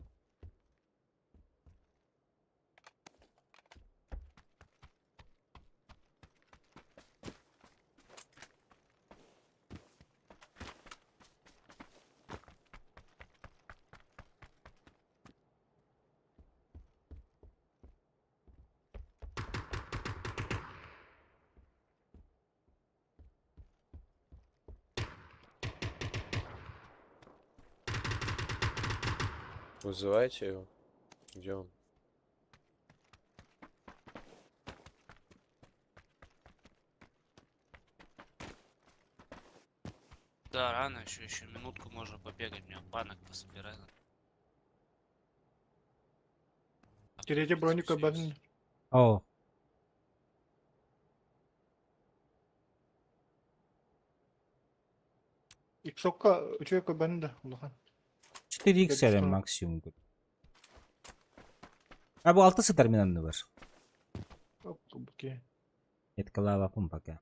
Вызывайте его. Где он? Да, рано, еще минутку можно побегать, мне банок пособирать. Терете броник обязан. О, Иксокка учойка банда. Улахан. 4х әлем максимум. А bu 6 terminalinde var. Окей. Метка лапом пока.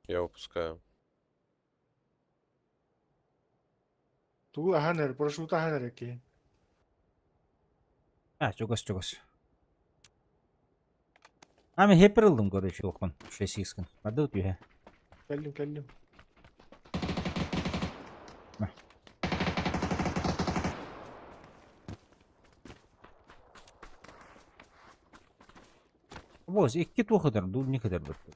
Я выпускаю. Ту аханер, парашют аханер окей. Ha çok az. Ama hep kırıldım görüş yokun. 6x'kin. Hadi ötüyor he. Келдим. Boz 2 tu kadar, dur ne kadar bitti.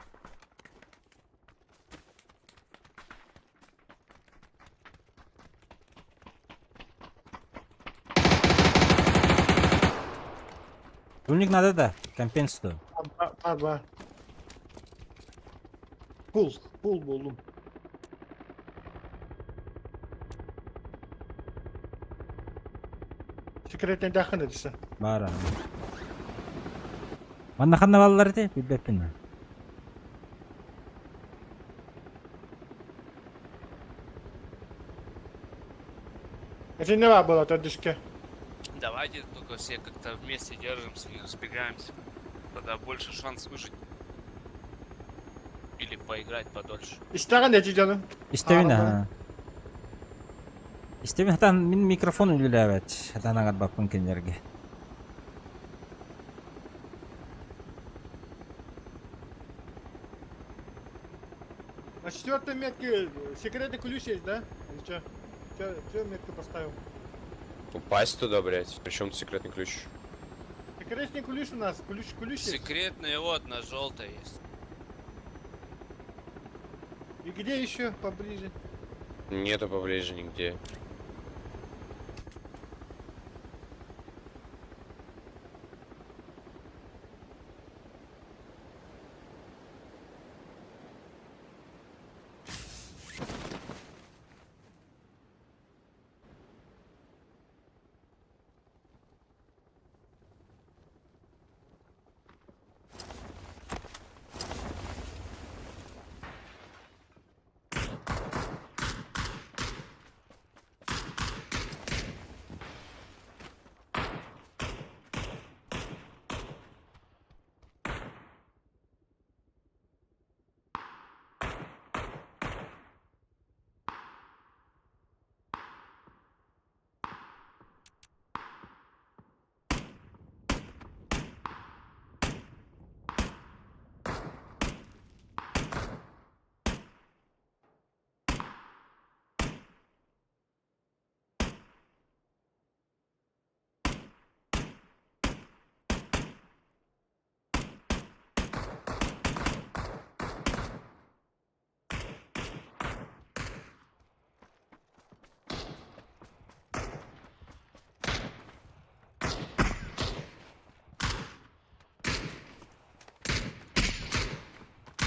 Рульник надо да, компенсатор. Бар. Пул buldum. Секретный дахын edilse. Бара. Манда қандай балалар еді? Билбеппін. Это не было от дышки. Давайте только все как-то вместе держимся, не разбегаемся. Тогда больше шанс выжить. Или поиграть подольше. İstеген neticeni. İstevin Aa, ha. İstevin hatan min mikrofon ülülü evet. Hatan agat bakın kendilerine. На четвертой метке секретный ключ есть, да? Или что? Че метку поставил? Упасть туда, блять. Причем секретный ключ. Секретный ключ у нас. Ключ есть. Секретный вот на желтой есть. И где еще поближе? Нету поближе нигде.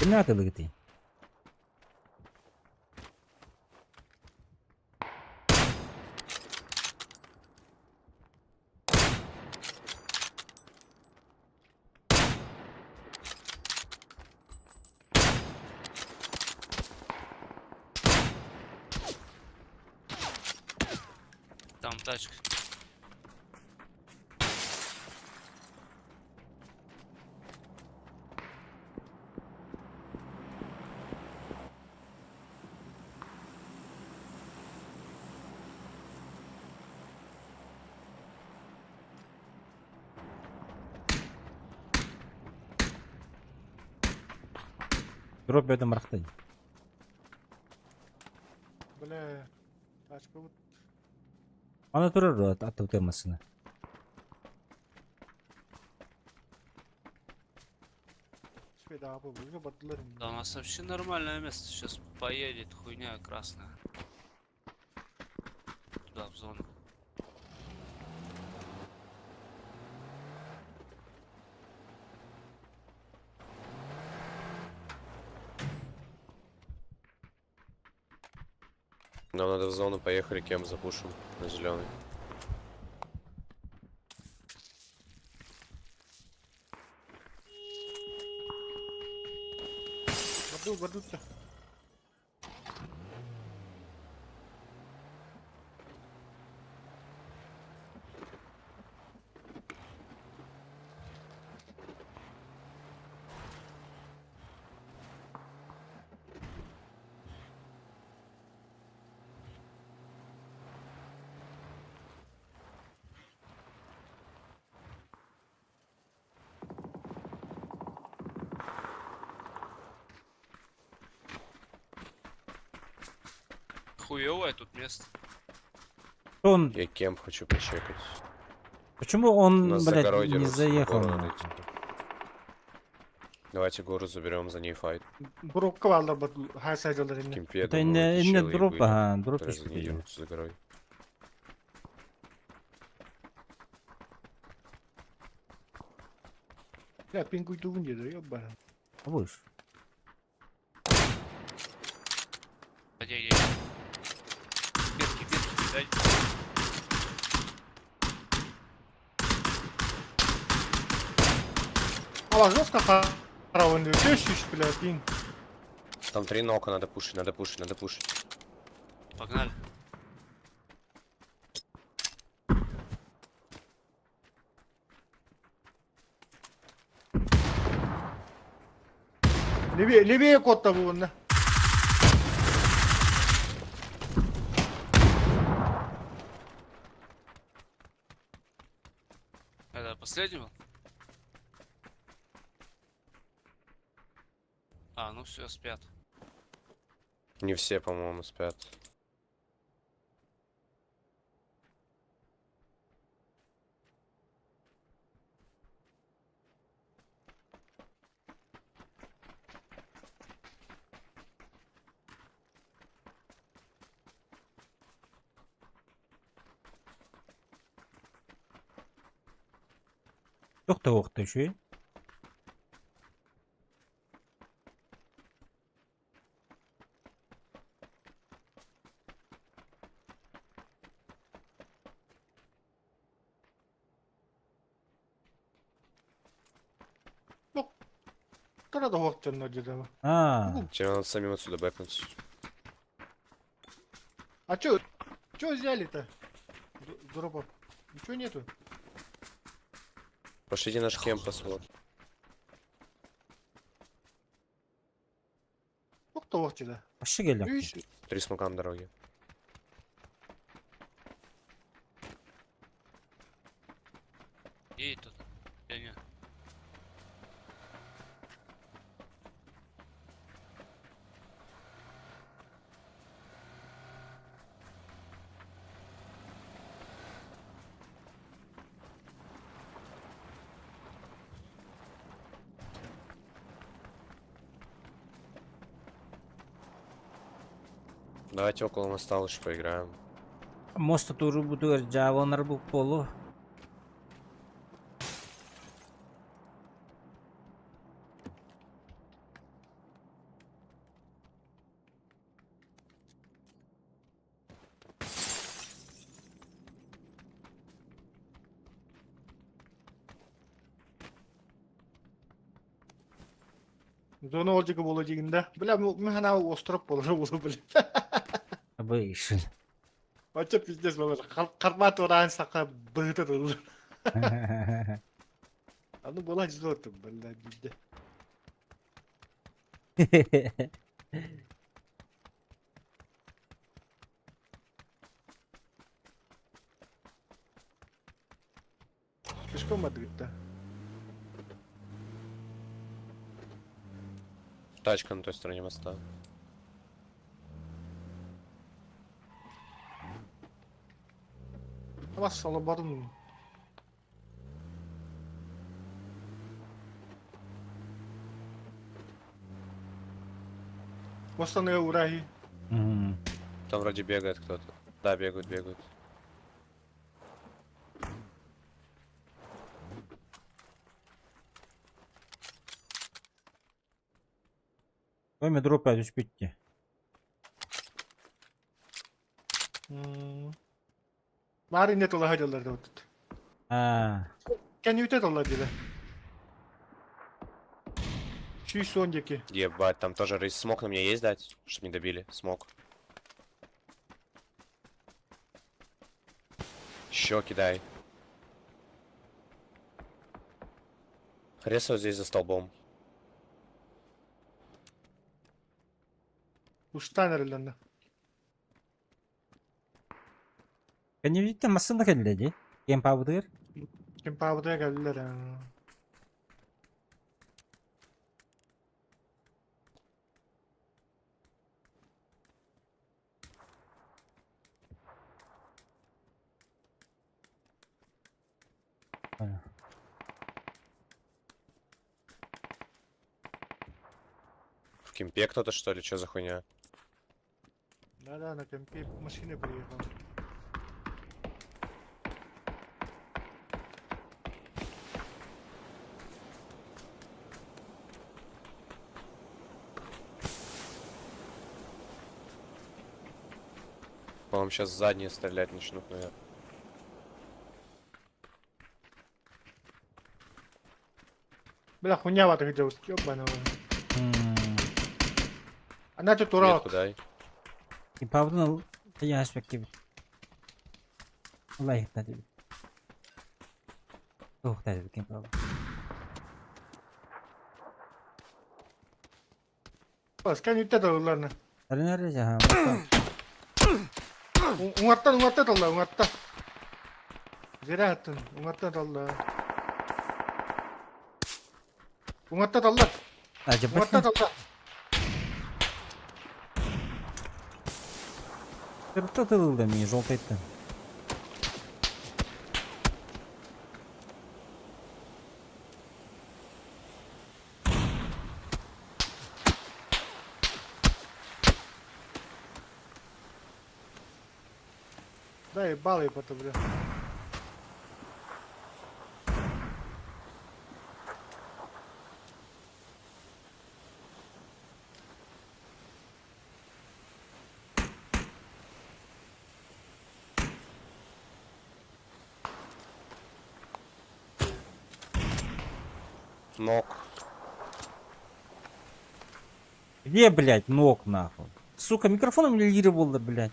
Эмне атылыгы тей? Там тачка. Дроп бөдім рақтай. Бля, тачка вот. Аны тұрыр атып темасыны. Теперь да, уже батлер. Да у нас вообще нормальное место. Сейчас поедет хуйня красная. Туда, в зону. Нам надо в зону, поехали, кем запушим на зеленый. Бадут-то. Хуевое тут место. Он, Я кемп хочу почекать. почему У он, нас блядь, загородили не заехал? гору надо нахуй? идти. Давайте гору заберем, за ней файт. Брук кавалда батл. Хай сайдалар В инне. кемпе, Это думаю, не, эти не челы и дроп, были, ага, дроп которые за ней еще едут за горой. Я пингуй дувнде, да ёбана. Будешь. Где? Бетки, дай. Ала жестко харау инде. Тещиш, бля, пинг. Там 3 нока, надо пушить, надо пушить, надо пушить. Погнали. Левее кот-то вон, да. Это последний был? А, ну все, спят. Не все, по-моему, спят. Тоқта еще. Тогда да вот тянуть где-то. А, Тебе надо самим отсюда бэкнуть. А чё взяли-то? Дропа. Ничего нету. Пошлите наш кемп посмотрим. Ну кто вот сюда? вообще келем. Видишь? 3 смока на дороге. И тут. Я не. Давайте около моста лучше поиграем. Моста туру буду жабонар bu полу. Зона олжығы болу дегенде. Бля, мен ана остров болу болу бля. Обычно. Оча пиздец болар. Кармат оран сақа быты дыл. Аны бола ждотым, бля, бизде. Пешком Мадрид-то. Тачка на той стороне моста. Ama salabarın. Восстановил ураги. Мгм. Там вроде бегает кто-то. Да, бегают. Koyma drop düşüp bitti. Var net ola hadiyorlar da otut. Ha. Kendi ütet ola diye. Şu сондики. Ебать, там тоже рейс. Смог на меня есть дать? Чтоб не добили. Смог. Еще кидай. Хрест вот здесь за столбом. Uştan erilendi. Kanivitten masında geldi. Game powder. Kim pahalıya geldiler ya. В кемпе кто-то что ли? Что за хуйня? Да, на кемпе машины приехал. По-моему, сейчас задние стрелять начнут, наверное. Бля, хуйня вот где вот, ёбаного. Hmm. Она тут урок. Метку дай. Game powder'ın al. Yaş bekle. Vallahi hadi. Oh, hadi game powder. Bas, kendi ütet oğullarını. Hadi nerede ha? Bakalım. Ungatta dalla, ungatta. Zere attın, ungatta dalla. Ungatta dalla, Acaba ungatta dalla. Кто-то был мне желтый-то. Да, ебало ебато, бля. Ног. Где, блядь, ног нахуй? Сука, микрофоном лирировал, да, блядь.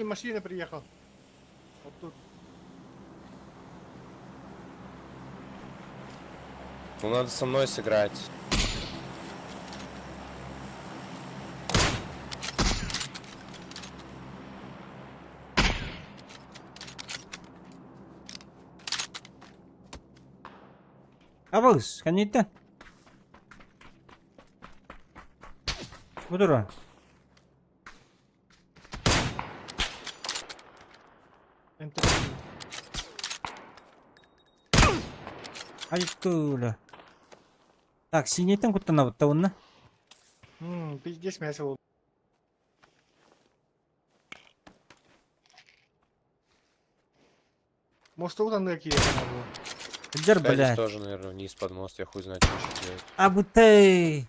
Машина приехал. Вот тут. Ну надо со мной сыграть. Abuz, kanitten. Budur o. Интересно. Айкуля. Так, синейтен куттана вот онна. Пиздец мясо oldu. Мостовдан какие было. Дер, Пойдешь блядь. тоже, наверное, вниз под мост. Я хуй знает, что еще делать. Абутей.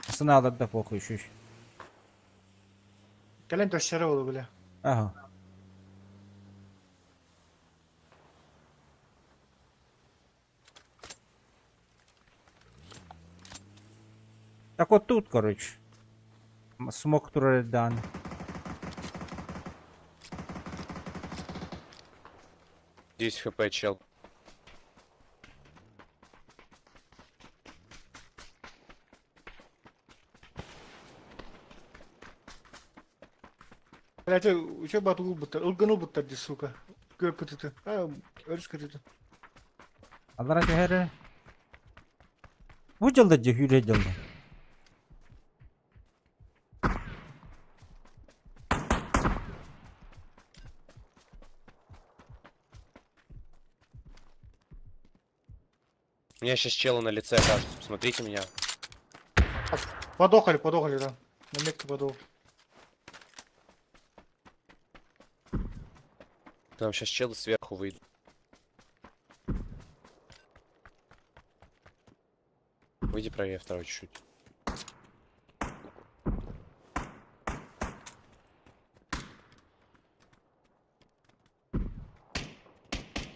Пацаны алды да похуй еще. Кален төшшәрі болу біле. Ага. Так вот тут, короче. Смог Туральдан. Здесь хп, чел. Блядь, уча батыл бұттар, ұлғыны бұттар де, сука. Көп бұтыты. Өріс көтіті. Алар әтәһәре. Бу жылда же хүрә жылда. У меня сейчас челы на лице окажутся. Посмотрите меня. Подохали, да. На метке подох. Там сейчас челы сверху выйдут. Выйди правее второй чуть-чуть.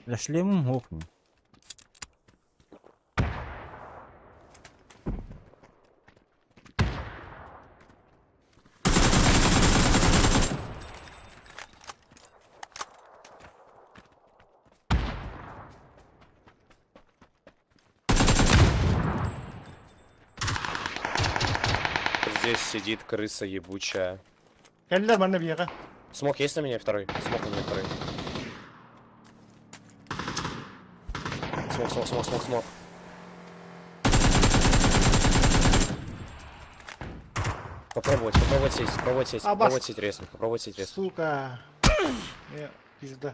Я шлемом гохну. Здесь сидит крыса ебучая. Келдер бәріне бияға. Смок есть на меня второй? Смок на меня второй. Смок. Попробовать сесть, попробовать сесть резнуть, Сука. Пизда.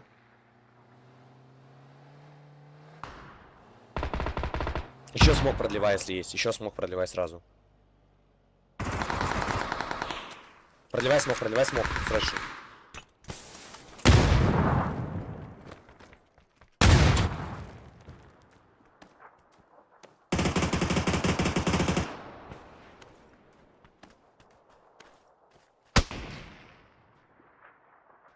Еще смог продлевай, если есть. Еще смог продлевай сразу. Продлевай смог, срочно.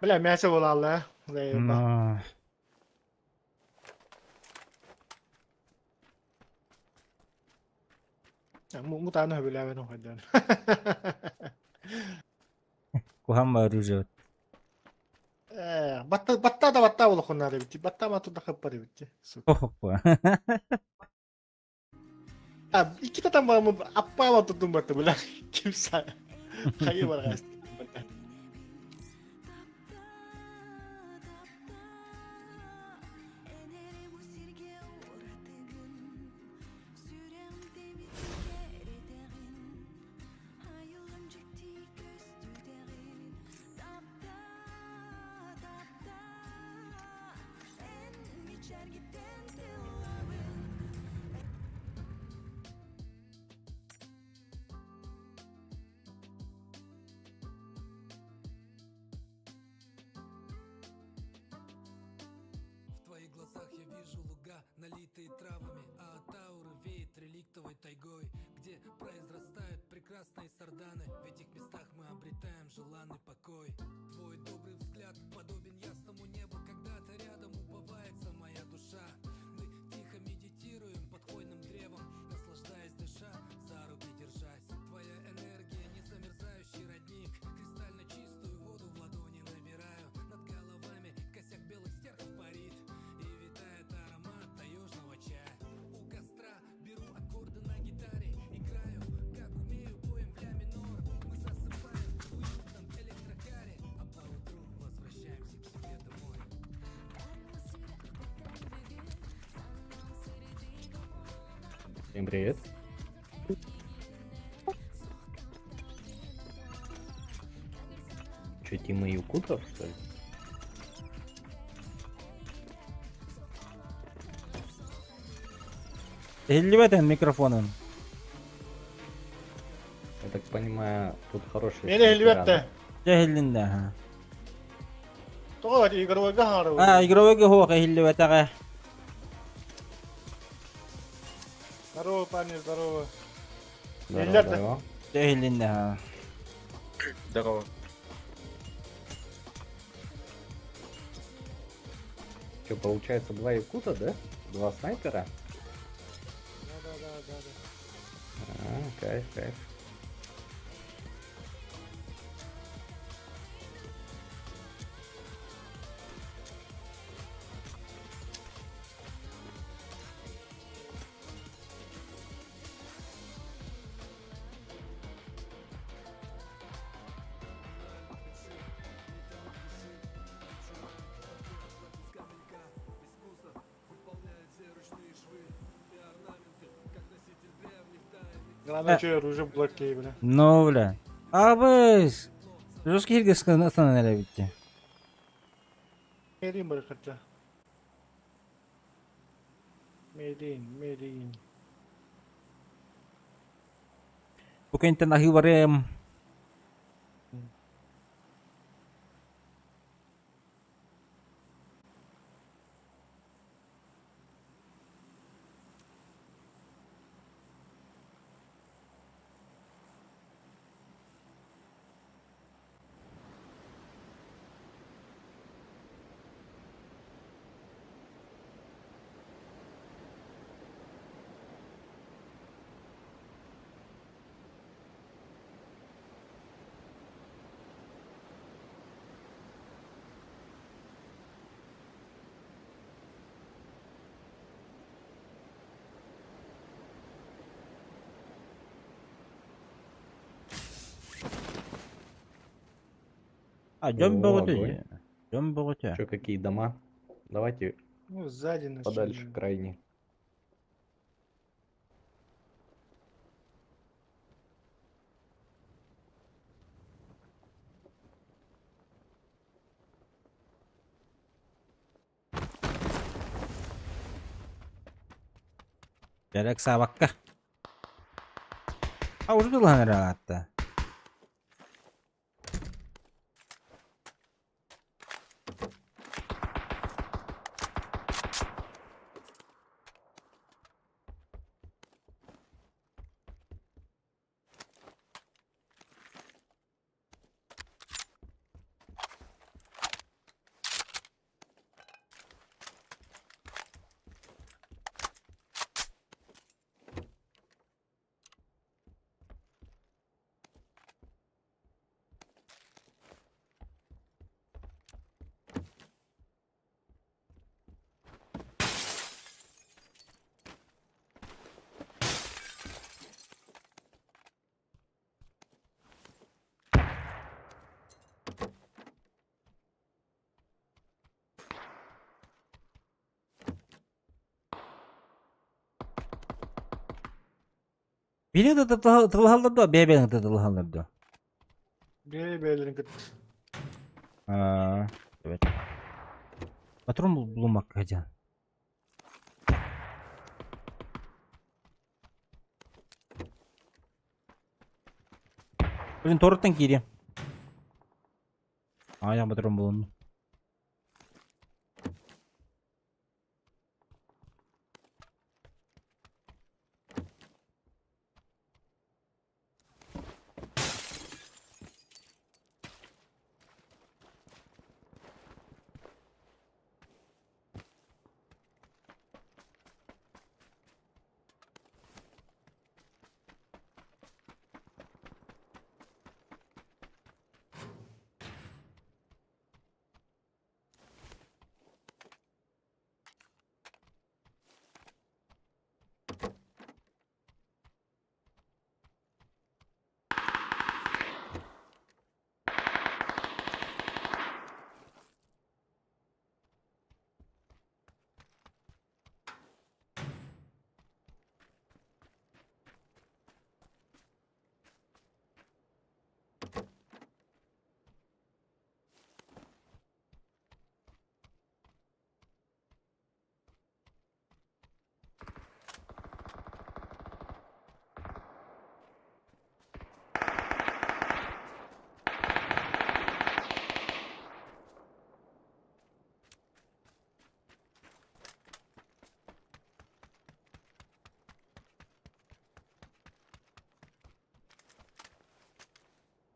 Бля, мясо болалла. Заебал. Мутаны бля бен хайдан. Кухам оружие. Батта болу хоннары бити. Батта мату да хаппары бити. Опа. İki tane var mı? Appa mı tuttum battı bula. Kimse. Hayır var gast. Налитые травами, а от ауры веет реликтовой тайгой, где произрастают прекрасные сарданы. В этих местах мы обретаем желанный покой. Твой добрый взгляд подобен ясному небу, когда-то рядом упивается моя душа. Мы тихо медитируем под хвойным древом, наслаждаясь дыша, за руки держась. Твоя энергия не замерзающий родник, кристально чистую воду в ладони набираю. Над головами косяк белых стерхов парит, и витает аромат таежного чая. У костра беру аккорды на гитаре, играю, как умею, боем в ля минор. Мы засыпаем в уютном электрокаре, а поутру возвращаемся к себе домой. Всем привет. Че, Тима Юкутов, что ли? Или в этом микрофоном. Я так понимаю, тут хороший... Meni elbette. Cehillinde ha. To'g'ri, igrovga haro. Игровой хуак хиллеватага. Здорово, парни, здорово. Здорово, Эльдар, здорово. Cehillinde ha. Здорово. Что, получается, 2 якута, да? 2 снайпера? Да. А, кайф, кайф. Главное, что оружие в блоке, бля. Ну, бля. Абыз. Жесткий хиргес остановили битти. Медин бір хотя. Медин. Bukan tentang hiwarem. А, жөн бөгөтө. Жөн бөгөтө. Что, какие дома? Давайте Ну, сзади нас. подальше, крайне. Gerek sabakka. А, уже было, наверное. Beni de tılhalırdı, beni de tılhalırdı. Beylerin kıt. Aa, evet. Patron bulmak hacı. Bugün torretten giriyor. Aynen patron bulundu.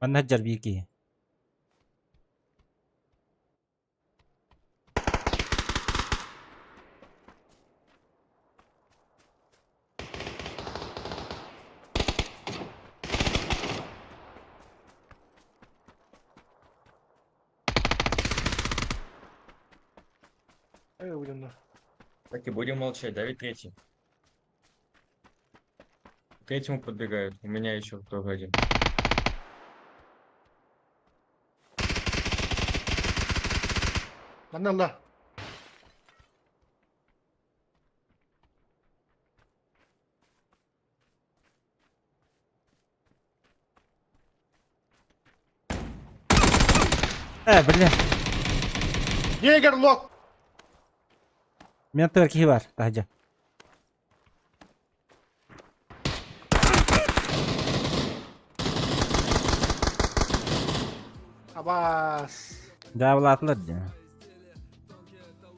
Ben Hacer bir iki. Будем, да. Так и будем молчать, да, ведь третий? К третьему подбегают. У меня еще только один. Ладно. Bля. Егер, лок! Menda erkeği var. Hacı. Абас. Davlatlar diyor.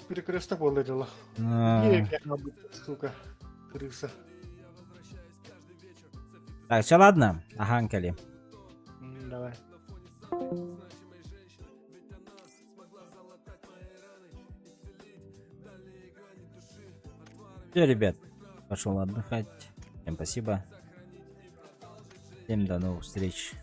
Перекресток выладила. Ha. Егер, сука. Крыса. Так, все, ладно. Аханкали. Давай. Все, ребят. Пошел отдыхать. Всем спасибо. Всем до новых встреч.